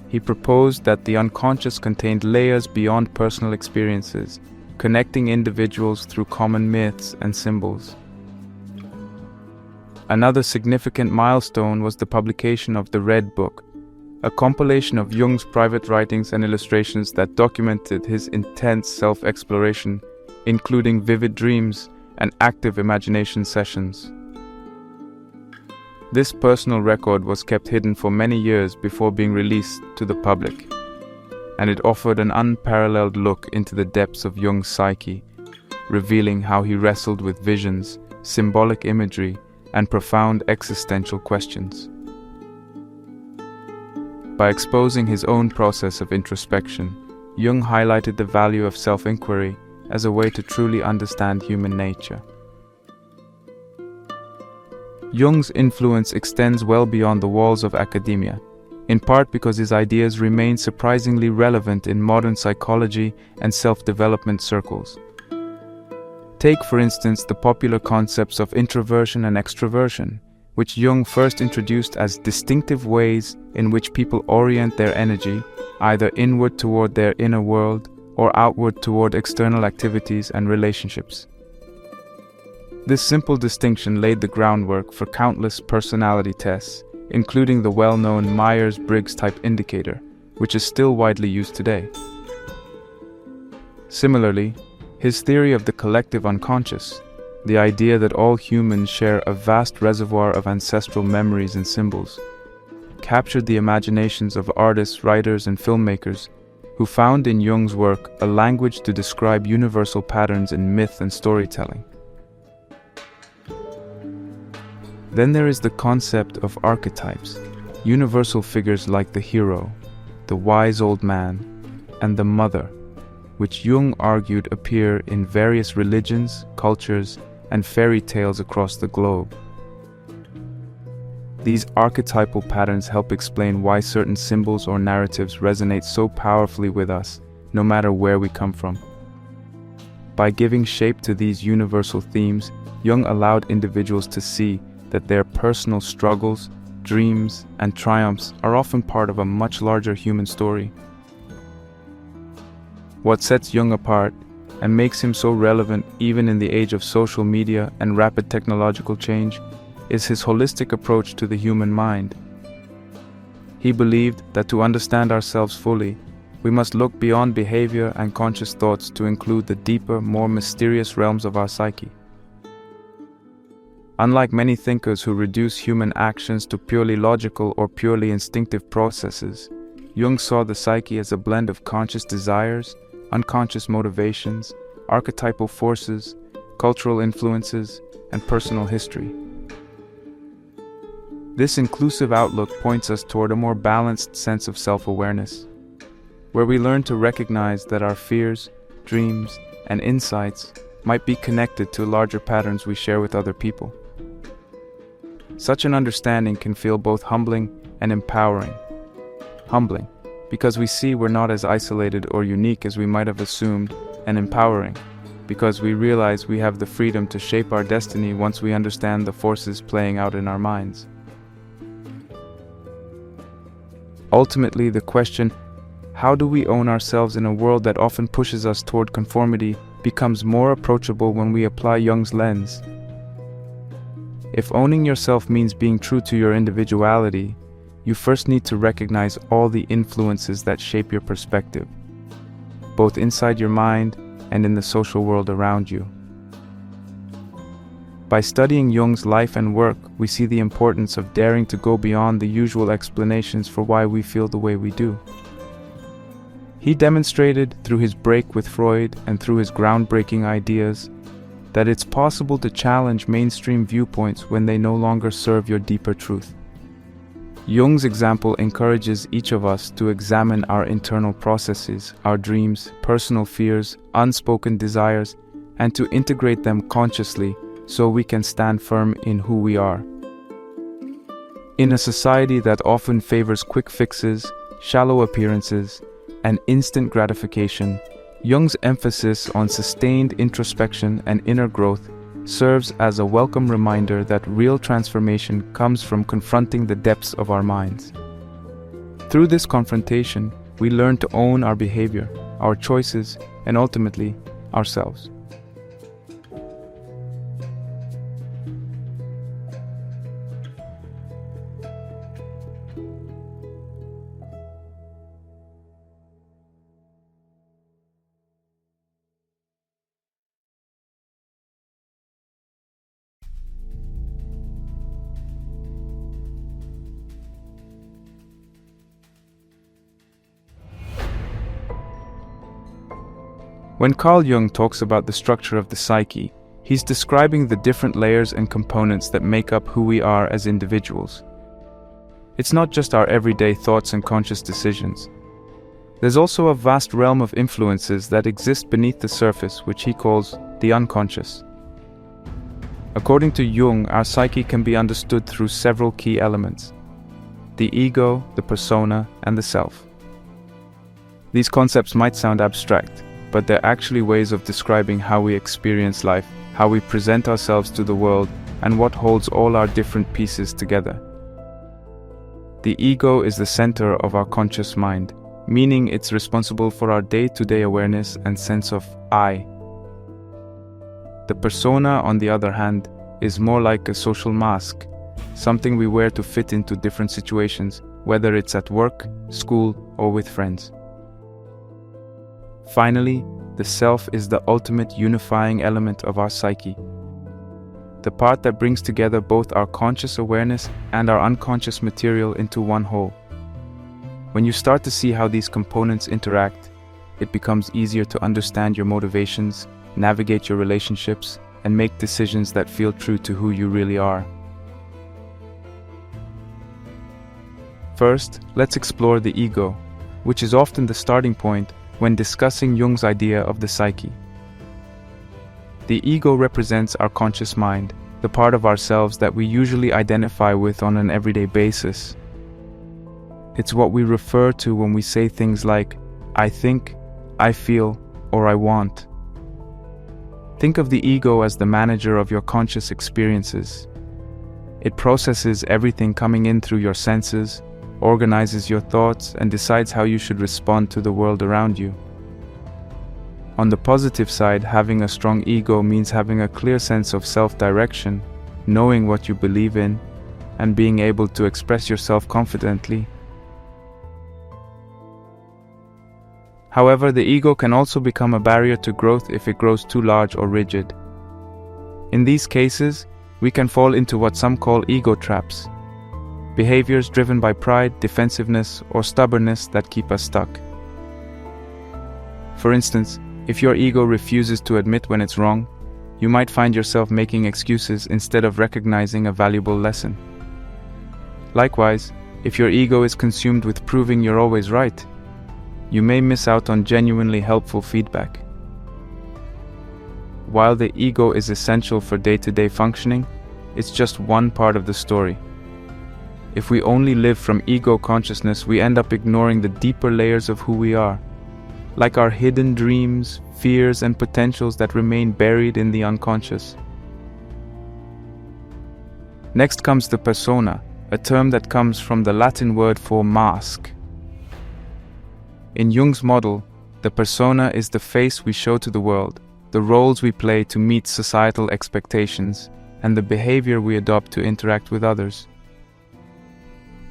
He proposed that the unconscious contained layers beyond personal experiences, connecting individuals through common myths and symbols. Another significant milestone was the publication of the Red Book, a compilation of Jung's private writings and illustrations that documented his intense self-exploration, including vivid dreams and active imagination sessions. This personal record was kept hidden for many years before being released to the public, and it offered an unparalleled look into the depths of Jung's psyche, revealing how he wrestled with visions, symbolic imagery, and profound existential questions. By exposing his own process of introspection, Jung highlighted the value of self-inquiry as a way to truly understand human nature. Jung's influence extends well beyond the walls of academia, in part because his ideas remain surprisingly relevant in modern psychology and self-development circles. Take, for instance, the popular concepts of introversion and extroversion, which Jung first introduced as distinctive ways in which people orient their energy, either inward toward their inner world or outward toward external activities and relationships. This simple distinction laid the groundwork for countless personality tests, including the well-known Myers-Briggs type indicator, which is still widely used today. Similarly, his theory of the collective unconscious, the idea that all humans share a vast reservoir of ancestral memories and symbols, captured the imaginations of artists, writers, and filmmakers who found in Jung's work a language to describe universal patterns in myth and storytelling. Then there is the concept of archetypes, universal figures like the hero, the wise old man, and the mother, which Jung argued appear in various religions, cultures, and fairy tales across the globe. These archetypal patterns help explain why certain symbols or narratives resonate so powerfully with us, no matter where we come from. By giving shape to these universal themes, Jung allowed individuals to see that their personal struggles, dreams, and triumphs are often part of a much larger human story. What sets Jung apart and makes him so relevant even in the age of social media and rapid technological change is his holistic approach to the human mind. He believed that to understand ourselves fully, we must look beyond behavior and conscious thoughts to include the deeper, more mysterious realms of our psyche. Unlike many thinkers who reduce human actions to purely logical or purely instinctive processes, Jung saw the psyche as a blend of conscious desires, unconscious motivations, archetypal forces, cultural influences, and personal history. This inclusive outlook points us toward a more balanced sense of self-awareness, where we learn to recognize that our fears, dreams, and insights might be connected to larger patterns we share with other people. Such an understanding can feel both humbling and empowering. Humbling, because we see we're not as isolated or unique as we might have assumed, and empowering, because we realize we have the freedom to shape our destiny once we understand the forces playing out in our minds. Ultimately, the question, how do we own ourselves in a world that often pushes us toward conformity, becomes more approachable when we apply Jung's lens. If owning yourself means being true to your individuality, you first need to recognize all the influences that shape your perspective, both inside your mind and in the social world around you. By studying Jung's life and work, we see the importance of daring to go beyond the usual explanations for why we feel the way we do. He demonstrated through his break with Freud and through his groundbreaking ideas that it's possible to challenge mainstream viewpoints when they no longer serve your deeper truth. Jung's example encourages each of us to examine our internal processes, our dreams, personal fears, unspoken desires, and to integrate them consciously so we can stand firm in who we are. In a society that often favors quick fixes, shallow appearances, and instant gratification, Jung's emphasis on sustained introspection and inner growth serves as a welcome reminder that real transformation comes from confronting the depths of our minds. Through this confrontation, we learn to own our behavior, our choices, and ultimately, ourselves. When Carl Jung talks about the structure of the psyche, he's describing the different layers and components that make up who we are as individuals. It's not just our everyday thoughts and conscious decisions. There's also a vast realm of influences that exist beneath the surface, which he calls the unconscious. According to Jung, our psyche can be understood through several key elements: the ego, the persona, and the self. These concepts might sound abstract, but they're actually ways of describing how we experience life, how we present ourselves to the world, and what holds all our different pieces together. The ego is the center of our conscious mind, meaning it's responsible for our day-to-day awareness and sense of I. The persona, on the other hand, is more like a social mask, something we wear to fit into different situations, whether it's at work, school, or with friends. Finally, the self is the ultimate unifying element of our psyche, the part that brings together both our conscious awareness and our unconscious material into one whole. When you start to see how these components interact, it becomes easier to understand your motivations, navigate your relationships, and make decisions that feel true to who you really are. First, let's explore the ego, which is often the starting point when discussing Jung's idea of the psyche. The ego represents our conscious mind, the part of ourselves that we usually identify with on an everyday basis. It's what we refer to when we say things like, I think, I feel, or I want. Think of the ego as the manager of your conscious experiences. It processes everything coming in through your senses, organizes your thoughts, and decides how you should respond to the world around you. On the positive side, having a strong ego means having a clear sense of self-direction, knowing what you believe in, and being able to express yourself confidently. However, the ego can also become a barrier to growth if it grows too large or rigid. In these cases, we can fall into what some call ego traps, behaviors driven by pride, defensiveness, or stubbornness that keep us stuck. For instance, if your ego refuses to admit when it's wrong, you might find yourself making excuses instead of recognizing a valuable lesson. Likewise, if your ego is consumed with proving you're always right, you may miss out on genuinely helpful feedback. While the ego is essential for day-to-day functioning, it's just one part of the story. If we only live from ego consciousness, we end up ignoring the deeper layers of who we are, like our hidden dreams, fears, and potentials that remain buried in the unconscious. Next comes the persona, a term that comes from the Latin word for mask. In Jung's model, the persona is the face we show to the world, the roles we play to meet societal expectations, and the behavior we adopt to interact with others.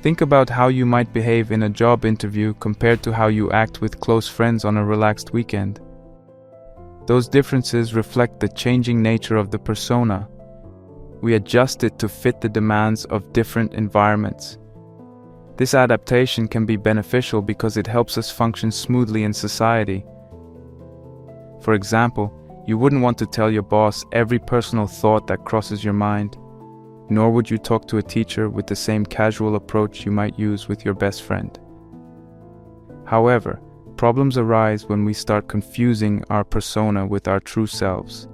Think about how you might behave in a job interview compared to how you act with close friends on a relaxed weekend. Those differences reflect the changing nature of the persona. We adjust it to fit the demands of different environments. This adaptation can be beneficial because it helps us function smoothly in society. For example, you wouldn't want to tell your boss every personal thought that crosses your mind, nor would you talk to a teacher with the same casual approach you might use with your best friend. However, problems arise when we start confusing our persona with our true selves.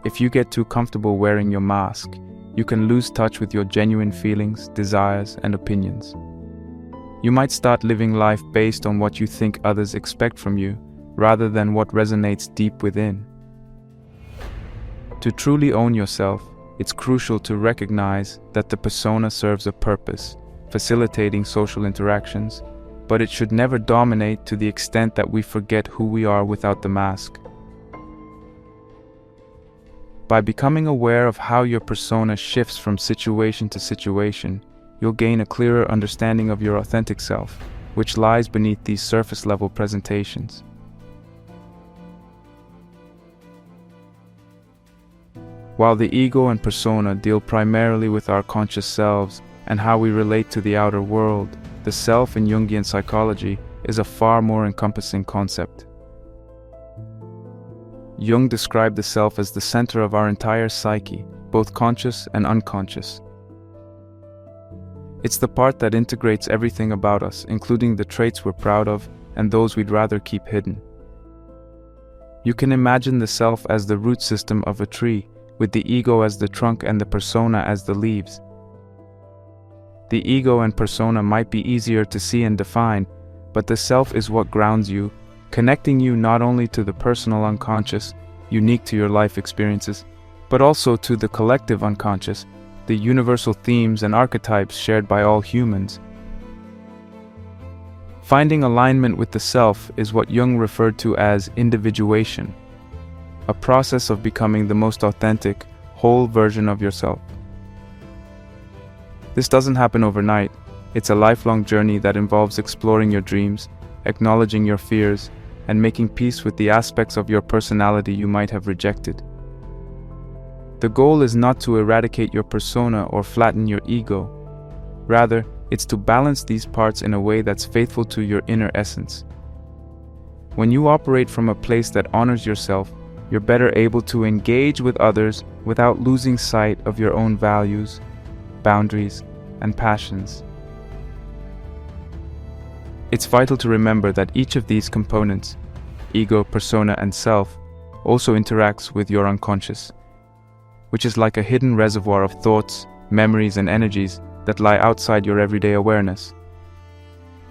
If you get too comfortable wearing your mask, you can lose touch with your genuine feelings, desires, and opinions. You might start living life based on what you think others expect from you, rather than what resonates deep within. To truly own yourself, it's crucial to recognize that the persona serves a purpose, facilitating social interactions, but it should never dominate to the extent that we forget who we are without the mask. By becoming aware of how your persona shifts from situation to situation, you'll gain a clearer understanding of your authentic self, which lies beneath these surface-level presentations. While the ego and persona deal primarily with our conscious selves and how we relate to the outer world, the self in Jungian psychology is a far more encompassing concept. Jung described the self as the center of our entire psyche, both conscious and unconscious. It's the part that integrates everything about us, including the traits we're proud of and those we'd rather keep hidden. You can imagine the self as the root system of a tree, with the ego as the trunk and the persona as the leaves. The ego and persona might be easier to see and define, but the self is what grounds you, connecting you not only to the personal unconscious, unique to your life experiences, but also to the collective unconscious, the universal themes and archetypes shared by all humans. Finding alignment with the self is what Jung referred to as individuation, a process of becoming the most authentic, whole version of yourself. This doesn't happen overnight. It's a lifelong journey that involves exploring your dreams, acknowledging your fears, and making peace with the aspects of your personality you might have rejected. The goal is not to eradicate your persona or flatten your ego. Rather, it's to balance these parts in a way that's faithful to your inner essence. When you operate from a place that honors yourself, you're better able to engage with others without losing sight of your own values, boundaries, and passions. It's vital to remember that each of these components, ego, persona, and self, also interacts with your unconscious, which is like a hidden reservoir of thoughts, memories, and energies that lie outside your everyday awareness.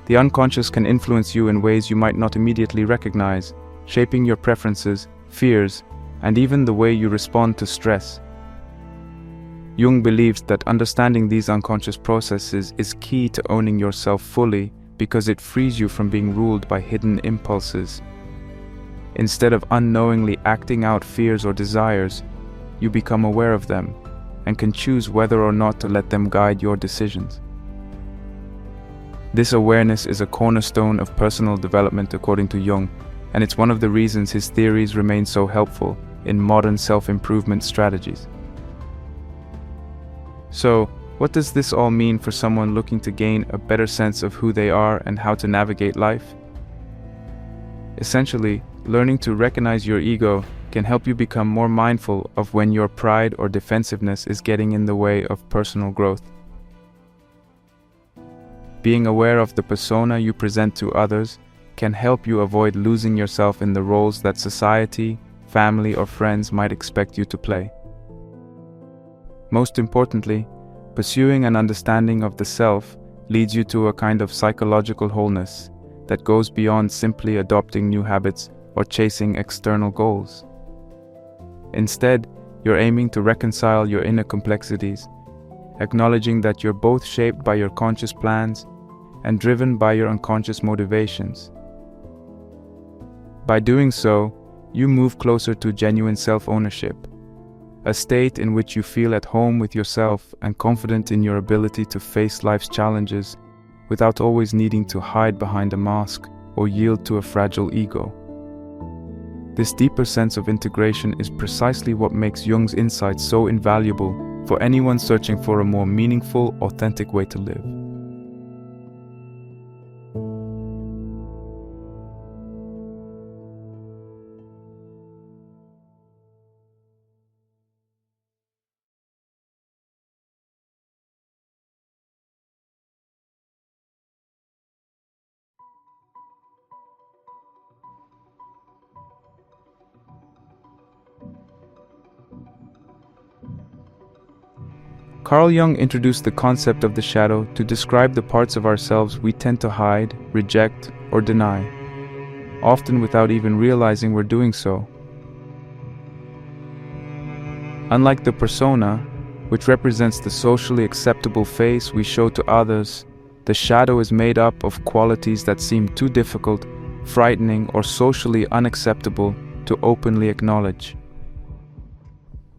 The unconscious can influence you in ways you might not immediately recognize, shaping your preferences, fears, and even the way you respond to stress. Jung believes that understanding these unconscious processes is key to owning yourself fully because it frees you from being ruled by hidden impulses. Instead of unknowingly acting out fears or desires, you become aware of them and can choose whether or not to let them guide your decisions. This awareness is a cornerstone of personal development according to Jung, and it's one of the reasons his theories remain so helpful in modern self-improvement strategies. So, what does this all mean for someone looking to gain a better sense of who they are and how to navigate life? Essentially, learning to recognize your ego can help you become more mindful of when your pride or defensiveness is getting in the way of personal growth. Being aware of the persona you present to others can help you avoid losing yourself in the roles that society, family, or friends might expect you to play. Most importantly, pursuing an understanding of the self leads you to a kind of psychological wholeness that goes beyond simply adopting new habits or chasing external goals. Instead, you're aiming to reconcile your inner complexities, acknowledging that you're both shaped by your conscious plans and driven by your unconscious motivations. By doing so, you move closer to genuine self-ownership, a state in which you feel at home with yourself and confident in your ability to face life's challenges without always needing to hide behind a mask or yield to a fragile ego. This deeper sense of integration is precisely what makes Jung's insights so invaluable for anyone searching for a more meaningful, authentic way to live. Carl Jung introduced the concept of the shadow to describe the parts of ourselves we tend to hide, reject, or deny, often without even realizing we're doing so. Unlike the persona, which represents the socially acceptable face we show to others, the shadow is made up of qualities that seem too difficult, frightening, or socially unacceptable to openly acknowledge.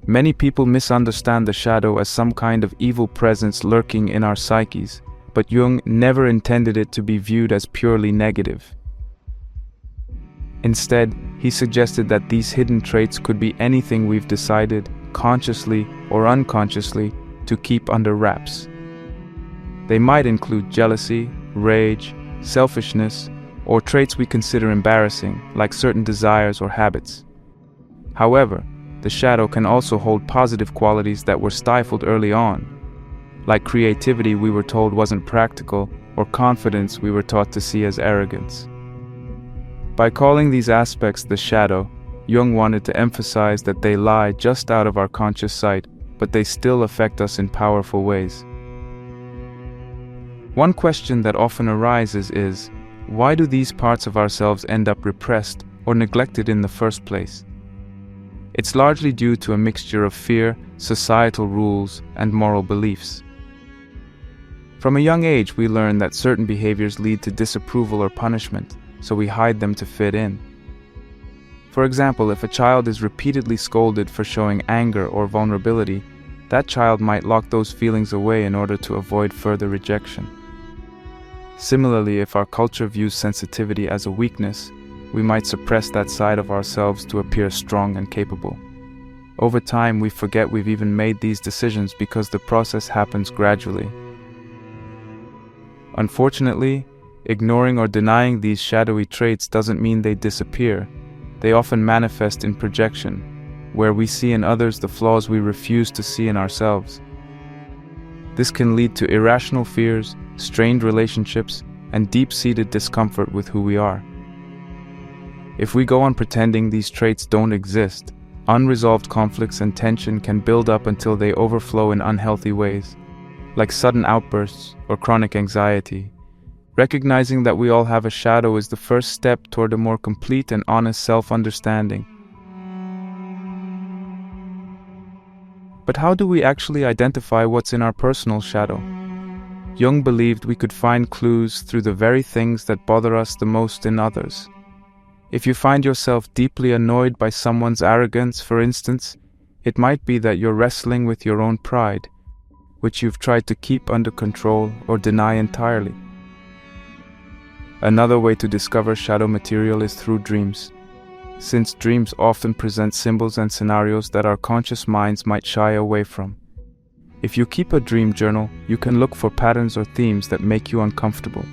Many people misunderstand the shadow as some kind of evil presence lurking in our psyches, but Jung never intended it to be viewed as purely negative. Instead, he suggested that these hidden traits could be anything we've decided, consciously or unconsciously, to keep under wraps. They might include jealousy, rage, selfishness, or traits we consider embarrassing, like certain desires or habits. However, the shadow can also hold positive qualities that were stifled early on, like creativity we were told wasn't practical, or confidence we were taught to see as arrogance. By calling these aspects the shadow, Jung wanted to emphasize that they lie just out of our conscious sight, but they still affect us in powerful ways. One question that often arises is, why do these parts of ourselves end up repressed or neglected in the first place? It's largely due to a mixture of fear, societal rules, and moral beliefs. From a young age, we learn that certain behaviors lead to disapproval or punishment, so we hide them to fit in. For example, if a child is repeatedly scolded for showing anger or vulnerability, that child might lock those feelings away in order to avoid further rejection. Similarly, if our culture views sensitivity as a weakness, we might suppress that side of ourselves to appear strong and capable. Over time, we forget we've even made these decisions because the process happens gradually. Unfortunately, ignoring or denying these shadowy traits doesn't mean they disappear. They often manifest in projection, where we see in others the flaws we refuse to see in ourselves. This can lead to irrational fears, strained relationships, and deep-seated discomfort with who we are. If we go on pretending these traits don't exist, unresolved conflicts and tension can build up until they overflow in unhealthy ways, like sudden outbursts or chronic anxiety. Recognizing that we all have a shadow is the first step toward a more complete and honest self-understanding. But how do we actually identify what's in our personal shadow? Jung believed we could find clues through the very things that bother us the most in others. If you find yourself deeply annoyed by someone's arrogance, for instance, it might be that you're wrestling with your own pride, which you've tried to keep under control or deny entirely. Another way to discover shadow material is through dreams, since dreams often present symbols and scenarios that our conscious minds might shy away from. If you keep a dream journal, you can look for patterns or themes that make you uncomfortable,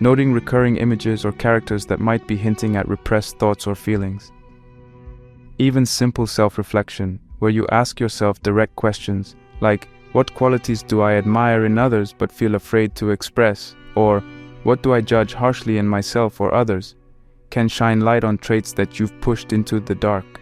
noting recurring images or characters that might be hinting at repressed thoughts or feelings. Even simple self-reflection, where you ask yourself direct questions like, what qualities do I admire in others but feel afraid to express? Or, what do I judge harshly in myself or others? Can shine light on traits that you've pushed into the dark.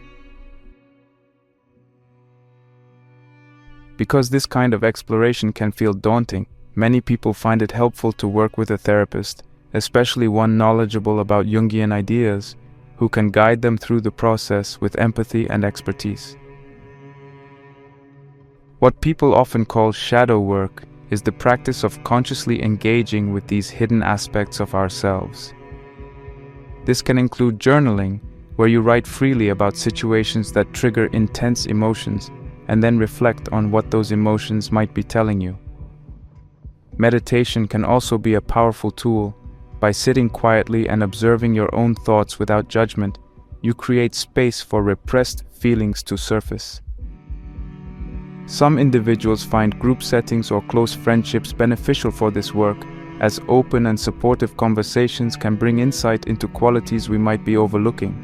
Because this kind of exploration can feel daunting, many people find it helpful to work with a therapist, especially one knowledgeable about Jungian ideas, who can guide them through the process with empathy and expertise. What people often call shadow work is the practice of consciously engaging with these hidden aspects of ourselves. This can include journaling, where you write freely about situations that trigger intense emotions and then reflect on what those emotions might be telling you. Meditation can also be a powerful tool. By sitting quietly and observing your own thoughts without judgment, you create space for repressed feelings to surface. Some individuals find group settings or close friendships beneficial for this work, as open and supportive conversations can bring insight into qualities we might be overlooking.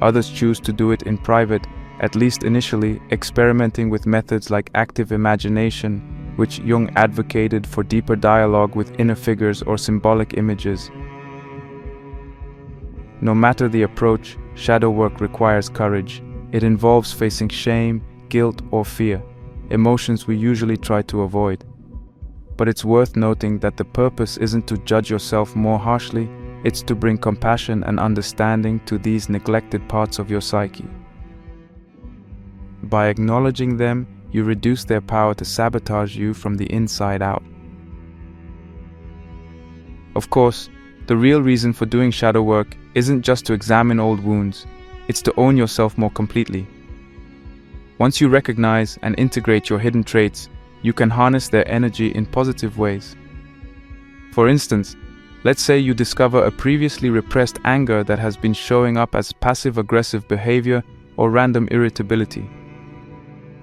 Others choose to do it in private, at least initially, experimenting with methods like active imagination, which Jung advocated for deeper dialogue with inner figures or symbolic images. No matter the approach, shadow work requires courage. It involves facing shame, guilt, or fear, emotions we usually try to avoid. But it's worth noting that the purpose isn't to judge yourself more harshly, it's to bring compassion and understanding to these neglected parts of your psyche. By acknowledging them, you reduce their power to sabotage you from the inside out. Of course, the real reason for doing shadow work isn't just to examine old wounds, it's to own yourself more completely. Once you recognize and integrate your hidden traits, you can harness their energy in positive ways. For instance, let's say you discover a previously repressed anger that has been showing up as passive-aggressive behavior or random irritability.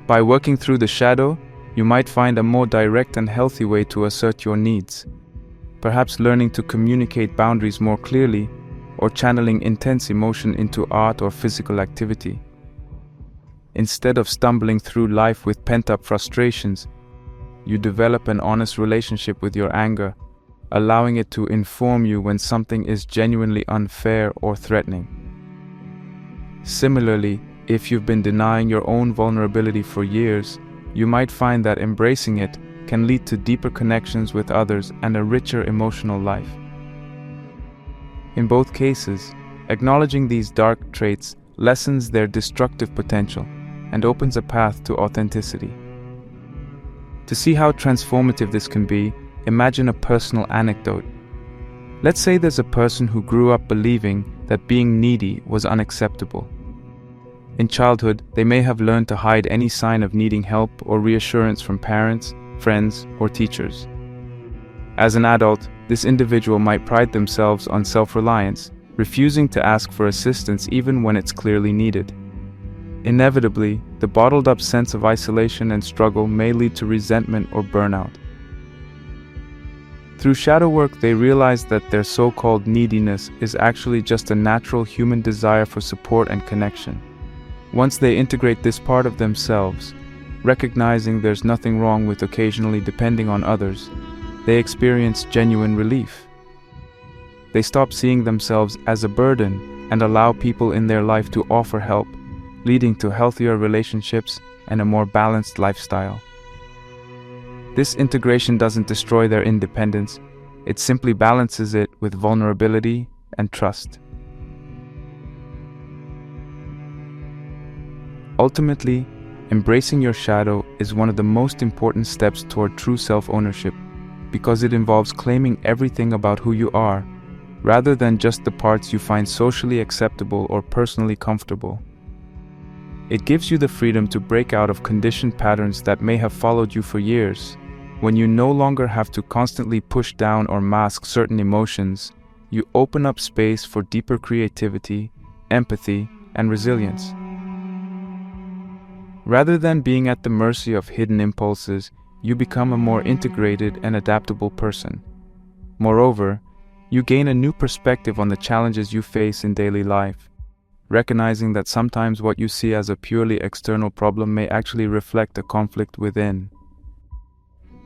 By working through the shadow, you might find a more direct and healthy way to assert your needs, perhaps learning to communicate boundaries more clearly or channeling intense emotion into art or physical activity. Instead of stumbling through life with pent-up frustrations, you develop an honest relationship with your anger, allowing it to inform you when something is genuinely unfair or threatening. Similarly, if you've been denying your own vulnerability for years, you might find that embracing it can lead to deeper connections with others and a richer emotional life. In both cases, acknowledging these dark traits lessens their destructive potential and opens a path to authenticity. To see how transformative this can be, imagine a personal anecdote. Let's say there's a person who grew up believing that being needy was unacceptable. In childhood, they may have learned to hide any sign of needing help or reassurance from parents, friends, or teachers. As an adult, this individual might pride themselves on self-reliance, refusing to ask for assistance even when it's clearly needed. Inevitably, the bottled-up sense of isolation and struggle may lead to resentment or burnout. Through shadow work, they realize that their so-called neediness is actually just a natural human desire for support and connection. Once they integrate this part of themselves, recognizing there's nothing wrong with occasionally depending on others, they experience genuine relief. They stop seeing themselves as a burden and allow people in their life to offer help, leading to healthier relationships and a more balanced lifestyle. This integration doesn't destroy their independence, it simply balances it with vulnerability and trust. Ultimately, embracing your shadow is one of the most important steps toward true self-ownership, because it involves claiming everything about who you are, rather than just the parts you find socially acceptable or personally comfortable. It gives you the freedom to break out of conditioned patterns that may have followed you for years. When you no longer have to constantly push down or mask certain emotions, you open up space for deeper creativity, empathy, and resilience. Rather than being at the mercy of hidden impulses, you become a more integrated and adaptable person. Moreover, you gain a new perspective on the challenges you face in daily life, recognizing that sometimes what you see as a purely external problem may actually reflect a conflict within.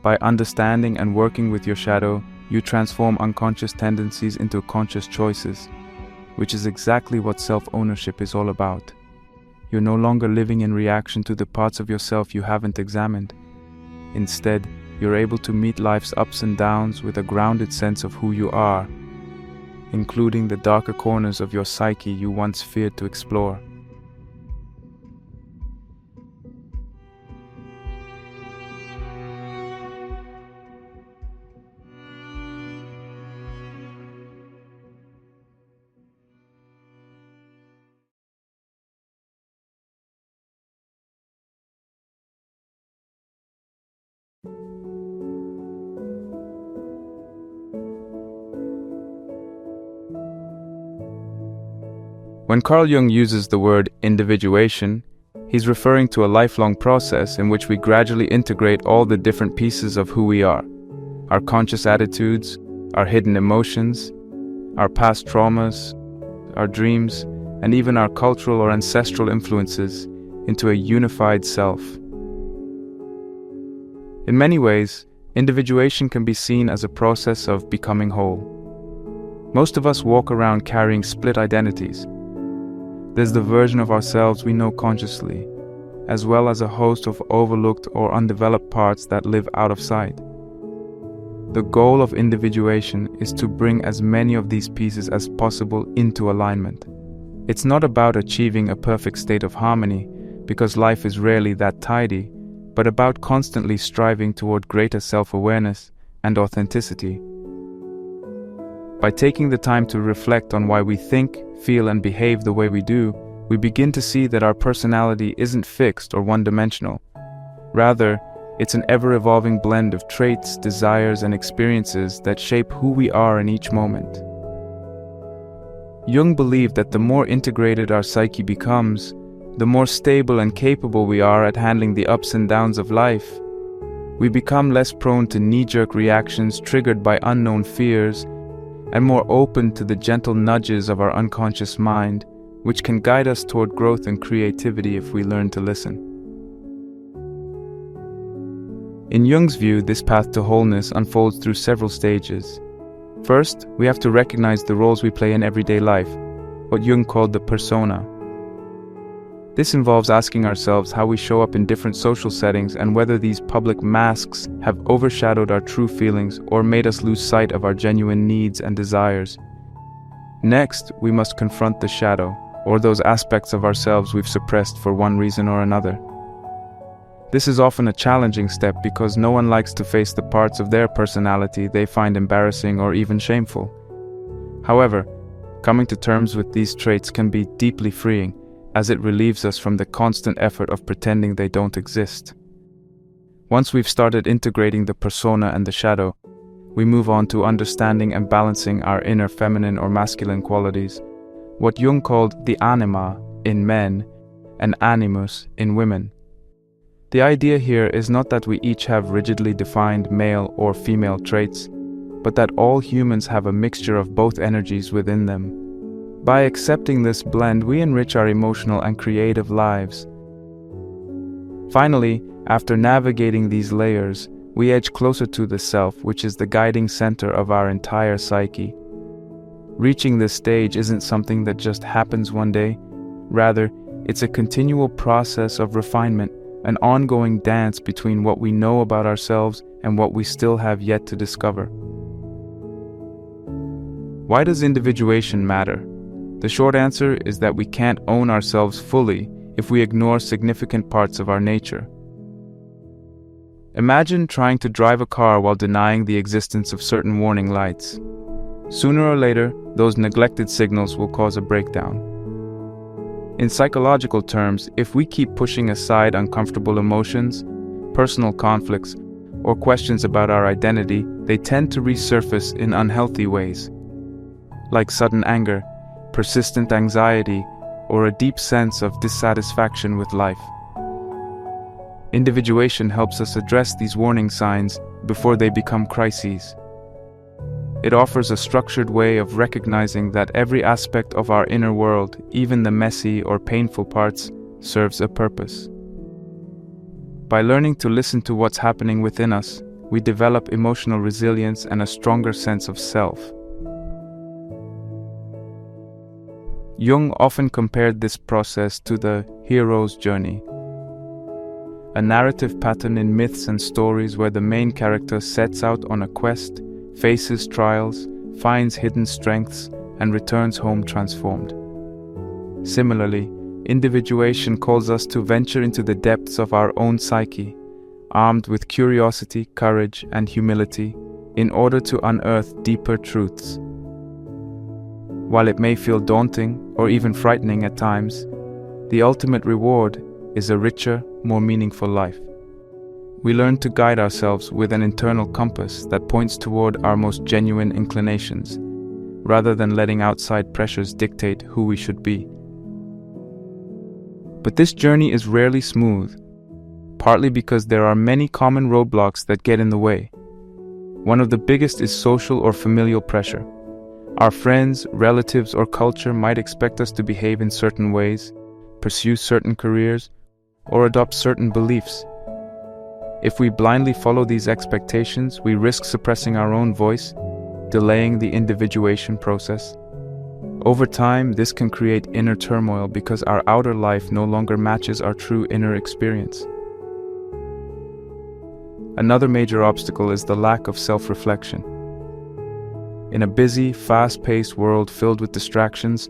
By understanding and working with your shadow, you transform unconscious tendencies into conscious choices, which is exactly what self-ownership is all about. You're no longer living in reaction to the parts of yourself you haven't examined. Instead, you're able to meet life's ups and downs with a grounded sense of who you are, including the darker corners of your psyche you once feared to explore. When Carl Jung uses the word individuation, he's referring to a lifelong process in which we gradually integrate all the different pieces of who we are: our conscious attitudes, our hidden emotions, our past traumas, our dreams, and even our cultural or ancestral influences into a unified self. In many ways, individuation can be seen as a process of becoming whole. Most of us walk around carrying split identities. There's the version of ourselves we know consciously, as well as a host of overlooked or undeveloped parts that live out of sight. The goal of individuation is to bring as many of these pieces as possible into alignment. It's not about achieving a perfect state of harmony, because life is rarely that tidy, but about constantly striving toward greater self-awareness and authenticity. By taking the time to reflect on why we think, feel, and behave the way we do, we begin to see that our personality isn't fixed or one-dimensional. Rather, it's an ever-evolving blend of traits, desires, and experiences that shape who we are in each moment. Jung believed that the more integrated our psyche becomes, the more stable and capable we are at handling the ups and downs of life. We become less prone to knee-jerk reactions triggered by unknown fears, and more open to the gentle nudges of our unconscious mind, which can guide us toward growth and creativity if we learn to listen. In Jung's view, this path to wholeness unfolds through several stages. First, we have to recognize the roles we play in everyday life, what Jung called the persona. This involves asking ourselves how we show up in different social settings and whether these public masks have overshadowed our true feelings or made us lose sight of our genuine needs and desires. Next, we must confront the shadow, or those aspects of ourselves we've suppressed for one reason or another. This is often a challenging step because no one likes to face the parts of their personality they find embarrassing or even shameful. However, coming to terms with these traits can be deeply freeing, as it relieves us from the constant effort of pretending they don't exist. Once we've started integrating the persona and the shadow, we move on to understanding and balancing our inner feminine or masculine qualities, what Jung called the anima in men and animus in women. The idea here is not that we each have rigidly defined male or female traits, but that all humans have a mixture of both energies within them. By accepting this blend, we enrich our emotional and creative lives. Finally, after navigating these layers, we edge closer to the self, which is the guiding center of our entire psyche. Reaching this stage isn't something that just happens one day. Rather, it's a continual process of refinement, an ongoing dance between what we know about ourselves and what we still have yet to discover. Why does individuation matter? The short answer is that we can't own ourselves fully if we ignore significant parts of our nature. Imagine trying to drive a car while denying the existence of certain warning lights. Sooner or later, those neglected signals will cause a breakdown. In psychological terms, if we keep pushing aside uncomfortable emotions, personal conflicts, or questions about our identity, they tend to resurface in unhealthy ways, like sudden anger, persistent anxiety, or a deep sense of dissatisfaction with life. Individuation helps us address these warning signs before they become crises. It offers a structured way of recognizing that every aspect of our inner world, even the messy or painful parts, serves a purpose. By learning to listen to what's happening within us, we develop emotional resilience and a stronger sense of self. Jung often compared this process to the hero's journey, a narrative pattern in myths and stories where the main character sets out on a quest, faces trials, finds hidden strengths, and returns home transformed. Similarly, individuation calls us to venture into the depths of our own psyche, armed with curiosity, courage, and humility, in order to unearth deeper truths. While it may feel daunting or even frightening at times, the ultimate reward is a richer, more meaningful life. We learn to guide ourselves with an internal compass that points toward our most genuine inclinations, rather than letting outside pressures dictate who we should be. But this journey is rarely smooth, partly because there are many common roadblocks that get in the way. One of the biggest is social or familial pressure. Our friends, relatives, or culture might expect us to behave in certain ways, pursue certain careers, or adopt certain beliefs. If we blindly follow these expectations, we risk suppressing our own voice, delaying the individuation process. Over time, this can create inner turmoil because our outer life no longer matches our true inner experience. Another major obstacle is the lack of self-reflection. In a busy, fast-paced world filled with distractions,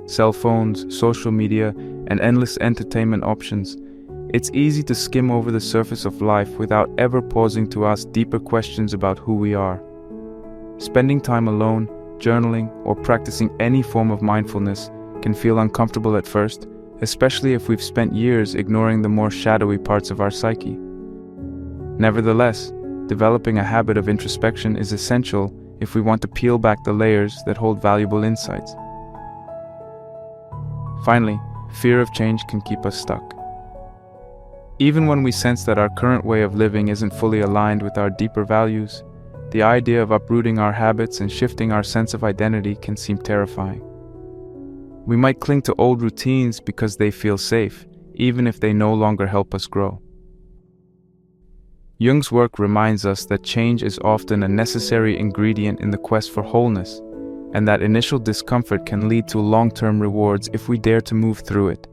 cell phones, social media, and endless entertainment options, it's easy to skim over the surface of life without ever pausing to ask deeper questions about who we are. Spending time alone, journaling, or practicing any form of mindfulness can feel uncomfortable at first, especially if we've spent years ignoring the more shadowy parts of our psyche. Nevertheless, developing a habit of introspection is essential if we want to peel back the layers that hold valuable insights. Finally, fear of change can keep us stuck. Even when we sense that our current way of living isn't fully aligned with our deeper values, the idea of uprooting our habits and shifting our sense of identity can seem terrifying. We might cling to old routines because they feel safe, even if they no longer help us grow. Jung's work reminds us that change is often a necessary ingredient in the quest for wholeness, and that initial discomfort can lead to long-term rewards if we dare to move through it.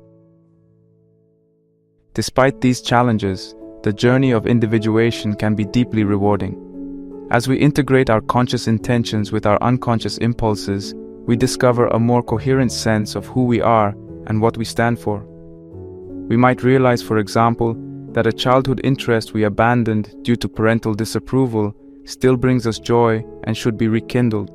Despite these challenges, the journey of individuation can be deeply rewarding. As we integrate our conscious intentions with our unconscious impulses, we discover a more coherent sense of who we are and what we stand for. We might realize, for example, that a childhood interest we abandoned due to parental disapproval still brings us joy and should be rekindled.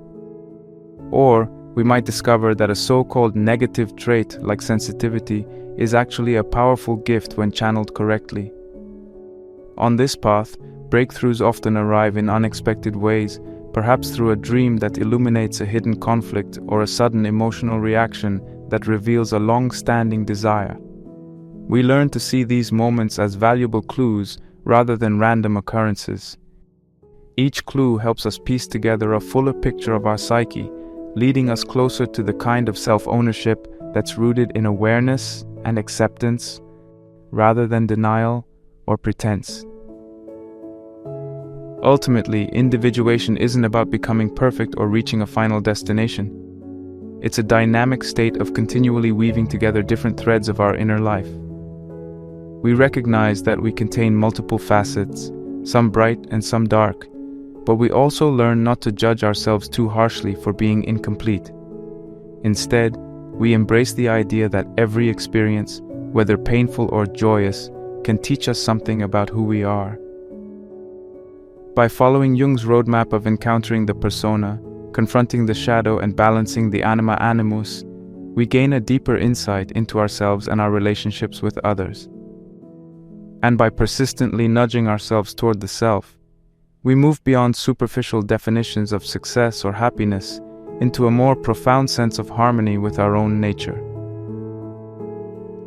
Or we might discover that a so-called negative trait like sensitivity is actually a powerful gift when channeled correctly. On this path, breakthroughs often arrive in unexpected ways, perhaps through a dream that illuminates a hidden conflict or a sudden emotional reaction that reveals a long-standing desire. We learn to see these moments as valuable clues rather than random occurrences. Each clue helps us piece together a fuller picture of our psyche, leading us closer to the kind of self-ownership that's rooted in awareness and acceptance, rather than denial or pretense. Ultimately, individuation isn't about becoming perfect or reaching a final destination. It's a dynamic state of continually weaving together different threads of our inner life. We recognize that we contain multiple facets, some bright and some dark, but we also learn not to judge ourselves too harshly for being incomplete. Instead, we embrace the idea that every experience, whether painful or joyous, can teach us something about who we are. By following Jung's roadmap of encountering the persona, confronting the shadow, and balancing the anima animus, we gain a deeper insight into ourselves and our relationships with others. And by persistently nudging ourselves toward the self, we move beyond superficial definitions of success or happiness into a more profound sense of harmony with our own nature.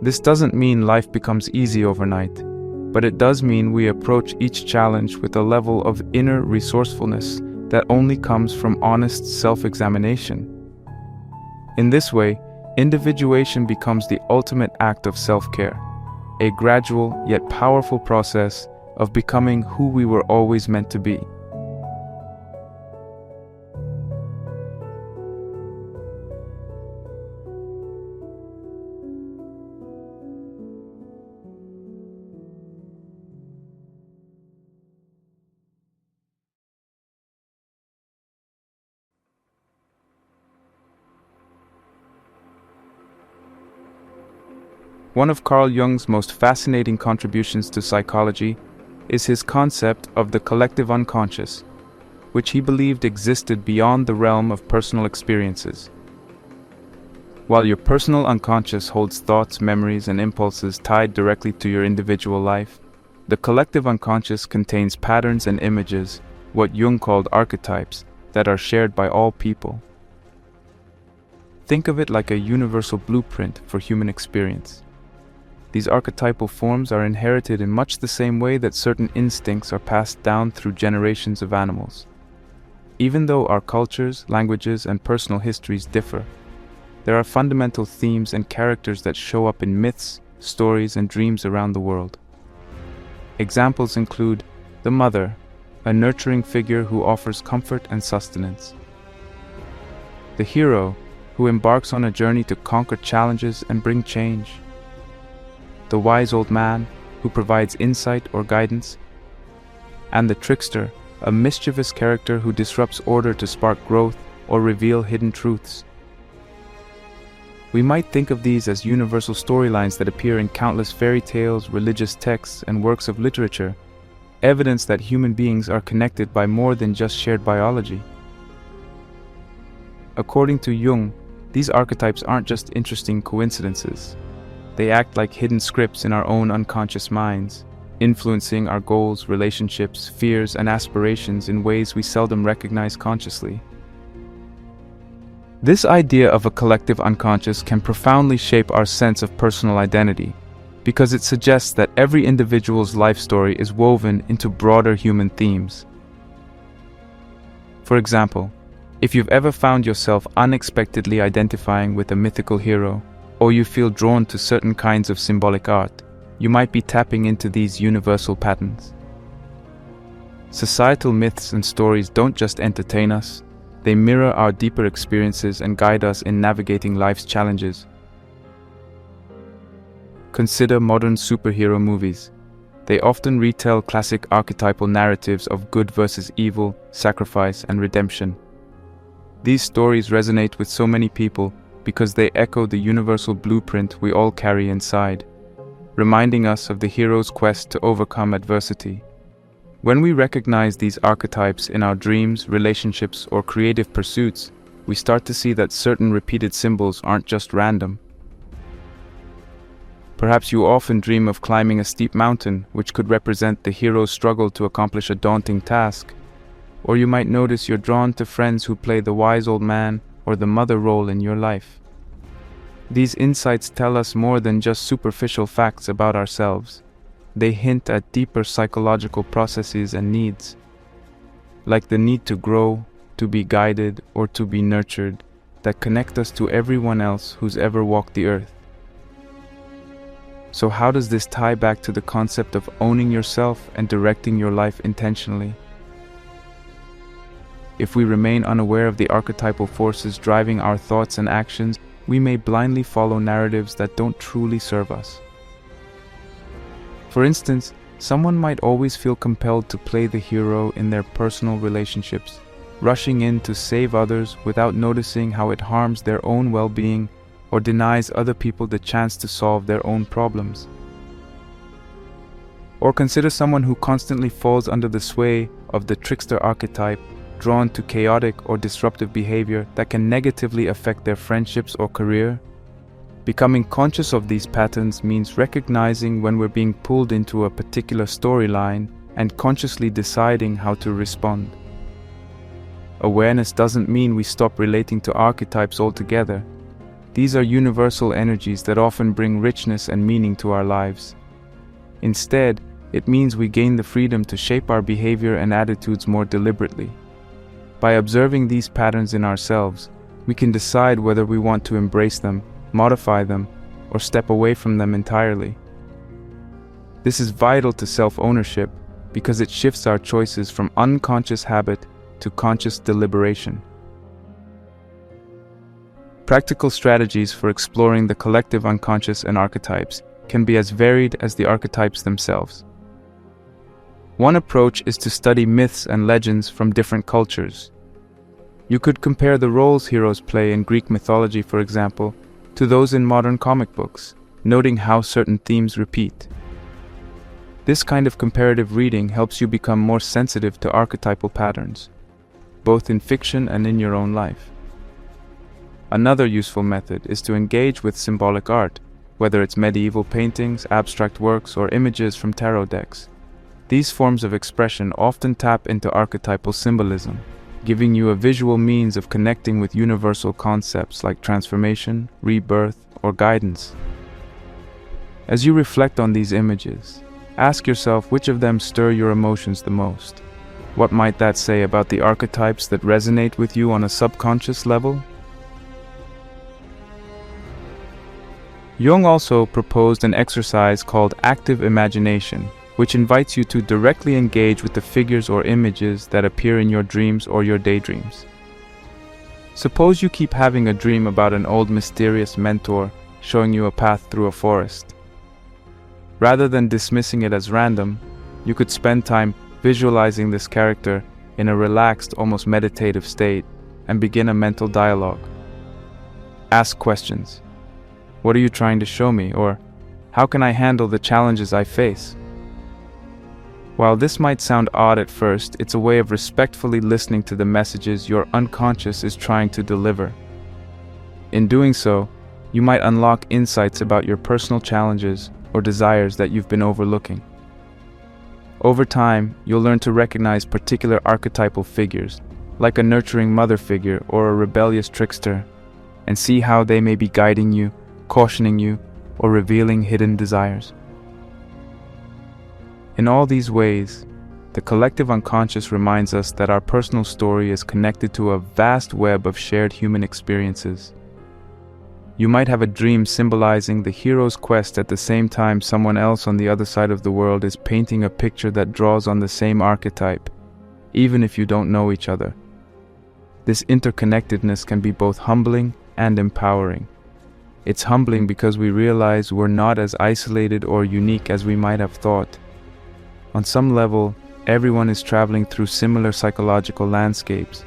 This doesn't mean life becomes easy overnight, but it does mean we approach each challenge with a level of inner resourcefulness that only comes from honest self-examination. In this way, individuation becomes the ultimate act of self-care, a gradual yet powerful process of becoming who we were always meant to be. One of Carl Jung's most fascinating contributions to psychology is his concept of the collective unconscious, which he believed existed beyond the realm of personal experiences. While your personal unconscious holds thoughts, memories, and impulses tied directly to your individual life, the collective unconscious contains patterns and images, what Jung called archetypes, that are shared by all people. Think of it like a universal blueprint for human experience. These archetypal forms are inherited in much the same way that certain instincts are passed down through generations of animals. Even though our cultures, languages, and personal histories differ, there are fundamental themes and characters that show up in myths, stories, and dreams around the world. Examples include the mother, a nurturing figure who offers comfort and sustenance. The hero, who embarks on a journey to conquer challenges and bring change. The wise old man, who provides insight or guidance. And the trickster, a mischievous character who disrupts order to spark growth or reveal hidden truths. We might think of these as universal storylines that appear in countless fairy tales, religious texts, and works of literature, evidence that human beings are connected by more than just shared biology. According to Jung, these archetypes aren't just interesting coincidences. They act like hidden scripts in our own unconscious minds, influencing our goals, relationships, fears, and aspirations in ways we seldom recognize consciously. This idea of a collective unconscious can profoundly shape our sense of personal identity, because it suggests that every individual's life story is woven into broader human themes. For example, if you've ever found yourself unexpectedly identifying with a mythical hero, or you feel drawn to certain kinds of symbolic art, you might be tapping into these universal patterns. Societal myths and stories don't just entertain us, they mirror our deeper experiences and guide us in navigating life's challenges. Consider modern superhero movies. They often retell classic archetypal narratives of good versus evil, sacrifice, and redemption. These stories resonate with so many people because they echo the universal blueprint we all carry inside, reminding us of the hero's quest to overcome adversity. When we recognize these archetypes in our dreams, relationships, or creative pursuits, we start to see that certain repeated symbols aren't just random. Perhaps you often dream of climbing a steep mountain, which could represent the hero's struggle to accomplish a daunting task. Or you might notice you're drawn to friends who play the wise old man or the mother role in your life. These insights tell us more than just superficial facts about ourselves. They hint at deeper psychological processes and needs, like the need to grow, to be guided, or to be nurtured, that connect us to everyone else who's ever walked the earth. So how does this tie back to the concept of owning yourself and directing your life intentionally? If we remain unaware of the archetypal forces driving our thoughts and actions, we may blindly follow narratives that don't truly serve us. For instance, someone might always feel compelled to play the hero in their personal relationships, rushing in to save others without noticing how it harms their own well-being or denies other people the chance to solve their own problems. Or consider someone who constantly falls under the sway of the trickster archetype, drawn to chaotic or disruptive behavior that can negatively affect their friendships or career. Becoming conscious of these patterns means recognizing when we're being pulled into a particular storyline and consciously deciding how to respond. Awareness doesn't mean we stop relating to archetypes altogether. These are universal energies that often bring richness and meaning to our lives. Instead, it means we gain the freedom to shape our behavior and attitudes more deliberately. By observing these patterns in ourselves, we can decide whether we want to embrace them, modify them, or step away from them entirely. This is vital to self-ownership because it shifts our choices from unconscious habit to conscious deliberation. Practical strategies for exploring the collective unconscious and archetypes can be as varied as the archetypes themselves. One approach is to study myths and legends from different cultures. You could compare the roles heroes play in Greek mythology, for example, to those in modern comic books, noting how certain themes repeat. This kind of comparative reading helps you become more sensitive to archetypal patterns, both in fiction and in your own life. Another useful method is to engage with symbolic art, whether it's medieval paintings, abstract works, or images from tarot decks. These forms of expression often tap into archetypal symbolism, giving you a visual means of connecting with universal concepts like transformation, rebirth, or guidance. As you reflect on these images, ask yourself which of them stir your emotions the most. What might that say about the archetypes that resonate with you on a subconscious level? Jung also proposed an exercise called active imagination, which invites you to directly engage with the figures or images that appear in your dreams or your daydreams. Suppose you keep having a dream about an old mysterious mentor showing you a path through a forest. Rather than dismissing it as random, you could spend time visualizing this character in a relaxed, almost meditative state and begin a mental dialogue. Ask questions. What are you trying to show me? Or, how can I handle the challenges I face? While this might sound odd at first, it's a way of respectfully listening to the messages your unconscious is trying to deliver. In doing so, you might unlock insights about your personal challenges or desires that you've been overlooking. Over time, you'll learn to recognize particular archetypal figures, like a nurturing mother figure or a rebellious trickster, and see how they may be guiding you, cautioning you, or revealing hidden desires. In all these ways, the collective unconscious reminds us that our personal story is connected to a vast web of shared human experiences. You might have a dream symbolizing the hero's quest at the same time someone else on the other side of the world is painting a picture that draws on the same archetype, even if you don't know each other. This interconnectedness can be both humbling and empowering. It's humbling because we realize we're not as isolated or unique as we might have thought. On some level, everyone is traveling through similar psychological landscapes.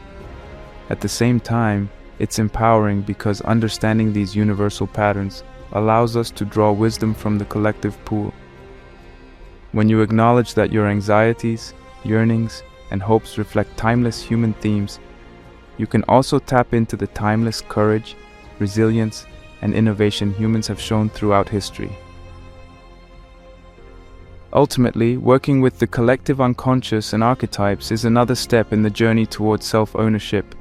At the same time, It's empowering because understanding these universal patterns allows us to draw wisdom from the collective pool. When you acknowledge that your anxieties, yearnings, and hopes reflect timeless human themes, you can also tap into the timeless courage, resilience, and innovation humans have shown throughout history. Ultimately, working with the collective unconscious and archetypes is another step in the journey towards self-ownership,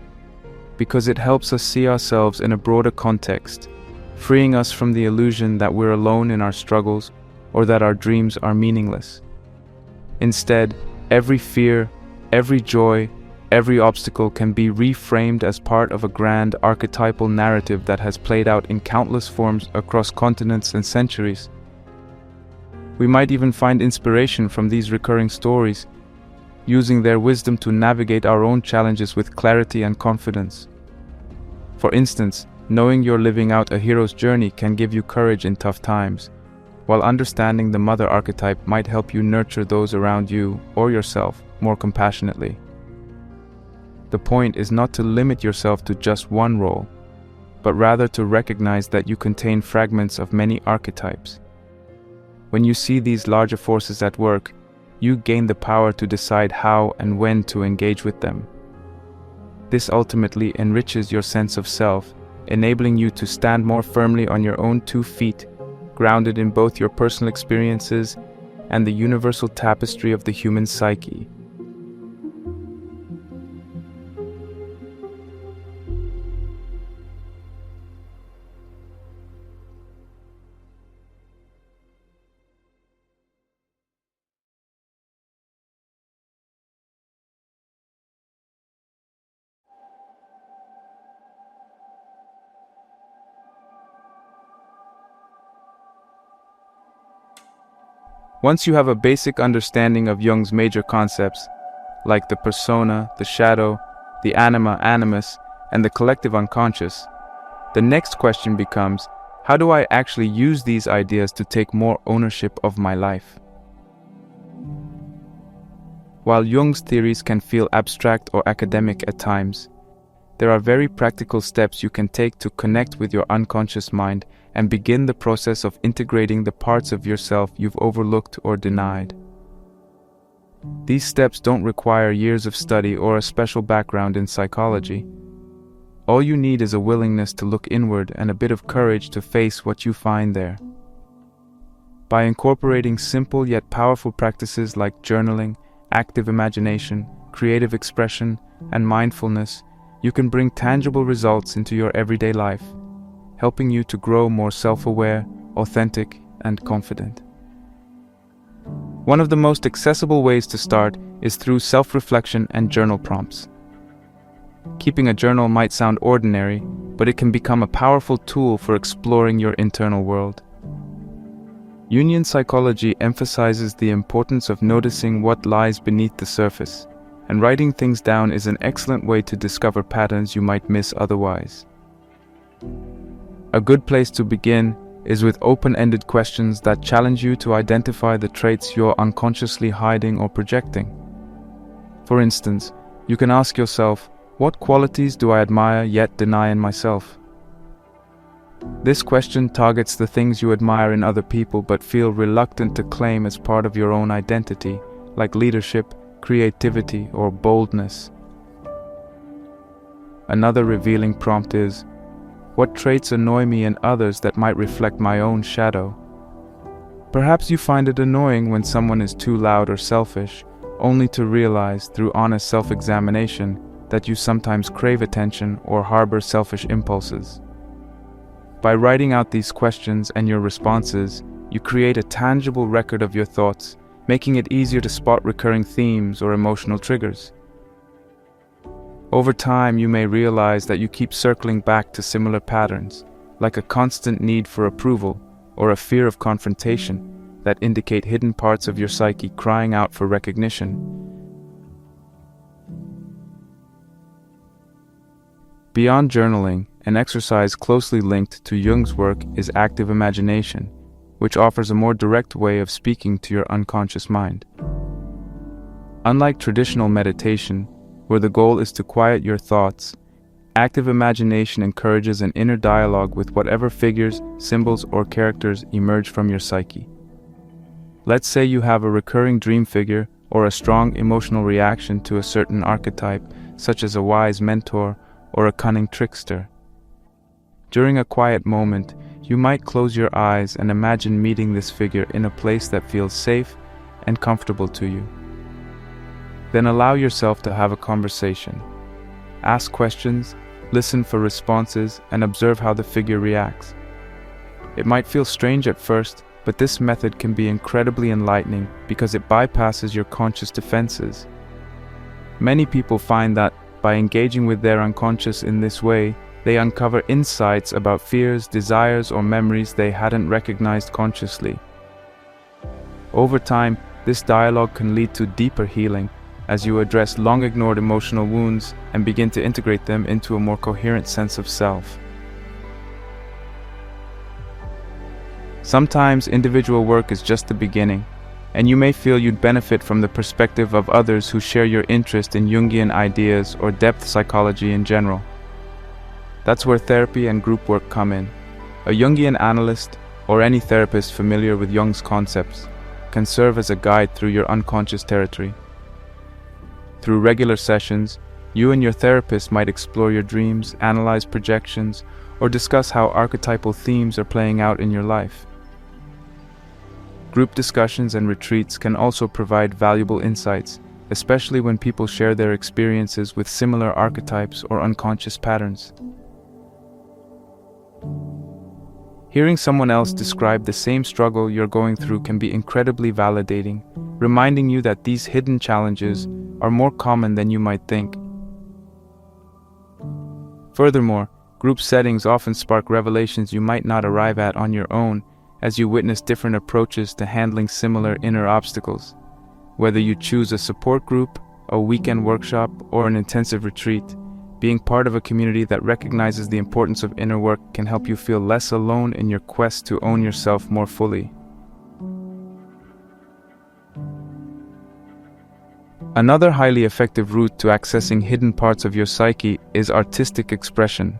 because it helps us see ourselves in a broader context, freeing us from the illusion that we're alone in our struggles or that our dreams are meaningless. Instead, every fear, every joy, every obstacle can be reframed as part of a grand archetypal narrative that has played out in countless forms across continents and centuries. We might even find inspiration from these recurring stories, using their wisdom to navigate our own challenges with clarity and confidence. For instance, knowing you're living out a hero's journey can give you courage in tough times, while understanding the mother archetype might help you nurture those around you or yourself more compassionately. The point is not to limit yourself to just one role, but rather to recognize that you contain fragments of many archetypes. When you see these larger forces at work, you gain the power to decide how and when to engage with them. This ultimately enriches your sense of self, enabling you to stand more firmly on your own 2 feet, grounded in both your personal experiences and the universal tapestry of the human psyche. Once you have a basic understanding of Jung's major concepts, like the persona, the shadow, the anima, animus, and the collective unconscious, the next question becomes, how do I actually use these ideas to take more ownership of my life? While Jung's theories can feel abstract or academic at times, there are very practical steps you can take to connect with your unconscious mind and begin the process of integrating the parts of yourself you've overlooked or denied. These steps don't require years of study or a special background in psychology. All you need is a willingness to look inward and a bit of courage to face what you find there. By incorporating simple yet powerful practices like journaling, active imagination, creative expression, and mindfulness, you can bring tangible results into your everyday life, helping you to grow more self-aware, authentic, and confident. One of the most accessible ways to start is through self-reflection and journal prompts. Keeping a journal might sound ordinary, but it can become a powerful tool for exploring your internal world. Jungian psychology emphasizes the importance of noticing what lies beneath the surface, and writing things down is an excellent way to discover patterns you might miss otherwise. A good place to begin is with open-ended questions that challenge you to identify the traits you're unconsciously hiding or projecting. For instance, you can ask yourself, what qualities do I admire yet deny in myself? This question targets the things you admire in other people but feel reluctant to claim as part of your own identity, like leadership, creativity, or boldness. Another revealing prompt is, what traits annoy me in others that might reflect my own shadow? Perhaps you find it annoying when someone is too loud or selfish, only to realize through honest self-examination that you sometimes crave attention or harbor selfish impulses. By writing out these questions and your responses, you create a tangible record of your thoughts, making it easier to spot recurring themes or emotional triggers. Over time, you may realize that you keep circling back to similar patterns, like a constant need for approval or a fear of confrontation, that indicate hidden parts of your psyche crying out for recognition. Beyond journaling, an exercise closely linked to Jung's work is active imagination, which offers a more direct way of speaking to your unconscious mind. Unlike traditional meditation, where the goal is to quiet your thoughts, Active imagination encourages an inner dialogue with whatever figures, symbols, or characters emerge from your psyche. Let's say you have a recurring dream figure or a strong emotional reaction to a certain archetype, such as a wise mentor or a cunning trickster. During a quiet moment, you might close your eyes and imagine meeting this figure in a place that feels safe and comfortable to you. Then allow yourself to have a conversation. Ask questions, listen for responses, and observe how the figure reacts. It might feel strange at first, but this method can be incredibly enlightening because it bypasses your conscious defenses. Many people find that by engaging with their unconscious in this way, they uncover insights about fears, desires, or memories they hadn't recognized consciously. Over time, this dialogue can lead to deeper healing as you address long-ignored emotional wounds and begin to integrate them into a more coherent sense of self. Sometimes individual work is just the beginning, and you may feel you'd benefit from the perspective of others who share your interest in Jungian ideas or depth psychology in general. That's where therapy and group work come in. A Jungian analyst, or any therapist familiar with Jung's concepts, can serve as a guide through your unconscious territory. Through regular sessions, you and your therapist might explore your dreams, analyze projections, or discuss how archetypal themes are playing out in your life. Group discussions and retreats can also provide valuable insights, especially when people share their experiences with similar archetypes or unconscious patterns. Hearing someone else describe the same struggle you're going through can be incredibly validating, reminding you that these hidden challenges are more common than you might think. Furthermore, group settings often spark revelations you might not arrive at on your own, as you witness different approaches to handling similar inner obstacles. Whether you choose a support group, a weekend workshop, or an intensive retreat, being part of a community that recognizes the importance of inner work can help you feel less alone in your quest to own yourself more fully. Another highly effective route to accessing hidden parts of your psyche is artistic expression.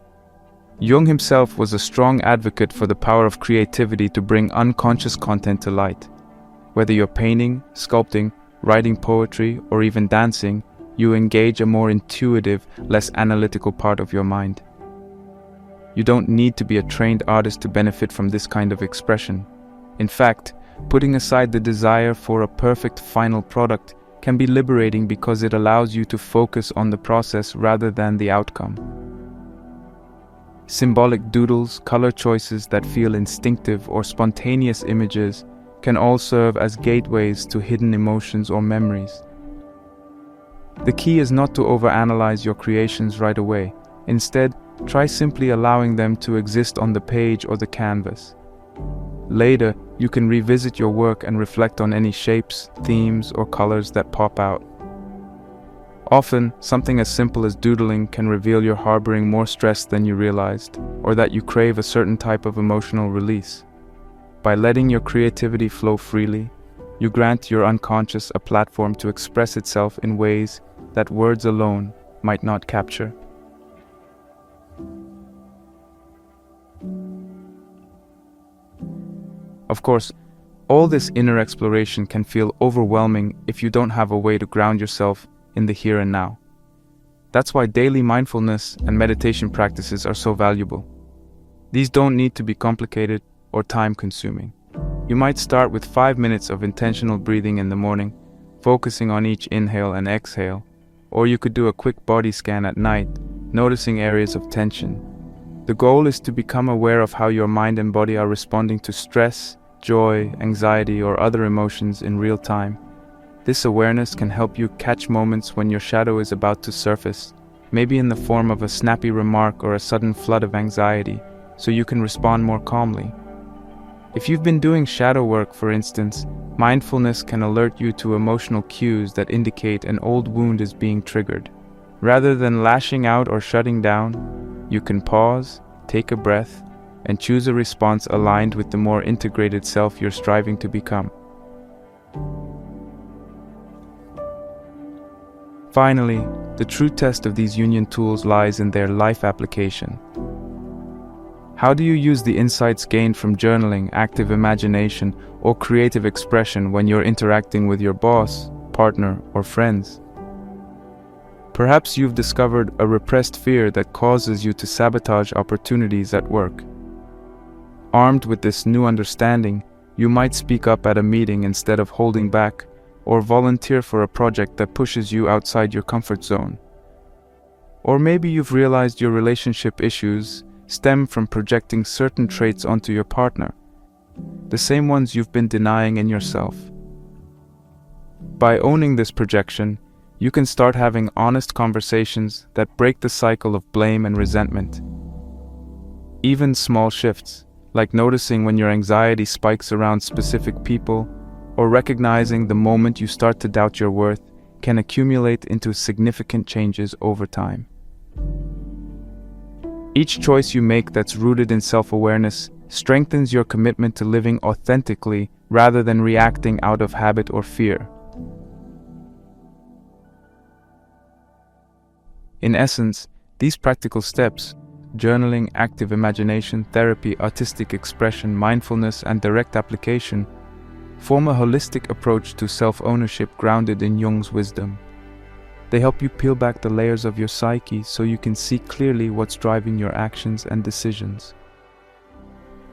Jung himself was a strong advocate for the power of creativity to bring unconscious content to light. Whether you're painting, sculpting, writing poetry, or even dancing, you engage a more intuitive, less analytical part of your mind. You don't need to be a trained artist to benefit from this kind of expression. In fact, putting aside the desire for a perfect final product can be liberating because it allows you to focus on the process rather than the outcome. Symbolic doodles, color choices that feel instinctive, or spontaneous images can all serve as gateways to hidden emotions or memories. The key is not to overanalyze your creations right away. Instead, try simply allowing them to exist on the page or the canvas. Later, you can revisit your work and reflect on any shapes, themes, or colors that pop out. Often, something as simple as doodling can reveal you're harboring more stress than you realized, or that you crave a certain type of emotional release. By letting your creativity flow freely, you grant your unconscious a platform to express itself in ways that words alone might not capture. Of course, all this inner exploration can feel overwhelming if you don't have a way to ground yourself in the here and now. That's why daily mindfulness and meditation practices are so valuable. These don't need to be complicated or time-consuming. You might start with 5 minutes of intentional breathing in the morning, focusing on each inhale and exhale, or you could do a quick body scan at night, noticing areas of tension. The goal is to become aware of how your mind and body are responding to stress, joy, anxiety, or other emotions in real time. This awareness can help you catch moments when your shadow is about to surface, maybe in the form of a snappy remark or a sudden flood of anxiety, so you can respond more calmly. If you've been doing shadow work, for instance, mindfulness can alert you to emotional cues that indicate an old wound is being triggered. Rather than lashing out or shutting down, you can pause, take a breath, and choose a response aligned with the more integrated self you're striving to become. Finally, The true test of these union tools lies in their life application. How do you use the insights gained from journaling, active imagination, or creative expression when you're interacting with your boss, partner, or friends? Perhaps you've discovered a repressed fear that causes you to sabotage opportunities at work. Armed with this new understanding, you might speak up at a meeting instead of holding back, or volunteer for a project that pushes you outside your comfort zone. Or maybe you've realized your relationship issues stem from projecting certain traits onto your partner, the same ones you've been denying in yourself. By owning this projection, you can start having honest conversations that break the cycle of blame and resentment. Even small shifts, like noticing when your anxiety spikes around specific people, or recognizing the moment you start to doubt your worth, can accumulate into significant changes over time. Each choice you make that's rooted in self-awareness strengthens your commitment to living authentically rather than reacting out of habit or fear. In essence, these practical steps, journaling, active imagination, therapy, artistic expression, mindfulness, and direct application, form a holistic approach to self-ownership grounded in Jung's wisdom. They help you peel back the layers of your psyche so you can see clearly what's driving your actions and decisions.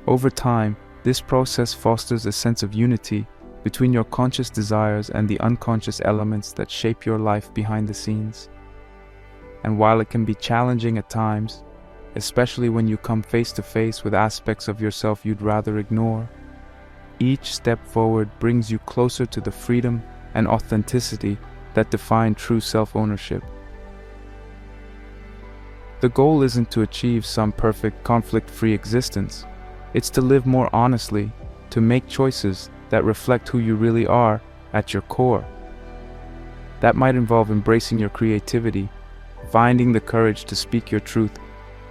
Over time, this process fosters a sense of unity between your conscious desires and the unconscious elements that shape your life behind the scenes. And while it can be challenging at times, especially when you come face to face with aspects of yourself you'd rather ignore, each step forward brings you closer to the freedom and authenticity that define true self-ownership. The goal isn't to achieve some perfect, conflict-free existence. It's to live more honestly, to make choices that reflect who you really are at your core. That might involve embracing your creativity, finding the courage to speak your truth,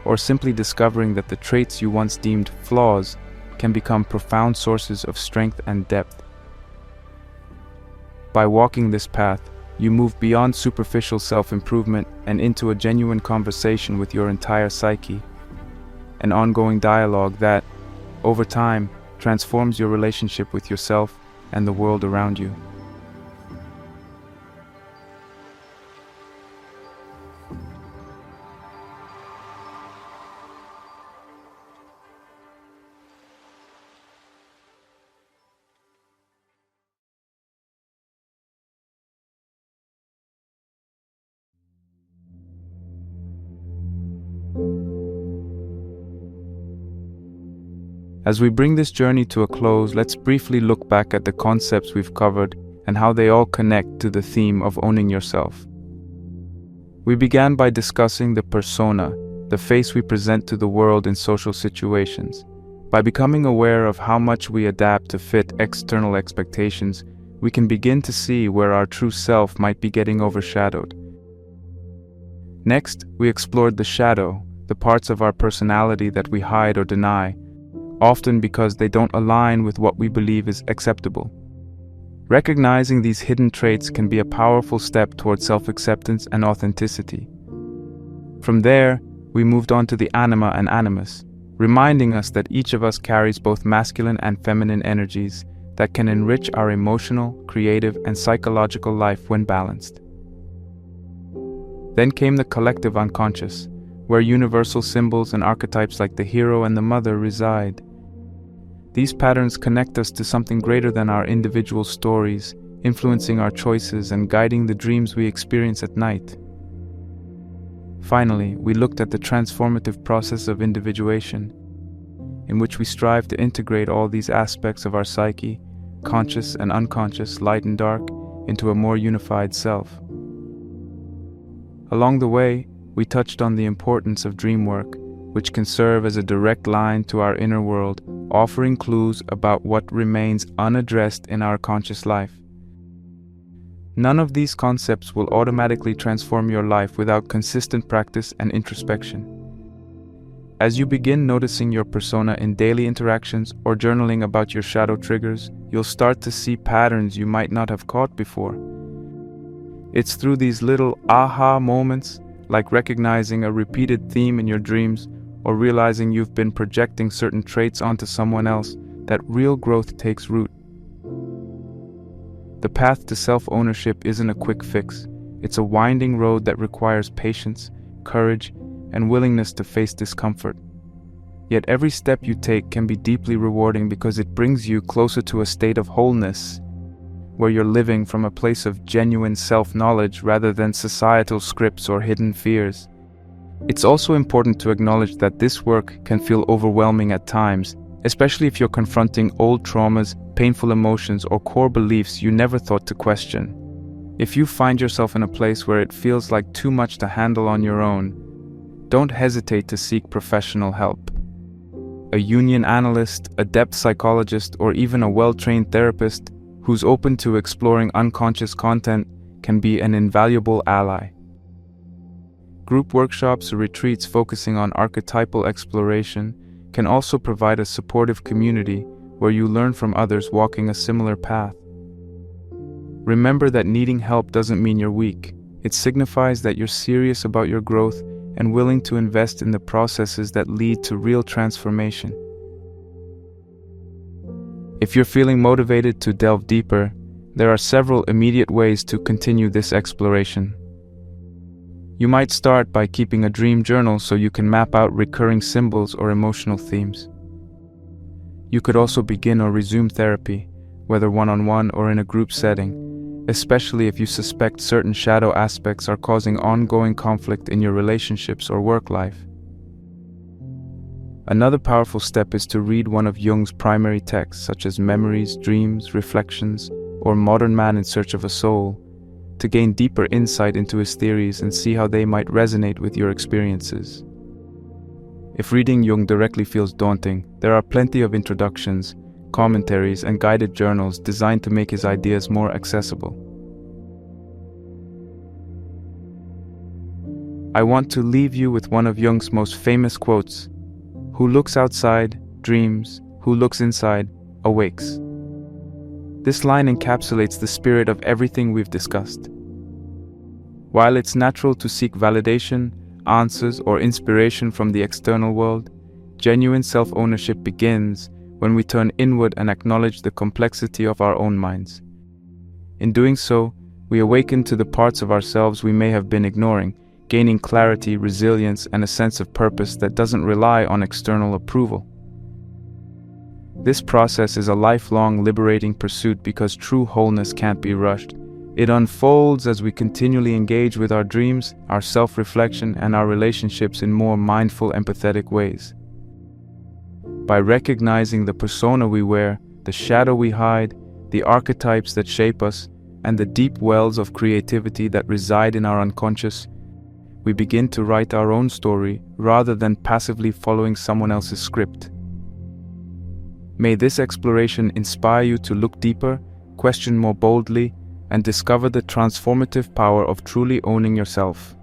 or simply discovering that the traits you once deemed flaws can become profound sources of strength and depth. By walking this path, you move beyond superficial self-improvement and into a genuine conversation with your entire psyche, an ongoing dialogue that, over time, transforms your relationship with yourself and the world around you. As we bring this journey to a close, let's briefly look back at the concepts we've covered and how they all connect to the theme of owning yourself. We began by discussing the persona, the face we present to the world in social situations. By becoming aware of how much we adapt to fit external expectations, we can begin to see where our true self might be getting overshadowed. Next, we explored the shadow, the parts of our personality that we hide or deny, often because they don't align with what we believe is acceptable. Recognizing these hidden traits can be a powerful step towards self-acceptance and authenticity. From there, we moved on to the anima and animus, reminding us that each of us carries both masculine and feminine energies that can enrich our emotional, creative, and psychological life when balanced. Then came the collective unconscious, where universal symbols and archetypes like the hero and the mother reside. These patterns connect us to something greater than our individual stories, influencing our choices and guiding the dreams we experience at night. Finally, we looked at the transformative process of individuation, in which we strive to integrate all these aspects of our psyche, conscious and unconscious, light and dark, into a more unified self. Along the way, we touched on the importance of dream work, which can serve as a direct line to our inner world, offering clues about what remains unaddressed in our conscious life. None of these concepts will automatically transform your life without consistent practice and introspection. As you begin noticing your persona in daily interactions or journaling about your shadow triggers, you'll start to see patterns you might not have caught before. It's through these little aha moments, like recognizing a repeated theme in your dreams or realizing you've been projecting certain traits onto someone else, that real growth takes root. The path to self-ownership isn't a quick fix. It's a winding road that requires patience, courage, and willingness to face discomfort. Yet every step you take can be deeply rewarding because it brings you closer to a state of wholeness, where you're living from a place of genuine self-knowledge rather than societal scripts or hidden fears. It's also important to acknowledge that this work can feel overwhelming at times, especially if you're confronting old traumas, painful emotions, or core beliefs you never thought to question. If you find yourself in a place where it feels like too much to handle on your own, don't hesitate to seek professional help. A Jungian analyst, a depth psychologist, or even a well-trained therapist who's open to exploring unconscious content can be an invaluable ally. Group workshops or retreats focusing on archetypal exploration can also provide a supportive community where you learn from others walking a similar path. Remember that needing help doesn't mean you're weak. It signifies that you're serious about your growth and willing to invest in the processes that lead to real transformation. If you're feeling motivated to delve deeper, there are several immediate ways to continue this exploration. You might start by keeping a dream journal so you can map out recurring symbols or emotional themes. You could also begin or resume therapy, whether one-on-one or in a group setting, especially if you suspect certain shadow aspects are causing ongoing conflict in your relationships or work life. Another powerful step is to read one of Jung's primary texts, such as Memories, Dreams, Reflections, or Modern Man in Search of a Soul, to gain deeper insight into his theories and see how they might resonate with your experiences. If reading Jung directly feels daunting, there are plenty of introductions, commentaries, and guided journals designed to make his ideas more accessible. I want to leave you with one of Jung's most famous quotes: "Who looks outside, dreams. Who looks inside, awakes." This line encapsulates the spirit of everything we've discussed. While it's natural to seek validation, answers, or inspiration from the external world, genuine self-ownership begins when we turn inward and acknowledge the complexity of our own minds. In doing so, we awaken to the parts of ourselves we may have been ignoring, gaining clarity, resilience, and a sense of purpose that doesn't rely on external approval. This process is a lifelong, liberating pursuit because true wholeness can't be rushed. It unfolds as we continually engage with our dreams, our self-reflection, and our relationships in more mindful, empathetic ways. By recognizing the persona we wear, the shadow we hide, the archetypes that shape us, and the deep wells of creativity that reside in our unconscious, we begin to write our own story rather than passively following someone else's script. May this exploration inspire you to look deeper, question more boldly, and discover the transformative power of truly owning yourself.